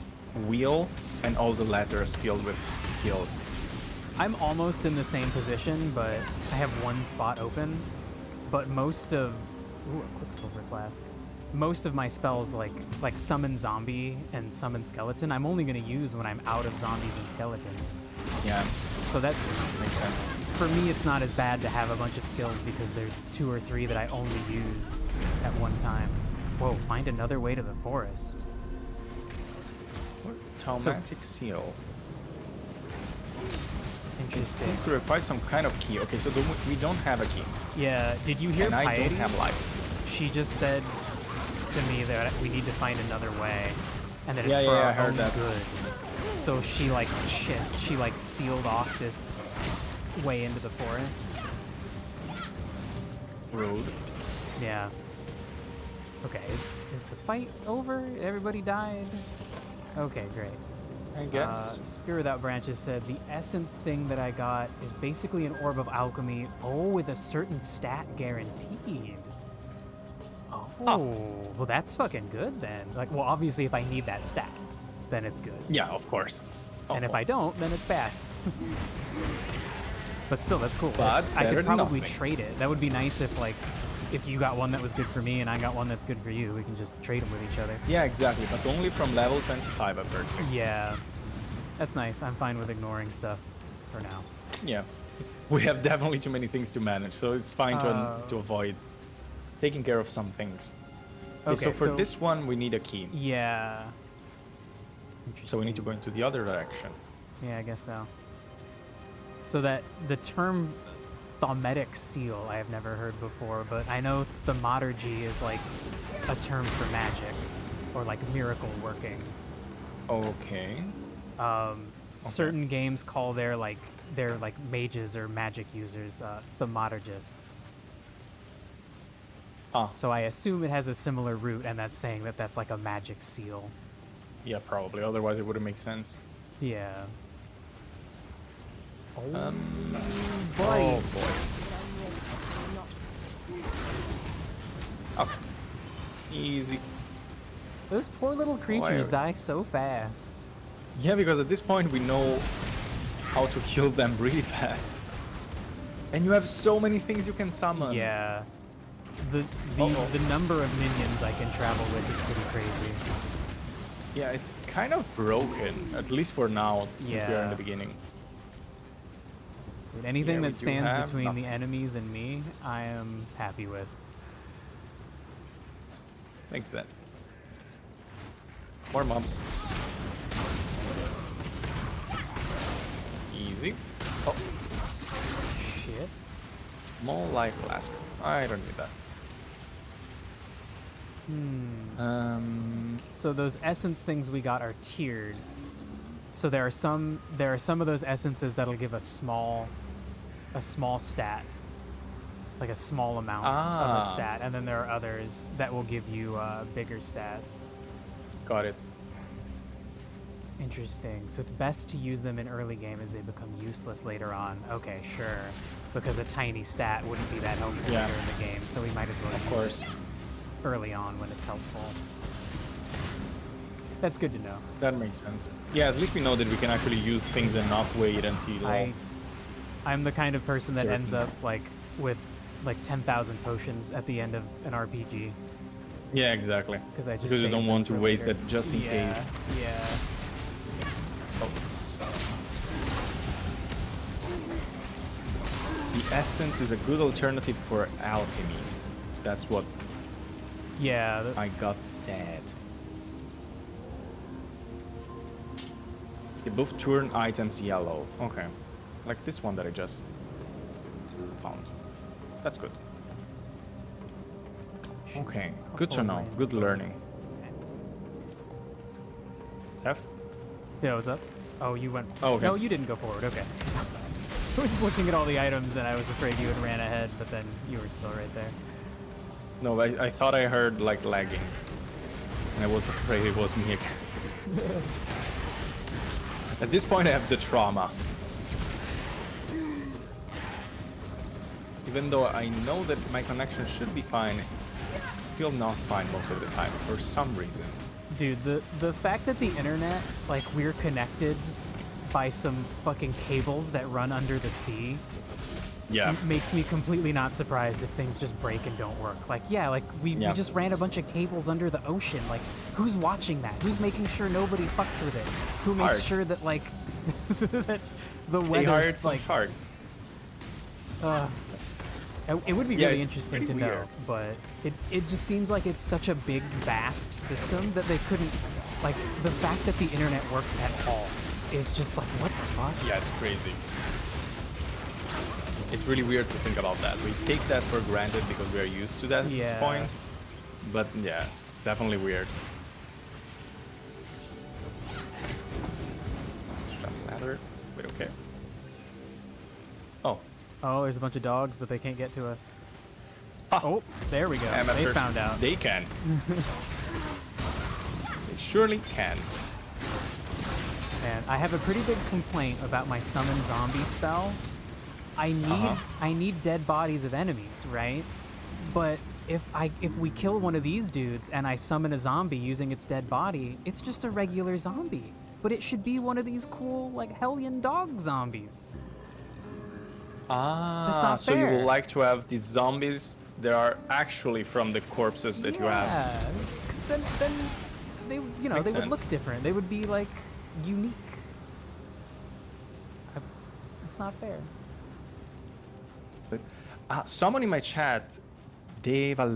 wheel, and all the letters filled with skills. I'm almost in the same position, but I have one spot open. But most of... Ooh, a Quicksilver Flask. Most of my spells, like Summon Zombie and Summon Skeleton, I'm only going to use when I'm out of zombies and skeletons. Yeah, So that, makes sense. for me, it's not as bad to have a bunch of skills because there's 2 or 3 that I only use at one time. Whoa, find another way to the forest. Traumatic seal. It Interesting. seems to require some kind of key. Okay, so we don't have a key. Yeah, did you hear And I Piety? don't have life. She just said to me that we need to find another way, and that it's Yeah, for yeah, our I heard own that. good. So she sealed off this way into the forest. Road. Yeah. Okay, is the fight over? Everybody died? Okay, great. I guess. Spear Without Branches said, the essence thing that I got is basically an orb of alchemy. Oh, with a certain stat guaranteed. Oh, well, that's fucking good then. Like, well, obviously, if I need that stat, then it's good. Yeah, of course. And if I don't, then it's bad. But still, that's cool. But I better could than probably nothing. trade it. That would be nice if, like, if you got one that was good for me and I got one that's good for you, we can just trade them with each other. Yeah, exactly, but only from level 25, I've heard. Yeah, that's nice. I'm fine with ignoring stuff for now. Yeah, we have definitely too many things to manage, so it's fine to avoid taking care of some things. Okay, so for this one, we need a key. Yeah. So we need to go into the other direction. Yeah, I guess so. So that the term thaumatic seal I have never heard before, but I know thaumaturgy is like a term for magic or like miracle working. Okay. Certain games call their mages or magic users thaumaturgists. So I assume it has a similar root, and that's saying that that's like a magic seal. Yeah, probably. Otherwise, it wouldn't make sense. Yeah. Oh boy. Okay. Easy. Those poor little creatures die so fast. Yeah, because at this point we know how to kill them really fast. And you have so many things you can summon. Yeah. The number of minions I can travel with is pretty crazy. Yeah, it's kind of broken, at least for now, since we are in the beginning. Dude, anything that stands between the enemies and me, I am happy with. Makes sense. More mobs. Easy. Oh. Shit. Small life flask. I don't need that. So those essence things we got are tiered. So there are some of those essences that'll give a small stat, like a small amount of a stat, and then there are others that will give you bigger stats. Got it. Interesting. So it's best to use them in early game as they become useless later on. Okay, sure. Because a tiny stat wouldn't be that helpful later in the game, so we might as well use it early on when it's helpful. That's good to know. That makes sense. Yeah, at least we know that we can actually use things and not wait until... I'm the kind of person that ends up like with like 10,000 potions at the end of an RPG. Yeah, exactly. Because you don't want to waste that just in case. Yeah. Oh. The essence is a good alternative for alchemy. That's what I got stat. They both turn items yellow. Okay. Like this one that I just found. That's good. Okay. Good to know. Good learning. Seth? Yeah, what's up? Oh, you went... Oh, okay. No, you didn't go forward. Okay. I was looking at all the items and I was afraid you had ran ahead, but then you were still right there. No, I thought I heard like lagging. And I was afraid it was me again. At this point I have the trauma. Even though I know that my connection should be fine, it's still not fine most of the time for some reason. Dude, the fact that the internet, like, we're connected by some fucking cables that run under the sea, makes me completely not surprised if things just break and don't work. Like, yeah, like, we just ran a bunch of cables under the ocean. Like, who's watching that? Who's making sure nobody fucks with it? Who makes sure that, like, that the weather's, like... Sharks. It would be really interesting to know, but it just seems like it's such a big, vast system that they couldn't, like, the fact that the internet works at all is just like, what the fuck? Yeah, it's crazy. It's really weird to think about that. We take that for granted because we are used to that at this point, but yeah, definitely weird. Ladder. Wait, okay. Oh, there's a bunch of dogs, but they can't get to us. Oh, there we go. Amateurs. They found out. They can. They surely can. man. I have a pretty big complaint about my summon zombie spell. I need dead bodies of enemies, right? But if we kill one of these dudes and I summon a zombie using its dead body, it's just a regular zombie. But it should be one of these cool, like, Hellion dog zombies. That's not so you fair. would like to have these zombies that are actually from the corpses that you have. Yeah, 'cause then they, you know, Makes they would look sense. different. They would be, like, unique. It's not fair. Someone in my chat, Devellaro,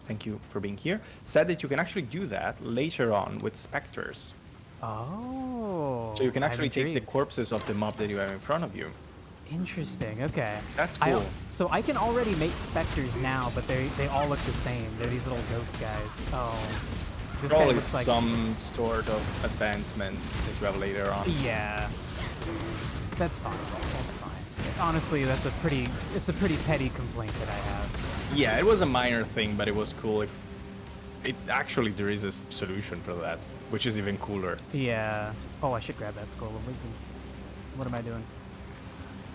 thank you for being here, said that you can actually do that later on with specters. Oh. So you can I'm actually take the intrigued. corpses of the mob that you have in front of you. Interesting. Okay. That's cool. So I can already make specters now, but they all look the same. They're these little ghost guys. Oh. This guy Probably looks like some sort of advancement that you have later on. Yeah. That's fine. That's fine. Honestly, it's a pretty petty complaint that I have. Yeah, it was a minor thing, but it was cool. If actually there is a solution for that, which is even cooler. Yeah. Oh, I should grab that scroll of wisdom. What am I doing?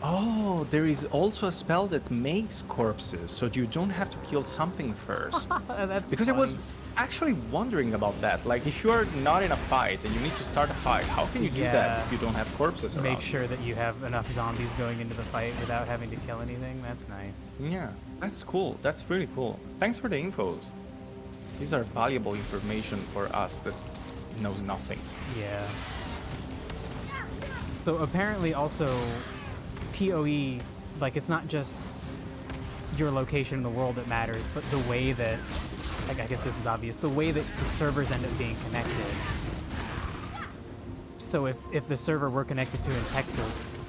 Oh, there is also a spell that makes corpses, so you don't have to kill something first. That's Because I was actually wondering about that. Like, if you are not in a fight and you need to start a fight, how can you do that if you don't have corpses around? Make sure that you have enough zombies going into the fight without having to kill anything. That's nice. Yeah, that's cool. That's really cool. Thanks for the infos. These are valuable information for us that knows nothing. Yeah. So apparently also PoE, like, it's not just your location in the world that matters, but the way that, like, I guess this is obvious, the way that the servers end up being connected. So if the server we're connected to in Texas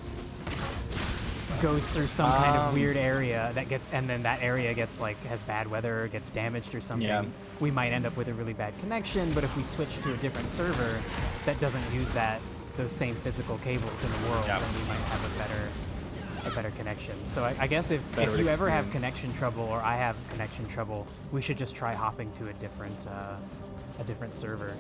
goes through some kind of weird area and then that area gets, like, has bad weather or gets damaged or something, we might end up with a really bad connection. But if we switch to a different server that doesn't use those same physical cables in the world, then we might have a better connection. So I guess if you ever have connection trouble or I have connection trouble, we should just try hopping to a different server.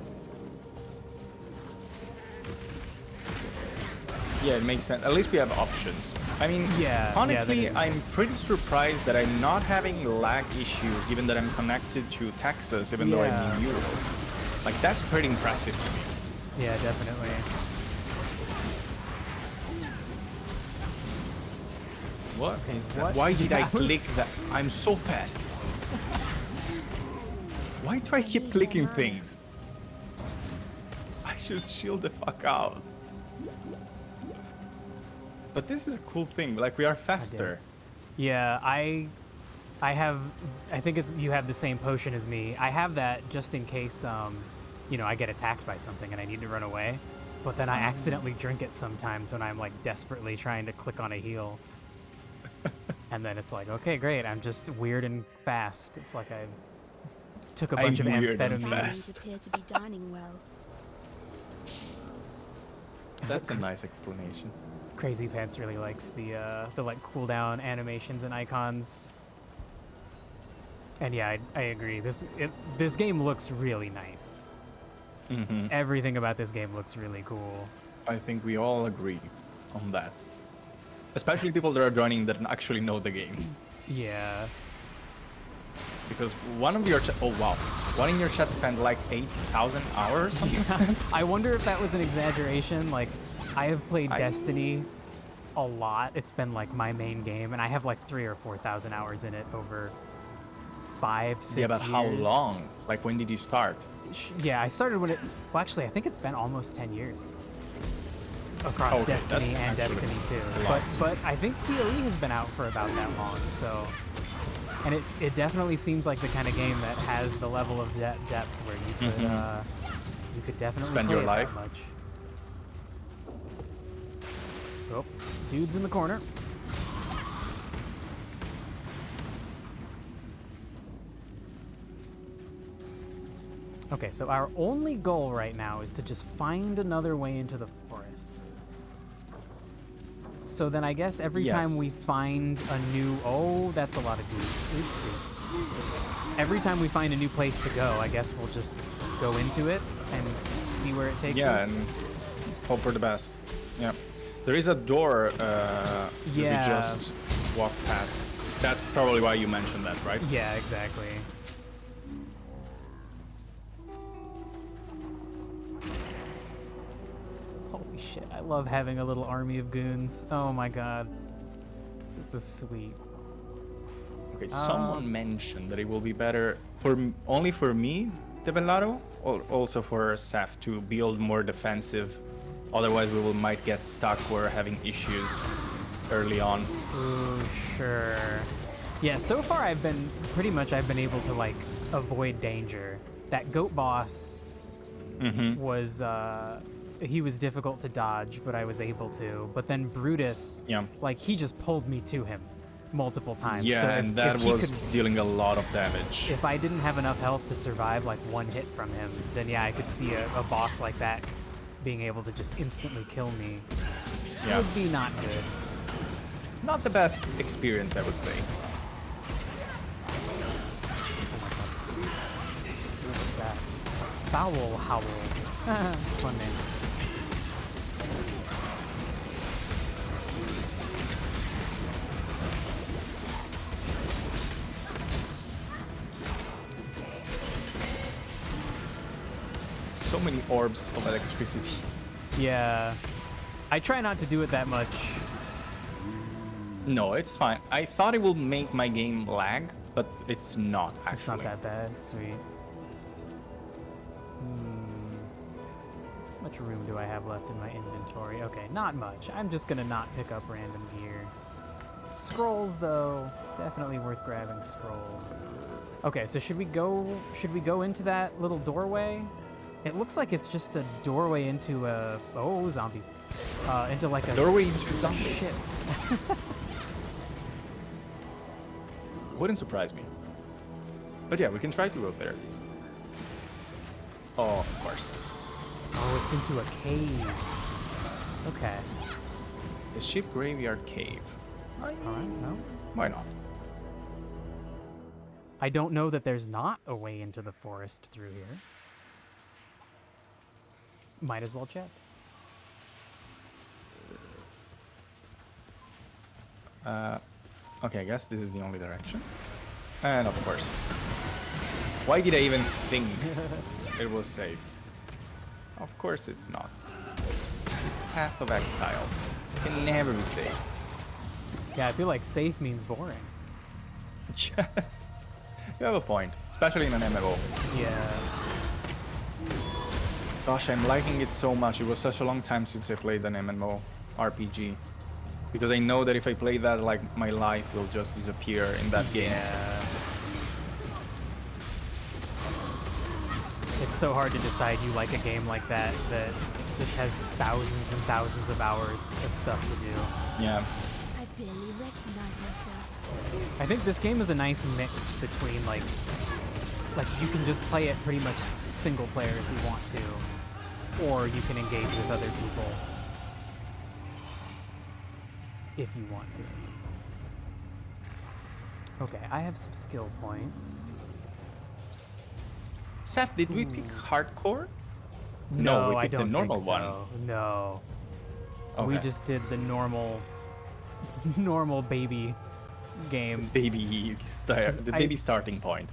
Yeah, it makes sense. At least we have options. I mean, honestly, I'm pretty surprised that I'm not having lag issues, given that I'm connected to Texas, even though I'm in Europe. Like, that's pretty impressive to me. Yeah, definitely. What is that? Why did I click that? I'm so fast. Why do I keep clicking things? I should chill the fuck out. But this is a cool thing. Like, we are faster. Yeah, I think you have the same potion as me. I have that just in case, you know, I get attacked by something and I need to run away. But then I accidentally drink it sometimes when I'm, like, desperately trying to click on a heal. And then it's like, okay, great. I'm just weird and fast. It's like I took a bunch of amphetamines. Appear to be dining well. That's a nice explanation. Crazy Pants really likes the like cooldown animations and icons. And yeah, I agree. This game looks really nice. Mm-hmm. Everything about this game looks really cool. I think we all agree on that. Especially people that are joining that actually know the game. Yeah. Because one in your chat spent like 8,000 hours. I wonder if that was an exaggeration. Like, I have played Destiny a lot. It's been like my main game, and I have like 3,000 or 4,000 hours in it over 5-6 years. Yeah, but how long? Like, when did you start? Yeah, I started when well, actually, I think it's been almost 10 years. Across Destiny and Destiny 2. But I think PoE has been out for about that long, so... And it definitely seems like the kind of game that has the level of depth where you could definitely spend play your it life. that much. Oh, dude's in the corner. Okay, so our only goal right now is to just find another way into the forest. So then I guess every time we find a new... Oh, that's a lot of dudes. Oopsie. Every time we find a new place to go, I guess we'll just go into it and see where it takes us. Yeah, and hope for the best. Yeah. There is a door that we just walked past. That's probably why you mentioned that, right? Yeah, exactly. Holy shit, I love having a little army of goons. Oh my god. This is sweet. Okay, someone mentioned that it will be better for only for me, Develato, or also for Saf to build more defensive. Otherwise, might get stuck or having issues early on. Ooh, sure. Yeah, so far I've been able to like avoid danger. That goat boss was he was difficult to dodge, but I was able to. But then Brutus, like he just pulled me to him multiple times. Yeah, so and that was dealing a lot of damage. If I didn't have enough health to survive like one hit from him, then yeah, I could see a boss like that being able to just instantly kill me. Yeah. Would be not good. Not the best experience, I would say. What's that? Foul Howl. Fun name. So many orbs of electricity. Yeah. I try not to do it that much. No, it's fine. I thought it will make my game lag, but it's not actually. It's not that bad. Sweet. How much room do I have left in my inventory? Okay, not much. I'm just gonna not pick up random gear. Scrolls, though, definitely worth grabbing scrolls. Okay, so should we go into that little doorway? It looks like it's just a doorway into a zombies. Into like a doorway into zombies. Shit. Wouldn't surprise me. But yeah, we can try to go there. Oh, of course. Oh, it's into a cave. Okay. The ship graveyard cave. Alright, no. Why not? I don't know that there's not a way into the forest through here. Might as well check. Okay, I guess this is the only direction. And of course. Why did I even think it was safe? Of course it's not. It's Path of Exile. It can never be safe. Yeah, I feel like safe means boring. Yes. You have a point. Especially in an MMO. Yeah. Gosh, I'm liking it so much. It was such a long time since I played an MMO RPG. Because I know that if I play that, like, my life will just disappear in that game. Yeah. It's so hard to decide you like a game like that just has thousands and thousands of hours of stuff to do. Yeah. I barely recognize myself. I think this game is a nice mix between like you can just play it pretty much single player if you want to, or you can engage with other people if you want to. Okay, I have some skill points. Seth, did we pick hardcore? No, we I picked don't the normal think so. one. No. Okay. We just did the normal baby game. Baby starting point.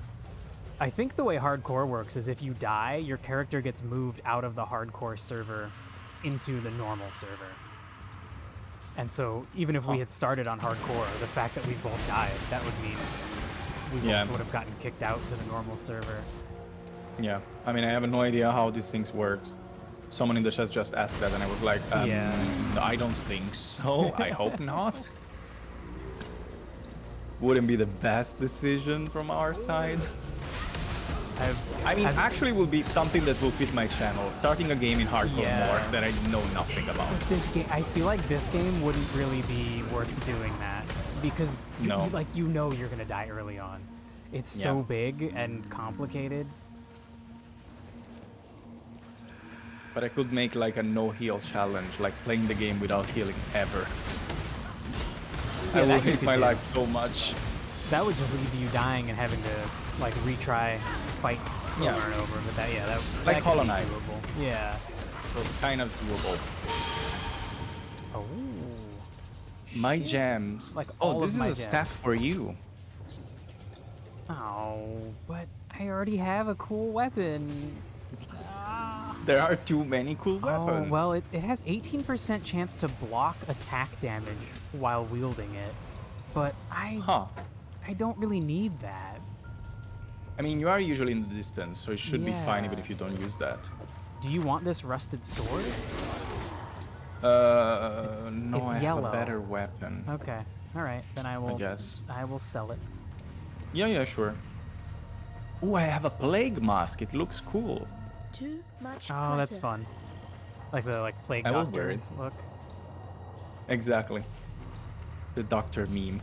I think the way hardcore works is if you die, your character gets moved out of the hardcore server into the normal server. And so even if we had started on hardcore, the fact that we both died, that would mean we both would have gotten kicked out to the normal server. Yeah, I mean, I have no idea how these things work. Someone in the chat just asked that, and I was like, I don't think so. I hope not. Wouldn't be the best decision from our side. Actually will be something that will fit my channel. Starting a game in hardcore mode that I know nothing about. This game, I feel like this game wouldn't really be worth doing that because you know you're gonna die early on. It's so big and complicated. But I could make like a no heal challenge, like playing the game without healing ever. I will hate my life so much. That would just lead to you dying and having to like retry fights over and over. But that Like that could Hollow be Knight. doable. Yeah. So kind of doable. Oh. My gems. Like Oh, all this of is my a staff gems. for you. Oh, but I already have a cool weapon. There are too many cool weapons. Oh, well, it has 18% chance to block attack damage while wielding it, but I don't really need that. I mean, you are usually in the distance, so it should be fine even Yeah. if you don't use that. Do you want this rusted sword? No, it's I yellow. have a better weapon. Okay, all right, then I will. guess. I will sell it. Yeah, sure. Ooh, I have a plague mask. It looks cool. Too much Oh, that's clutter. fun. Like the plague I will doctor wear it. look. Exactly. The doctor meme.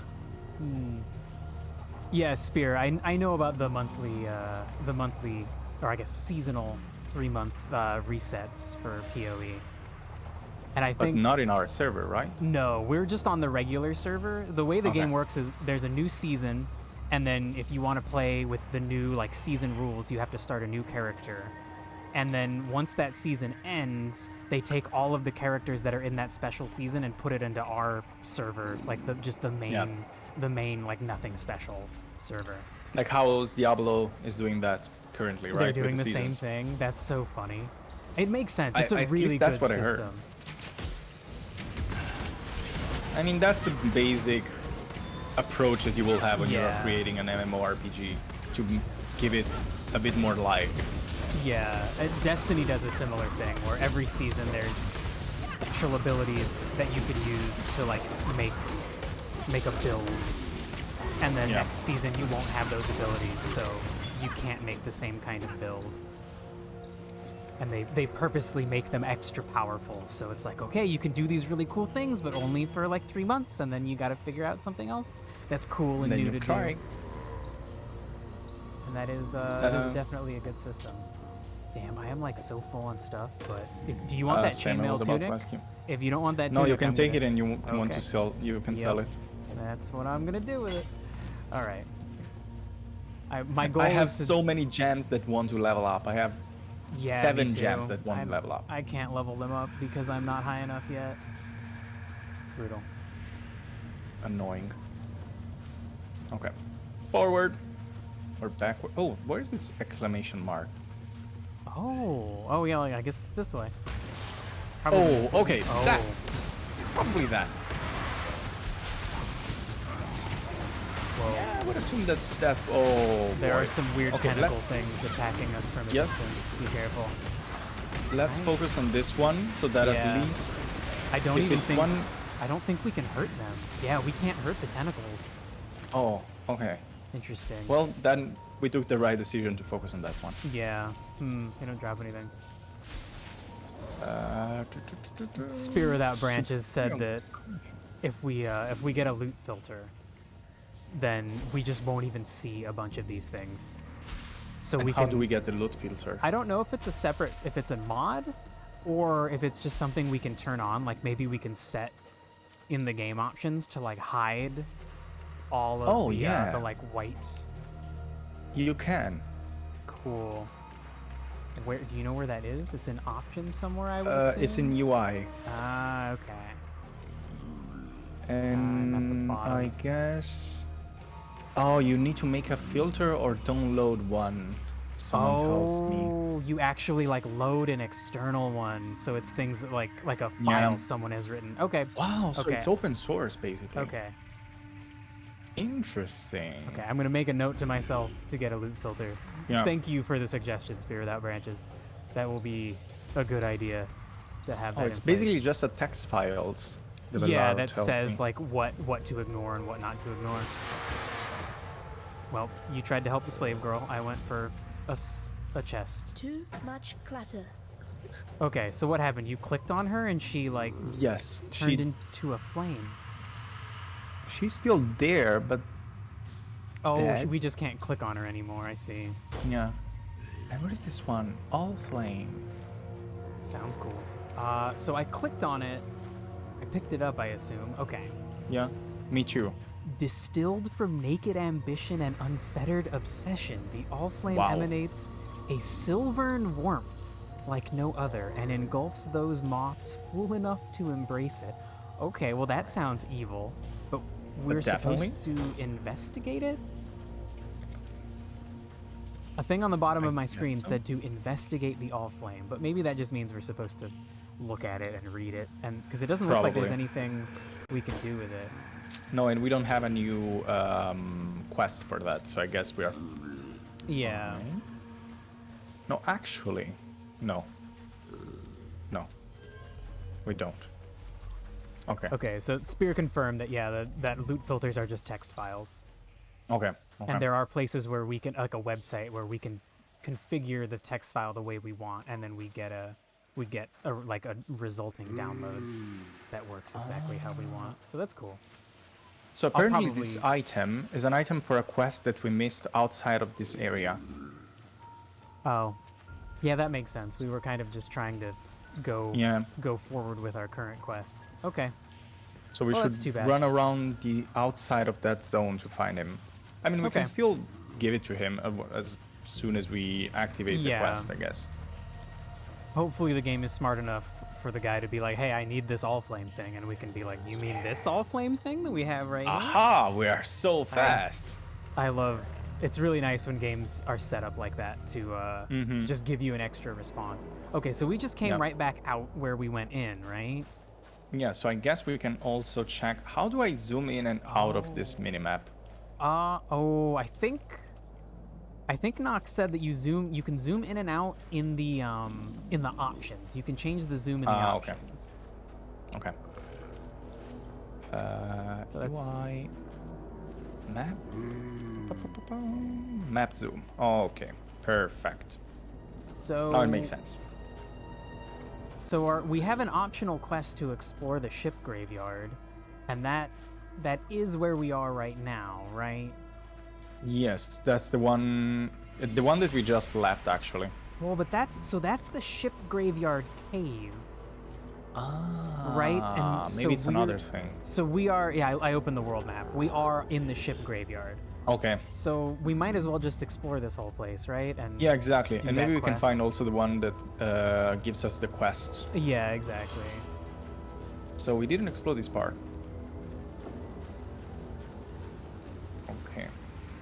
Yeah, Spear. I know about the monthly, or I guess seasonal 3-month resets for PoE. And I But think not in our server, right? no, we're just on the regular server. The way the Okay. game works is there's a new season, and then if you want to play with the new like season rules, you have to start a new character. And then once that season ends, they take all of the characters that are in that special season and put it into our server, like the main like nothing special server. Like how Diablo is doing that currently, right? They're with doing the same seasons. thing. That's so funny. It makes sense. It's at a least really that's good what I heard. system. I mean, that's the basic approach that you will have when you're Yeah. creating an MMORPG to give it a bit more life. Yeah, Destiny does a similar thing where every season there's special abilities that you could use to like make a build, and then Yeah. next season you won't have those abilities, so you can't make the same kind of build. And they purposely make them extra powerful, so it's like, okay, you can do these really cool things, but only for like 3 months, and then you got to figure out something else that's cool and then new you to try. do. And that is definitely a good system. Damn, I am like so full on stuff, but do you want that Same, I was chainmail about to tunic? ask you. If you don't want that No, tunic, you can I'm take gonna- it and you want Okay. to sell. You can sell Yep. it. That's what I'm gonna do with it. All right. My goal I have is to, so many gems that want to level up. I have yeah, 7 me gems too. that want to level up. I can't level them up because I'm not high enough yet. It's brutal. Annoying. Okay. Forward. Or backward. Oh, where is this exclamation mark? Oh yeah, like, I guess it's this way. It's probably, Oh, okay. Oh. That. Probably that. Whoa. Yeah, I would assume that that's. Oh, There boy. are some weird Okay, tentacle things attacking us from a Yes. distance. Be careful. Let's focus on this one so that Yeah. at least I don't if even it think. one. I don't think we can hurt them. Yeah, we can't hurt the tentacles. Oh, okay. Interesting. Well, then we took the right decision to focus on that one. Yeah. They don't drop anything. Uh, Spear Without Branches said that if we get a loot filter, then we just won't even see a bunch of these things. So And we how can. do we get the loot filter? I don't know if if it's a mod, or if it's just something we can turn on. Like maybe we can set in the game options to like hide all of the like white. You can. Cool. Where do you know where that is? It's an option somewhere, I would assume. It's in UI. Ah, okay. And at the bottom. I guess. Oh, you need to make a filter or download one. Someone tells me. Oh, you actually like load an external one, so it's things that like a file Yeah. someone has written. Okay. Wow, so Okay. it's open source basically. Okay. Interesting. Okay. I'm gonna make a note to myself to get a loot filter. Yeah. Thank you for the suggestion, Spear Without Branches. That will be a good idea to have that. Oh, it's in place. basically just a text files. Yeah, that says like what to ignore and what not to ignore. Well, you tried to help the slave girl. I went for a chest. Too much clutter. Okay, so what happened? You clicked on her and she like Yes, turned into a flame. she's still there, but Oh, dead. we just can't click on her anymore. I see. yeah. And what is this one? All flame. Sounds cool. So I clicked on it. I picked it up, I assume. Okay. Yeah, me too. Distilled from naked ambition and unfettered obsession, the All-Flame emanates a silvern warmth like no other and engulfs those moths fool enough to embrace it. Okay, well that sounds evil, but we're supposed to investigate it? A thing on the bottom of my screen said to investigate the All-Flame, but maybe that just means we're supposed to look at it and read it, and because it doesn't look like there's anything we can do with it. No, and we don't have a new quest for that, so I guess we are... Yeah. Fine. No, actually, no. No. We don't. Okay. Okay, so Spear confirmed that, yeah, that loot filters are just text files. Okay. And there are places where we can, like a website, where we can configure the text file the way we want, and then we get a resulting download that works exactly how we want. So that's cool. So apparently this item is an item for a quest that we missed outside of this area. Oh. Yeah, that makes sense. We were kind of just trying to go forward with our current quest. Okay. So we should run around the outside of that zone to find him. I mean, we can still give it to him as soon as we activate the quest, I guess. Hopefully the game is smart enough for the guy to be like, hey, I need this All-Flame thing, and we can be like, you mean this All-Flame thing that we have right now? Aha! We are so fast! I love... It's really nice when games are set up like that to just give you an extra response. Okay, so we just came right back out where we went in, right? Yeah, so I guess we can also check... How do I zoom in and out of this minimap? I think Nox said that you can zoom in and out in the options. You can change the zoom in the options. Okay. So that's UI map. Map zoom. Oh, okay. Perfect. So now it makes sense. So we have an optional quest to explore the ship graveyard, and that is where we are right now, right? Yes, that's the one that we just left, actually. Well, but that's the ship graveyard cave. Ah, right? And maybe it's another thing. So we are, I opened the world map. We are in the ship graveyard. Okay. So we might as well just explore this whole place, right? And yeah, exactly. And maybe we can find also the one that gives us the quests. Yeah, exactly. So we didn't explore this part. Okay.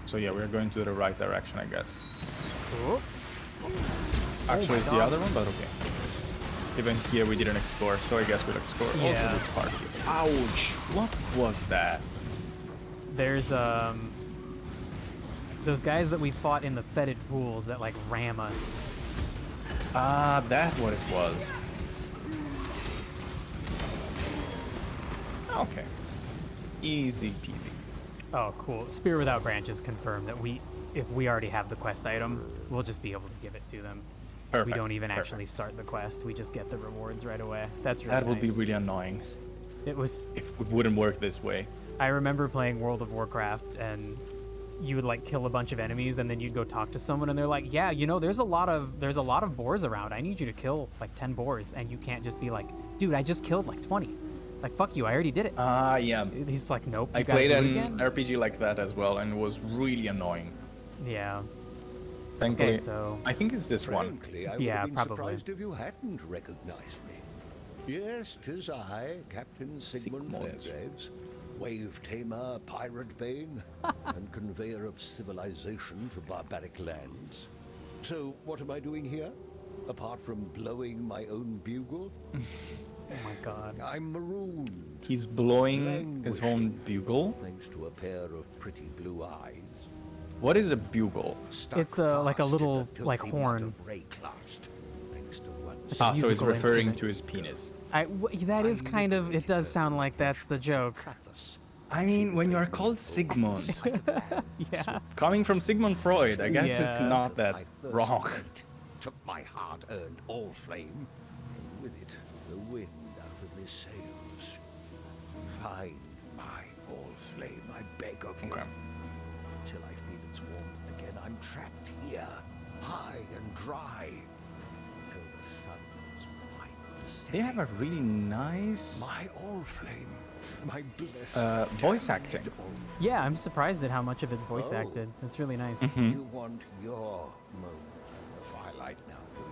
So yeah, we're going to the right direction, I guess. Cool. Actually, it's the other one, but okay. Even here we didn't explore, so I guess we'll explore also this part here. Ouch! What was that? There's those guys that we fought in the fetid pools that like ram us. Ah, that's what it was. Okay. Easy peasy. Oh, cool. Spear Without Branches confirmed that if we already have the quest item, we'll just be able to give it to them. Perfect. We don't even actually start the quest. We just get the rewards right away. That's really That would be really annoying. It was... If it wouldn't work this way. I remember playing World of Warcraft, and you would like kill a bunch of enemies, and then you'd go talk to someone, and they're like, "Yeah, you know, there's a lot of boars around. I need you to kill like 10 boars," and you can't just be like, "Dude, I just killed like 20. Like, fuck you, I already did it." Yeah. He's like, "Nope." I played an RPG like that as well, and it was really annoying. Yeah. Thankfully, okay, so I think it's this one. I would have been surprised if you hadn't recognized me. Yes, 'tis I, Captain Sigmund Fairgraves, wave tamer, pirate bane, and conveyor of civilization to barbaric lands. So, what am I doing here? Apart from blowing my own bugle? Oh my god. I'm marooned. He's blowing his own bugle? Thanks to a pair of pretty blue eyes. What is a bugle? It's like a little like horn. So he's referring to his penis. That is kind of, it does sound like that's the joke. I mean, when you are called Sigmund. Yeah. Coming from Sigmund Freud, I guess it's not that wrong. Took my hard-earned all-flame, and with it, the wind out of his sails. Find my all-flame, I beg of you. Okay. Till I feel its warmth again, I'm trapped here, high and dry, till the sun's white They have a really nice My Allflame, my blessed voice acting. Yeah, I'm surprised at how much of it's voice acted. It's really nice. You want your moment in the firelight now, do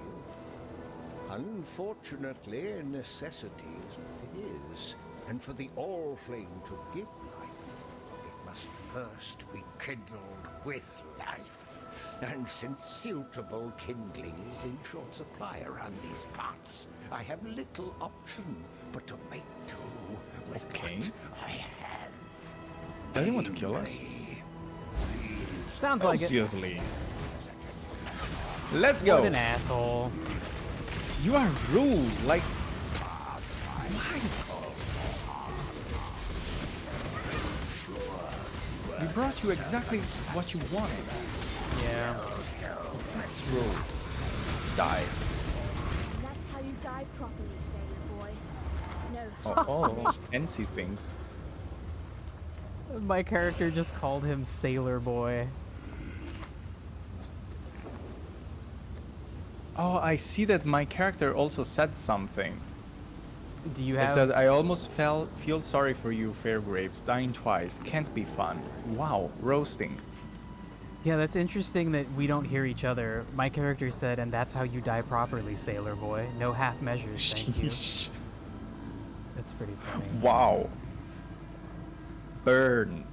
you? Unfortunately, necessity is what it is. And for the Allflame to give life, it must first be kindled with life. And since suitable kindling is in short supply around these parts, I have little option but to make do with Okay. what I have. Does he want to kill us? Sounds like it. Obviously. Let's go. What an asshole. You are rude. Like, we brought you exactly what you wanted. Yeah. That's rude. Die. And that's how you die properly, sailor boy. No Oh, half-measures. fancy things. My character just called him Sailor Boy. Oh, I see that my character also said something. Do you It have... says, I almost feel sorry for you, fair grapes. Dying twice. Can't be fun. Wow, roasting. Yeah, that's interesting that we don't hear each other. My character said, and that's how you die properly, Sailor Boy. No half measures, thank you. That's pretty funny. Wow. Burn.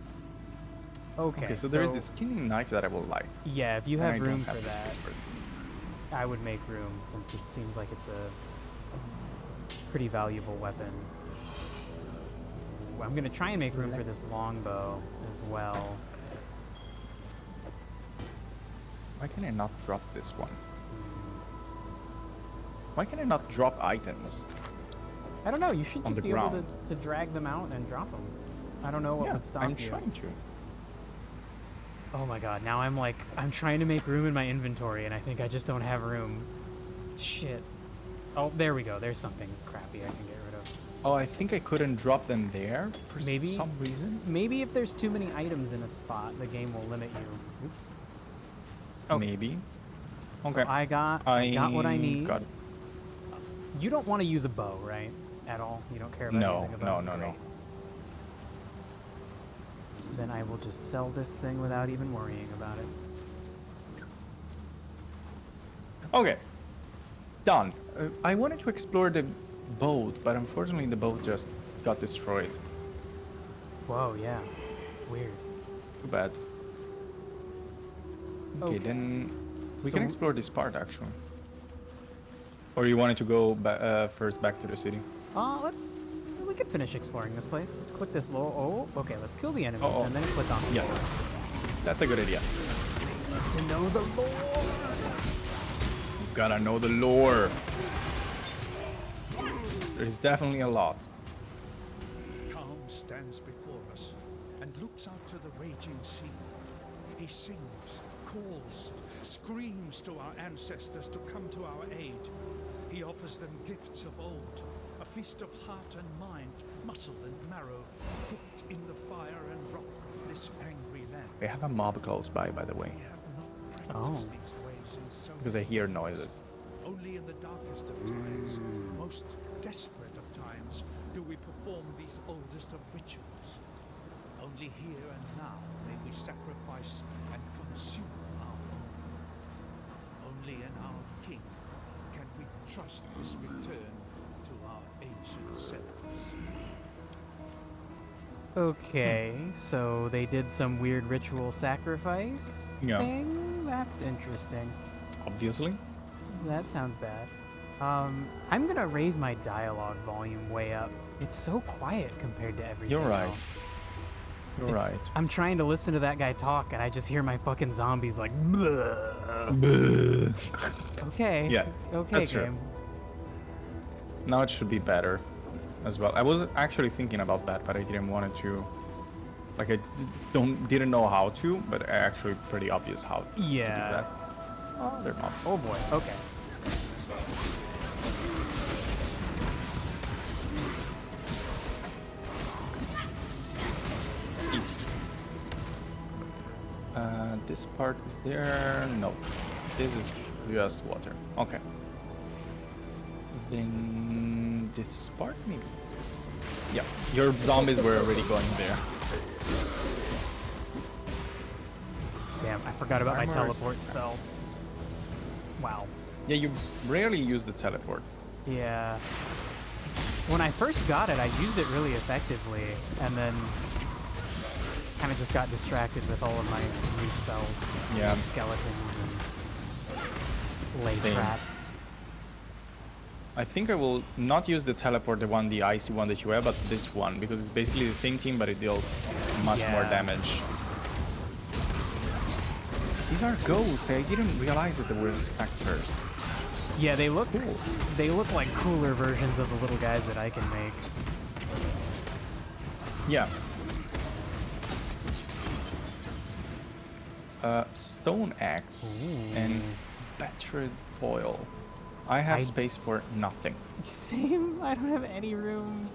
Okay, So there is this skinning knife that I will like. Yeah, if you and I have don't room have for the that, space for it. I would make room since it seems like it's a pretty valuable weapon. I'm gonna try and make room for this longbow as well. Why can I not drop this one? Why can I not drop items? I don't know, you should On just the be able ground. to drag them out and drop them. I don't know what Yeah, would stop I'm you. trying to. Oh my god, now I'm like, I'm trying to make room in my inventory and I think I just don't have room. Shit. Oh, there we go. There's something crappy I can get rid of. Oh, I think I couldn't drop them there for Maybe- some reason. Maybe if there's too many items in a spot, the game will limit you. Oops. Okay. Maybe. So Okay. I got what I need. Got You don't want to use a bow, right? At all? You don't care about No, using a bow? no. Great. Then I will just sell this thing without even worrying about it. Okay. Done. I wanted to explore the boat, but unfortunately the boat just got destroyed. Whoa, yeah. Weird. Too bad. Okay, Okay. then we So- can explore this part actually. Or you wanted to go first back to the city? We could finish exploring this place. Let's click this low. Oh, okay, let's kill the enemies Uh-oh. and then click on the Yeah. lore. That's a good idea. To know the lore. You gotta know the lore. There's definitely a lot. Calm stands before us and looks out to the raging sea. He sings, calls, screams to our ancestors to come to our aid. He offers them gifts of old, a feast of heart and mind, muscle and marrow, cooked in the fire and rock of this angry land. We have a mob close by the way, We have not practiced Oh. these ways in so because I hear noises. only in the darkest of times, most desperate of times, do we perform these oldest of rituals. Only here and now may we sacrifice and consume our own. Only in our King can we trust this return to our ancient selves. Okay, so they did some weird ritual sacrifice Yeah. thing? That's interesting. Obviously. That sounds bad. I'm gonna raise my dialogue volume way up. It's so quiet compared to everything You're right. else. You're It's- right. I'm trying to listen to that guy talk, and I just hear my fucking zombies like. Okay. Yeah, Okay, that's true. game. Now it should be better as well. I was actually thinking about that, but I didn't want it to. Like I didn't know how to, but actually pretty obvious how to do Yeah. that. Oh, they're mobs. Oh boy. Okay. Easy. This part is there. No, this is just water. Okay. Then this part, maybe? Yeah, your zombies were already going there. Damn, I forgot about my teleport spell. Wow. Yeah, you rarely use the teleport. Yeah. When I first got it, I used it really effectively, and then kind of just got distracted with all of my new spells. Yeah. And skeletons and lay traps. I think I will not use the teleport, the icy one that you have, but this one, because it's basically the same team, but it deals much more damage. These are ghosts. I didn't realize that they were specters. Yeah, they look cool. They look like cooler versions of the little guys that I can make. Yeah. Stone axe and battered foil. I have space for nothing. Same. I don't have any room.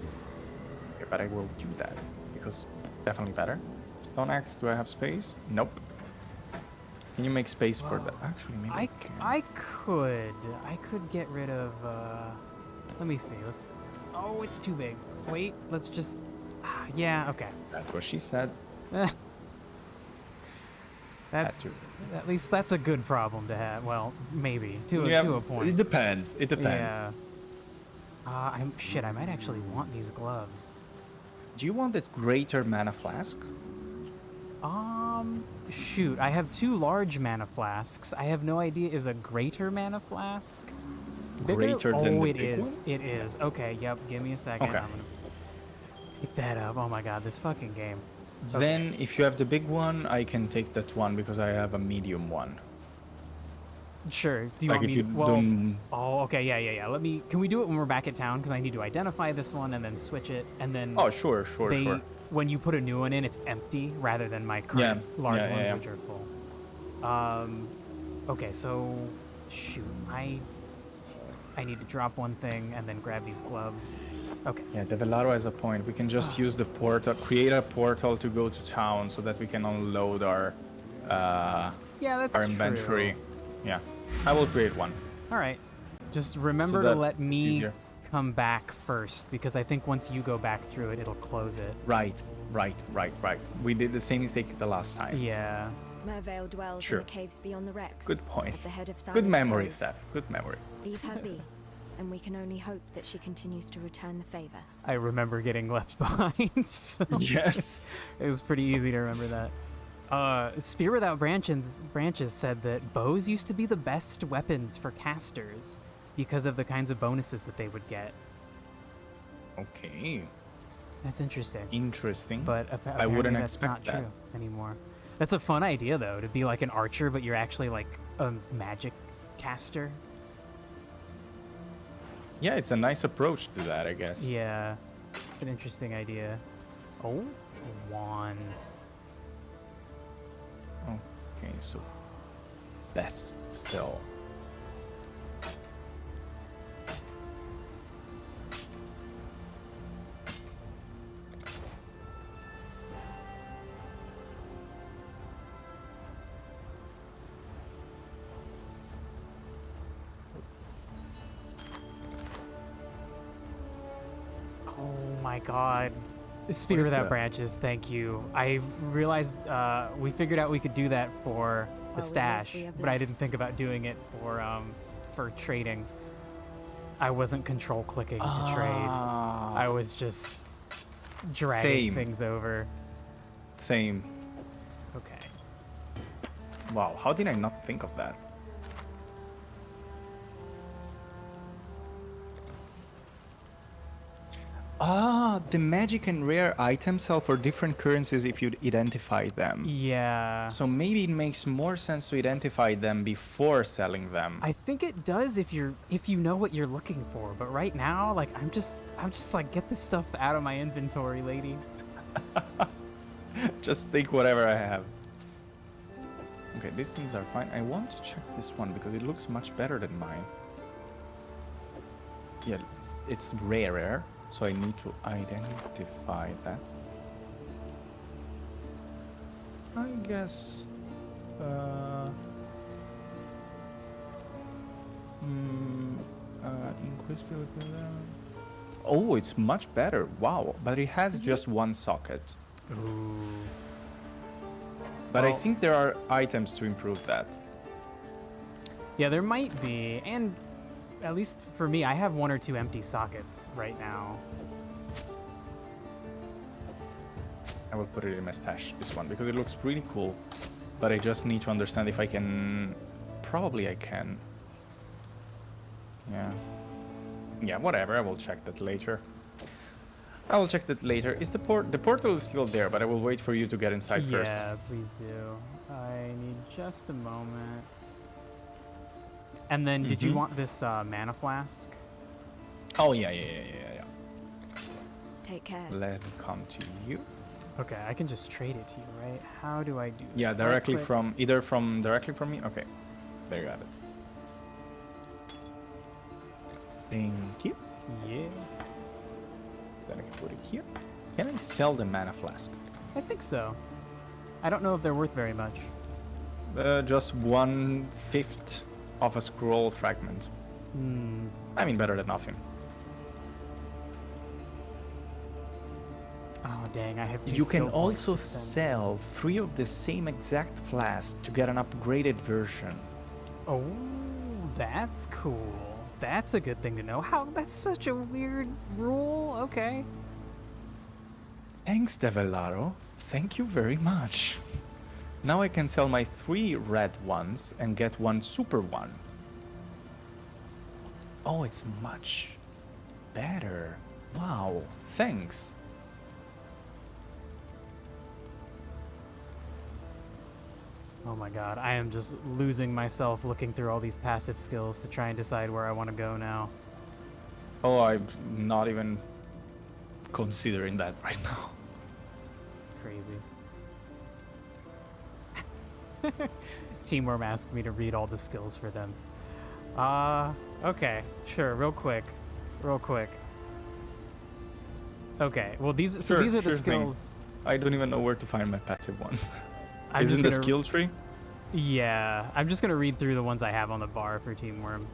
Okay, but I will do that because definitely better. Stone axe. Do I have space? Nope. Can you make space for that? Actually, maybe I could get rid of. Let me see. Let's. Oh, it's too big. Wait. Let's just. Yeah. Okay. That's what she said. That's at least that's a good problem to have. Well, maybe to a point. It depends. It depends. Yeah. I might actually want these gloves. Do you want that greater mana flask? Shoot. I have 2 large mana flasks. I have no idea. Is a greater mana flask bigger? Greater than the it big is. one? It is. Okay. Yep. Give me a second. Okay. I'm gonna pick that up. Oh my god, this fucking game. Okay. Then, if you have the big one, I can take that one because I have a medium one. Sure. Do you Like want if me you to? Well. don't... Oh, okay. Yeah. Let me. Can we do it when we're back at town? Because I need to identify this one and then switch it, and then. Oh, sure. When you put a new one in, it's empty rather than my current large ones, which are full. Okay. So, shoot. I need to drop one thing and then grab these gloves. Okay. Yeah, De Velaro has a point. We can just use the portal, create a portal to go to town so that we can unload our that's our inventory. true. Yeah, I will create one. All right. Just remember to let me come back first, because I think once you go back through it, it'll close it. Right. We did the same mistake the last time. Yeah. Mervale dwells in the caves beyond the wrecks. Good point. At the head of Good Simon's memory, Cove. Steph. Good memory. Leave her be, and we can only hope that she continues to return the favor. I remember getting left behind. So Yes. It was pretty easy to remember that. Spear Without Branches said that bows used to be the best weapons for casters because of the kinds of bonuses that they would get. Okay. That's interesting. Interesting. But I wouldn't that's expect not that. true anymore. That's a fun idea, though, to be like an archer, but you're actually like a magic caster. Yeah, it's a nice approach to that, I guess. Yeah, it's an interesting idea. Oh, wand. Okay, so best still. Oh my god. Spear Without Branches, thank you. I realized we figured out we could do that for the stash, but I didn't think about doing it for trading. I wasn't control clicking to trade. I was just dragging things over. Same. Okay. Wow, how did I not think of that? The magic and rare items sell for different currencies if you identify them. Yeah. So maybe it makes more sense to identify them before selling them. I think it does if you know what you're looking for, but right now, like I'm just like, get this stuff out of my inventory, lady. Just think whatever I have. Okay, these things are fine. I want to check this one because it looks much better than mine. Yeah, it's rarer. So I need to identify that. I guess... Oh, it's much better. Wow. But it has just one socket. Ooh. But I Well, think there are items to improve that. yeah, there might be. And at least for me, I have 1 or 2 empty sockets right now. I will put it in my stash, this one, because it looks really cool. But I just need to understand if I can... Probably I can. Yeah. Yeah, whatever. I will check that later. I will check that later. Is the portal is still there, but I will wait for you to get inside first. Yeah, please do. I need just a moment. And then, did you want this mana flask? Oh, yeah. Take care. Let me come to you. Okay, I can just trade it to you, right? How do I do that? Yeah, directly Right-click. from... Directly from me? Okay. There you have it. Thank you. Yeah, Then I can put it here. Can I sell the mana flask? I think so. I don't know if they're worth very much. Just 1/5 of a scroll fragment. Hmm. I mean, better than nothing. Oh, dang, I have 2 You can skill points also to spend. sell 3 of the same exact flask to get an upgraded version. Oh, that's cool. That's a good thing to know. How? That's such a weird rule. Okay. Thanks, Devellaro. Thank you very much. Now I can sell my 3 red ones and get 1 super one. Oh, it's much better. Wow, thanks. Oh my god, I am just losing myself looking through all these passive skills to try and decide where I want to go now. Oh, I'm not even considering that right now. It's crazy. Teamworm asked me to read all the skills for them. Okay, sure, real quick. Okay, well these are the Sure thing. skills. I don't even know where to find my passive ones. I'm Is just in the gonna- skill tree? Yeah, I'm just gonna read through the ones I have on the bar for Teamworm.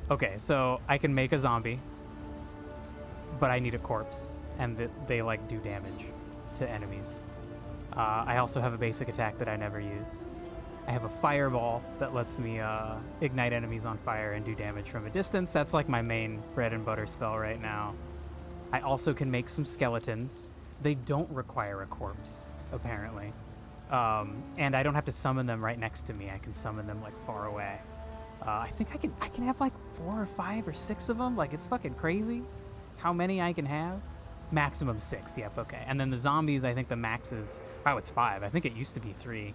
Okay, so I can make a zombie, but I need a corpse, and they like do damage to enemies. I also have a basic attack that I never use. I have a fireball that lets me ignite enemies on fire and do damage from a distance. That's like my main bread and butter spell right now. I also can make some skeletons. They don't require a corpse, apparently. And I don't have to summon them right next to me. I can summon them like far away. I think I can have like 4 or 5 or 6 of them. Like, it's fucking crazy how many I can have. Maximum 6, yep, okay. And then the zombies, I think the max is, oh, it's 5. I think it used to be 3.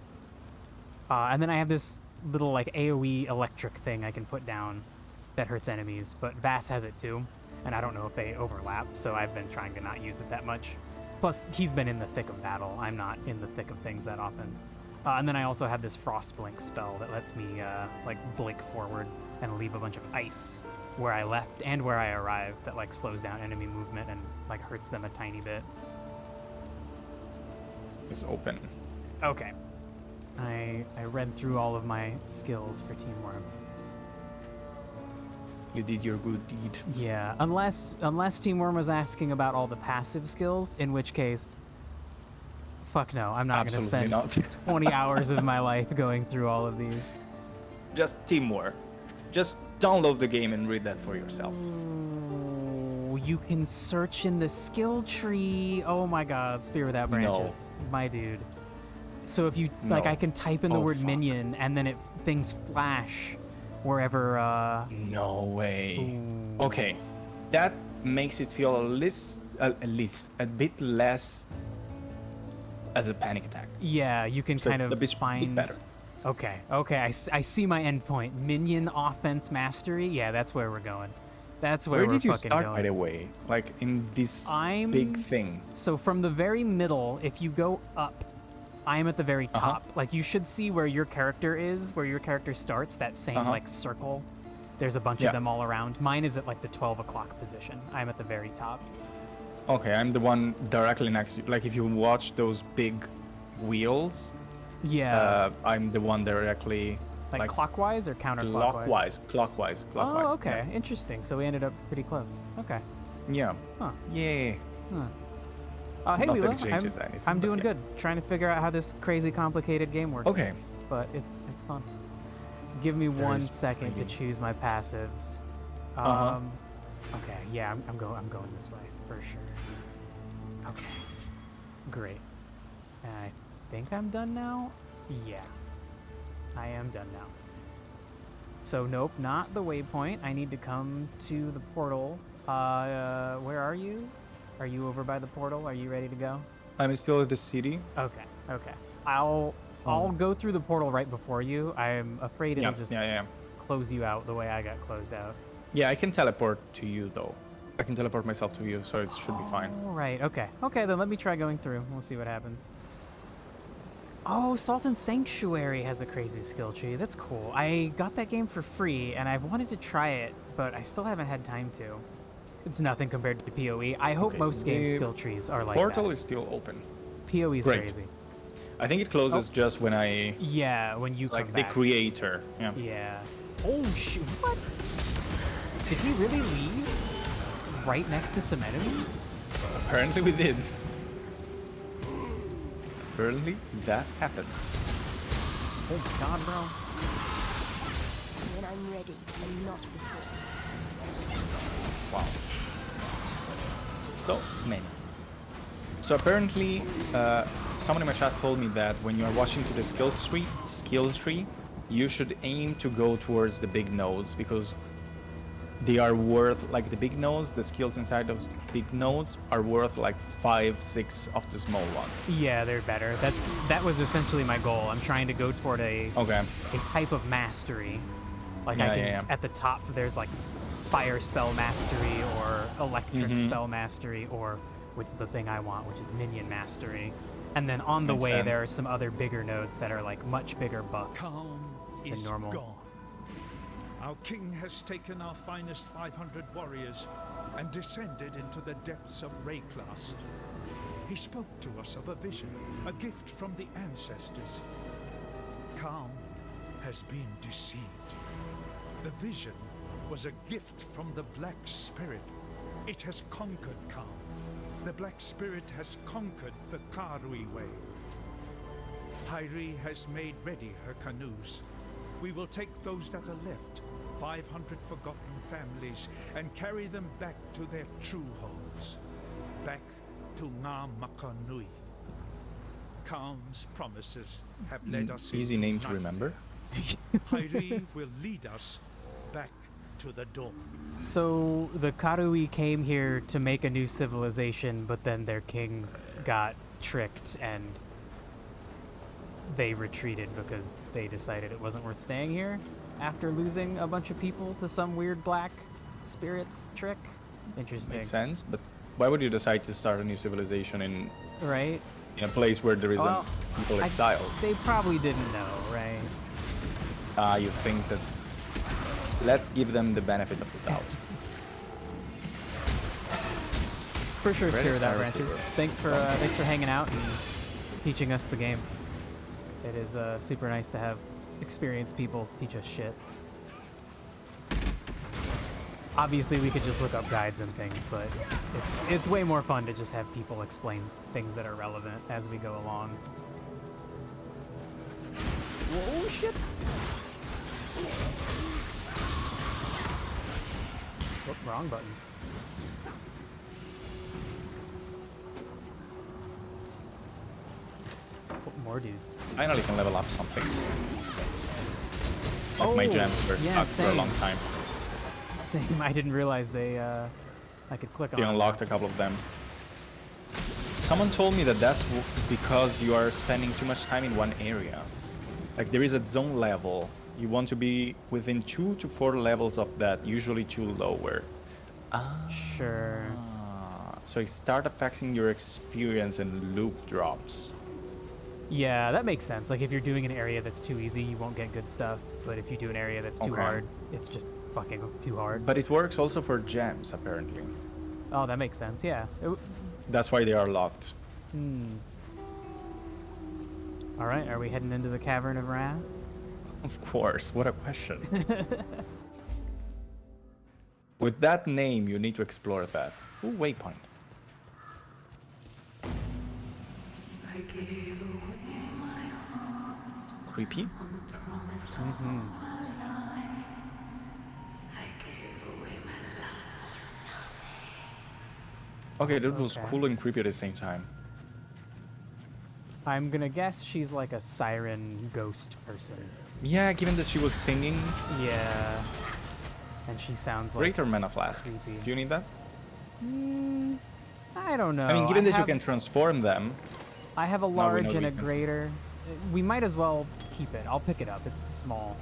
And then I have this little like AoE electric thing I can put down that hurts enemies, but Vass has it too. And I don't know if they overlap, so I've been trying to not use it that much. Plus, he's been in the thick of battle. I'm not in the thick of things that often. And then I also have this Frost Blink spell that lets me, like, blink forward and leave a bunch of ice where I left and where I arrived that, like, slows down enemy movement and, like, hurts them a tiny bit. It's open. Okay. I read through all of my skills for Teamworm. You did your good deed. Yeah, unless Teamworm was asking about all the passive skills, in which case, fuck no, I'm not going to spend not. 20 hours of my life going through all of these. Just teamwork. Just download the game and read that for yourself. Ooh, you can search in the skill tree. Oh my god, Spear Without Branches. No. My dude. So if you, like, I can type in the word minion and then things flash wherever, No way. Ooh. Okay. That makes it feel a bit less as a panic attack. Yeah, you can So kind it's of a bit find... better. Okay, I see my endpoint. Minion offense mastery? Yeah, that's where we're going. That's where Where we're did you fucking start, going. by the way? Like, in this big thing? So from the very middle, if you go up, I'm at the very top. Like, you should see where your character is, where your character starts, that same, like, circle. There's a bunch of them all around. Mine is at, like, the 12 o'clock position. I'm at the very top. Okay, I'm the one directly next to you. Like, if you watch those big wheels, yeah, I'm the one directly... Like clockwise or counterclockwise? Clockwise. Oh, okay. Yeah. Interesting. So we ended up pretty close. Okay. Yeah. Huh. Yeah. Hey, Not that Leela. it changes anything, I'm but doing yeah. good. Trying to figure out how this crazy complicated game works. Okay. But it's fun. Give me There one is second to three. choose my passives. Uh-huh. Okay, yeah, I'm going this way for sure. Okay. Great. And I think I'm done now? Yeah. I am done now. So nope, not the waypoint. I need to come to the portal. Where are you? Are you over by the portal? Are you ready to go? I'm still at the city. Okay, okay. I'll go through the portal right before you. I'm afraid it'll just close you out the way I got closed out. Yeah, I can teleport to you though. I can teleport myself to you, so it should be fine. All right, okay. Okay, then let me try going through. We'll see what happens. Oh, Sultan Sanctuary has a crazy skill tree. That's cool. I got that game for free, and I've wanted to try it, but I still haven't had time to. It's nothing compared to PoE. I hope most game skill trees are like Portal that. is still open. PoE is Great. crazy. I think it closes just when I... Yeah, when you like come the back. creator. Yeah. Yeah. Oh, shoot. What? Did we really leave right next to some enemies? Apparently we did. Apparently that happened. Oh my god, bro. When I'm ready, and not before. Wow. So many. So apparently, someone in my chat told me that when you are watching to the skill tree, you should aim to go towards the big nodes because they are worth, like the big nodes, the skills inside those big nodes are worth like 5, 6 of the small ones. Yeah, they're better. That was essentially my goal. I'm trying to go toward a type of mastery. Like at the top there's like fire spell mastery or electric spell mastery or the thing I want, which is minion mastery. And then on the way there are some other bigger nodes that are like much bigger buffs than normal. Gone. Our king has taken our finest 500 warriors and descended into the depths of Rayclast. He spoke to us of a vision, a gift from the ancestors. Calm has been deceived. The vision was a gift from the Black Spirit. It has conquered Calm. The Black Spirit has conquered the Karui way. Hyri has made ready her canoes. We will take those that are left, 500 forgotten families, and carry them back to their true homes. Back to Ngā Makanui. Calm's promises have led us Easy into name to night. remember. Hyri will lead us back to the dawn. So the Karui came here to make a new civilization, but then their king got tricked and they retreated because they decided it wasn't worth staying here after losing a bunch of people to some weird black spirits trick. Interesting. Makes sense, but why would you decide to start a new civilization in a place where there isn't people exiled? They probably didn't know, right? You think that... Let's give them the benefit of the doubt. For sure, Spirit Without Branches. Thanks for hanging out and teaching us the game. It is super nice to have experienced people teach us shit. Obviously, we could just look up guides and things, but it's way more fun to just have people explain things that are relevant as we go along. Whoa, shit! Oh, wrong button. Oh, more dudes. Finally can level up something. Like my gems were stuck for a long time. Same, I didn't realize I could click on They unlocked a couple of them. Someone told me that that's because you are spending too much time in one area. Like there is a zone level. You want to be within 2 to 4 levels of that, usually 2 lower. Sure. So it start affecting your experience and loop drops. Yeah, that makes sense. Like if you're doing an area that's too easy, you won't get good stuff. But if you do an area that's too hard, it's just fucking too hard. But it works also for gems, apparently. Oh, that makes sense. Yeah. That's why they are locked. All right, are we heading into the Cavern of Wrath? Of course. What a question. With that name, you need to explore that. Ooh, waypoint. Creepy. Okay, that was cool and creepy at the same time. I'm gonna guess she's like a siren ghost person. Yeah, given that she was singing. Yeah. And she sounds like Greater mana flask. creepy. Do you need that? I don't know. I mean, given that you can transform them. I have a we large know and we a can- greater. We might as well keep it. I'll pick it up. It's small.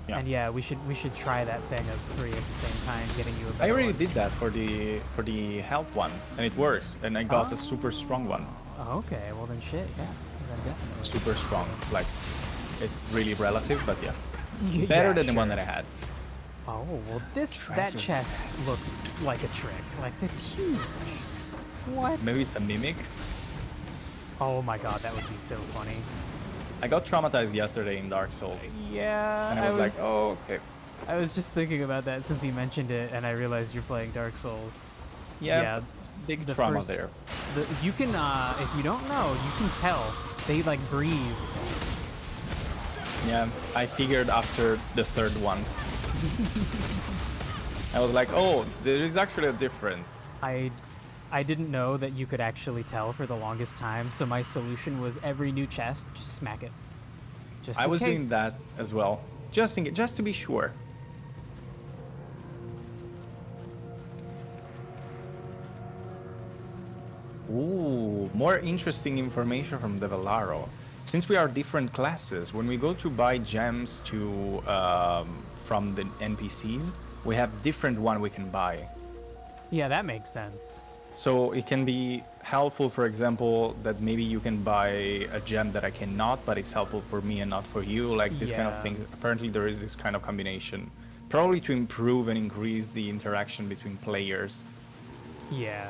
Yeah. And yeah, we should try that thing of 3 at the same time, getting you a better I already one. did that for the health one, and it works. And I got a super strong one. Oh, okay, well then shit, yeah. Then definitely. Super strong. Like, it's really relative, but yeah. Yeah, Better than the sure. one that I had. Oh, well that Treasure chest looks like a trick. Like, it's huge. What? Maybe it's a mimic. Oh my god, that would be so funny. I got traumatized yesterday in Dark Souls. Yeah, And I was like, oh, okay. I was just thinking about that since he mentioned it, and I realized you're playing Dark Souls. Yeah, big the trauma first- there. You can, if you don't know, you can tell. They, like, breathe. Yeah, I figured after the third one. I was like, oh, there is actually a difference. I didn't know that you could actually tell for the longest time, so my solution was every new chest, just smack it. Just I in was case. doing that as well, just to be sure. Ooh, more interesting information from the Velaro. Since we are different classes, when we go to buy gems from the NPCs, we have different one we can buy. Yeah, that makes sense. So it can be helpful, for example, that maybe you can buy a gem that I cannot, but it's helpful for me and not for you, like this kind of Yeah. things. Apparently there is this kind of combination, probably to improve and increase the interaction between players Yeah.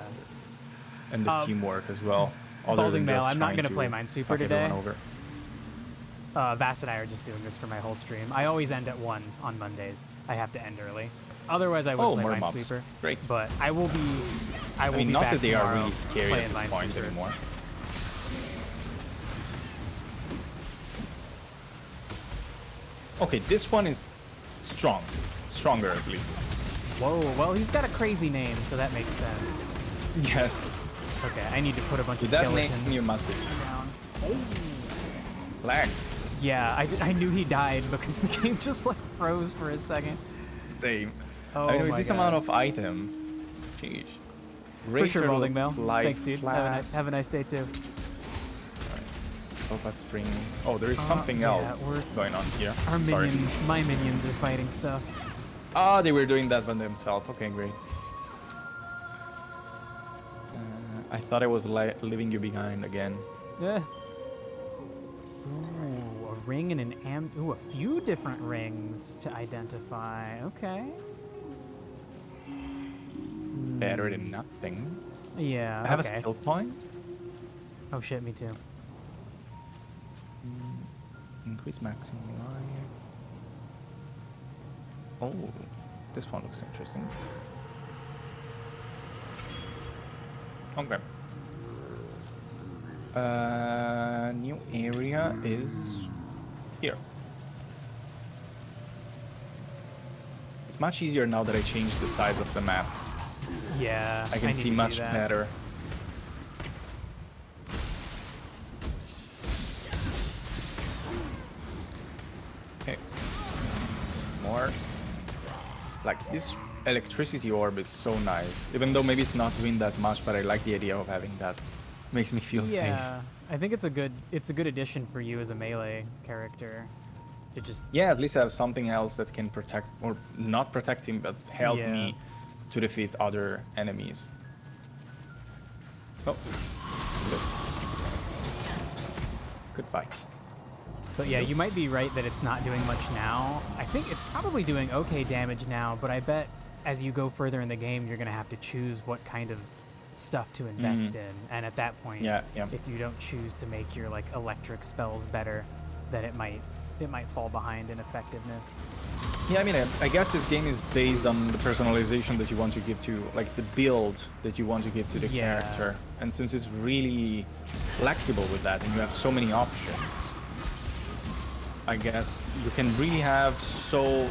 and the teamwork as well. Other Balding than Mail, just I'm not trying gonna to play Minesweeper fuck today. everyone over. Vass and I are just doing this for my whole stream. I always end at 1 on Mondays. I have to end early. Otherwise, I would play more mobs. Minesweeper. Great. But I will be. I will I mean, be not back that they are tomorrow really scary playing at this point Minesweeper. anymore. Okay, this one is strong. Stronger, at least. Whoa, well, he's got a crazy name, so that makes sense. Yes. Okay, I need to put a bunch With of that skeletons name, you must be down. lag. Yeah, I knew he died because the game just like froze for a second. Same. Oh I mean, with my this God. amount of item. Jeez. For sure, Greater Balding Mail. life Thanks, dude. Have a nice day too. Oh, that's bringing. Oh, there is something yeah, else going on here. Our Sorry. minions, my minions are fighting stuff. Ah, they were doing that by themselves. Okay, great. I thought I was leaving you behind again. Yeah. Ooh, a ring and an Ooh, a few different rings to identify. Okay. Better than nothing. Yeah. I have okay. a skill point. Oh shit, me too. Increase maximum life. Oh, this one looks interesting. Okay. New area is here. It's much easier now that I changed the size of the map. Yeah. I can need see to do much that. better. Okay. More. Like this electricity orb is so nice. Even though maybe it's not doing that much, but I like the idea of having that. Makes me feel safe. Yeah, I think it's a good addition for you as a melee character. To just Yeah, at least I have something else that can protect, or not protect him, but help Yeah. me to defeat other enemies. Oh. Good. Goodbye. But yeah, you might be right that it's not doing much now. I think it's probably doing okay damage now, but I bet as you go further in the game, you're going to have to choose what kind of stuff to invest in. And at that point, Yeah. if you don't choose to make your like electric spells better, then it might fall behind in effectiveness. Yeah, I mean, I guess this game is based on the personalization that you want to give to, like, the build that you want to give to the character. And since it's really flexible with that, and you have so many options, I guess you can really have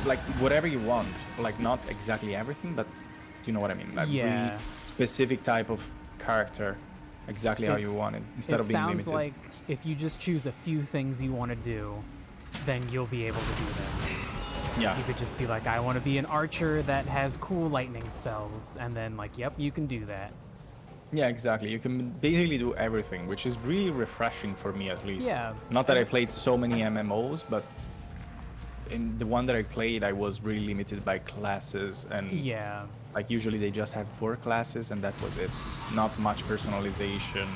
like, whatever you want. Like, not exactly everything, but you know what I mean. Like, really specific type of character, exactly how you want it, instead of being limited. It sounds like if you just choose a few things you want to do, then you'll be able to do them. Yeah. You could just be like, I want to be an archer that has cool lightning spells, and then like, yep, you can do that. Yeah, exactly. You can basically do everything, which is really refreshing for me, at least. Yeah. Not that I played so many MMOs, but in the one that I played, I was really limited by classes, and like usually they just had 4 classes, and that was it. Not much personalization.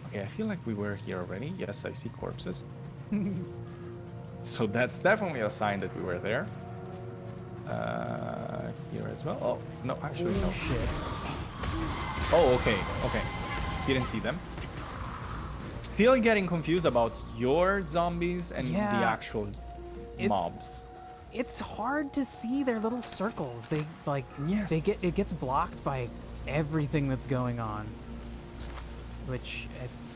Okay, I feel like we were here already. Yes, I see corpses. So that's definitely a sign that we were there. Here as well. Oh, no, actually, no. Shit. Oh, okay, okay. Didn't see them. Still getting confused about your zombies and the actual mobs. It's hard to see their little circles. They like it gets blocked by everything that's going on. Which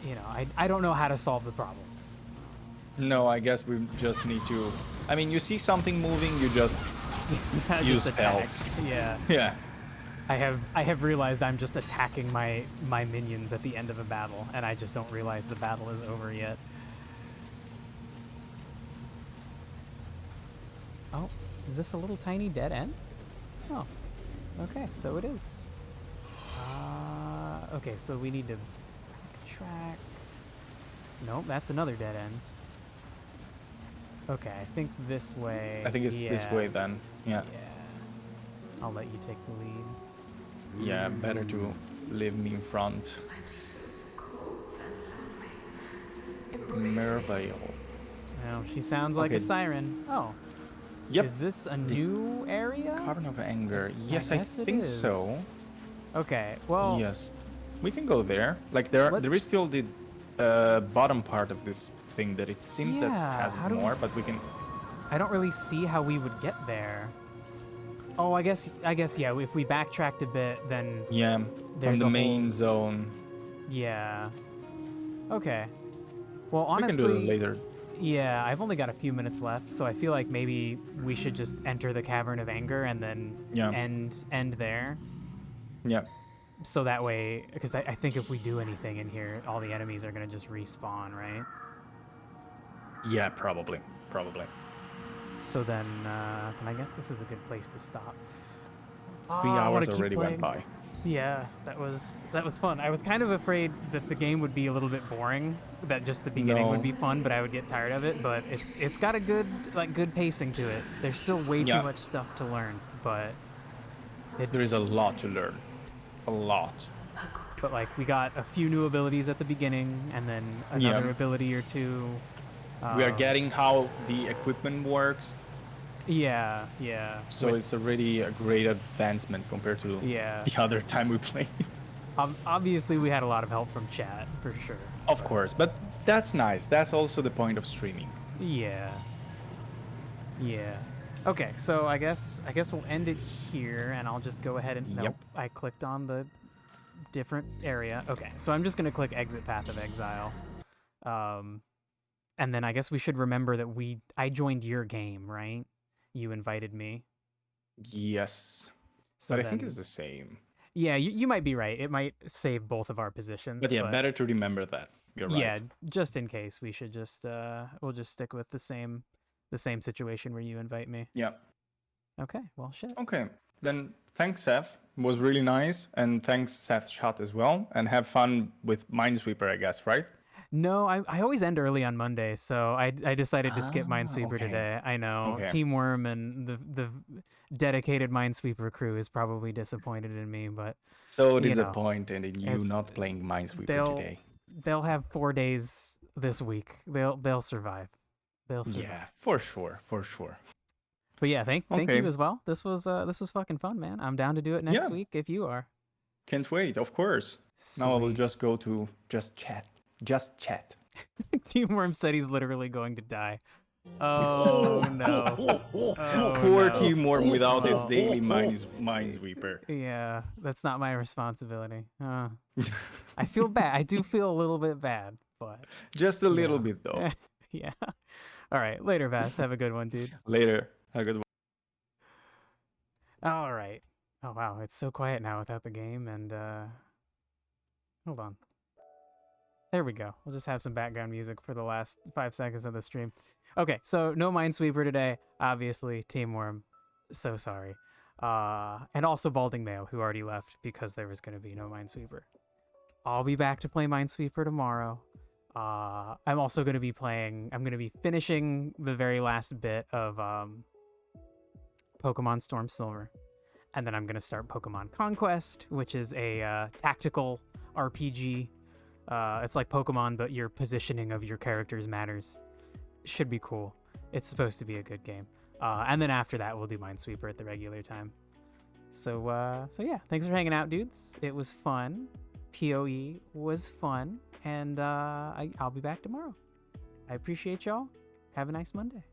you know, I don't know how to solve the problem. No, I guess we just need to. I mean, you see something moving, you just use spells. Yeah. Yeah. I have realized I'm just attacking my minions at the end of a battle, and I just don't realize the battle is over yet. Oh, is this a little tiny dead end? Oh, okay, so it is. Okay, so we need to track. Nope, that's another dead end. Okay, I think this way. I think it's this way then. Yeah. Yeah. I'll let you take the lead. Yeah, better to leave me in front. Merveil. Well, she sounds like a siren. Oh. Yep. Is this a new area? Cavern of Anger. Yes, I think so. Okay, well. Yes. We can go there. Like, there is still the bottom part of this thing that it seems that has more, but we can. I don't really see how we would get there. Oh, I guess yeah. If we backtracked a bit, then from the main zone. Yeah. Okay. Well, honestly, we can do it later. Yeah, I've only got a few minutes left, so I feel like maybe we should just enter the Cavern of Anger and then end there. Yeah. So that way, because I think if we do anything in here, all the enemies are gonna just respawn, right? Yeah, probably. So then I guess this is a good place to stop. 3 hours already went by. Yeah, that was fun. I was kind of afraid that the game would be a little bit boring, that just the beginning would be fun, but I would get tired of it. But it's got a good pacing to it. There's still way too much stuff to learn, but there is a lot to learn, a lot. But like we got a few new abilities at the beginning, and then another ability or two. We are getting how the equipment works. Yeah. So it's already a great advancement compared to the other time we played. Obviously, we had a lot of help from chat, for sure. Of course, but that's nice. That's also the point of streaming. Yeah. Okay, so I guess we'll end it here, and I'll just go ahead and... Nope, I clicked on the different area. Okay, so I'm just going to click Exit Path of Exile. And then I guess we should remember that I joined your game, right? You invited me. Yes. So but I think it's the same. Yeah, you might be right. It might save both of our positions. But yeah, better to remember that. You're right. Yeah, just in case, we should just we'll just stick with the same situation where you invite me. Yeah. Okay. Well, shit. Okay. Then thanks, Seth. It was really nice, and thanks, Seth Shot, as well. And have fun with Minesweeper, I guess, right? No, I always end early on Monday, so I decided to skip Minesweeper today. I know Team Worm and the dedicated Minesweeper crew is probably disappointed in me, but so disappointed in you not playing Minesweeper today. They'll have 4 days this week. They'll survive. Yeah, for sure. But yeah, thank you as well. This was fucking fun, man. I'm down to do it next week if you are. Can't wait, of course. Sweet. Now I will just go to just chat. Just chat. Team Worm said he's literally going to die. Oh no. Oh, Poor no. Team Worm without his daily Minesweeper. Yeah, that's not my responsibility. I feel bad. I do feel a little bit bad, but just a little bit though. Yeah. All right, later, Vass. Have a good one, dude. Later. Have a good one. All right. Oh wow, it's so quiet now without the game, and hold on. There we go. We'll just have some background music for the last 5 seconds of the stream. Okay, so no Minesweeper today, obviously. Team Worm, so sorry. And also Balding Male, who already left because there was going to be no Minesweeper. I'll be back to play Minesweeper tomorrow. I'm also going to be finishing the very last bit of Pokemon Storm Silver. And then I'm going to start Pokemon Conquest, which is a tactical RPG. It's like Pokemon, but your positioning of your characters matters. Should be cool. It's supposed to be a good game. And then after that, we'll do Minesweeper at the regular time. So yeah, thanks for hanging out, dudes. It was fun. PoE was fun. And I'll be back tomorrow. I appreciate y'all. Have a nice Monday.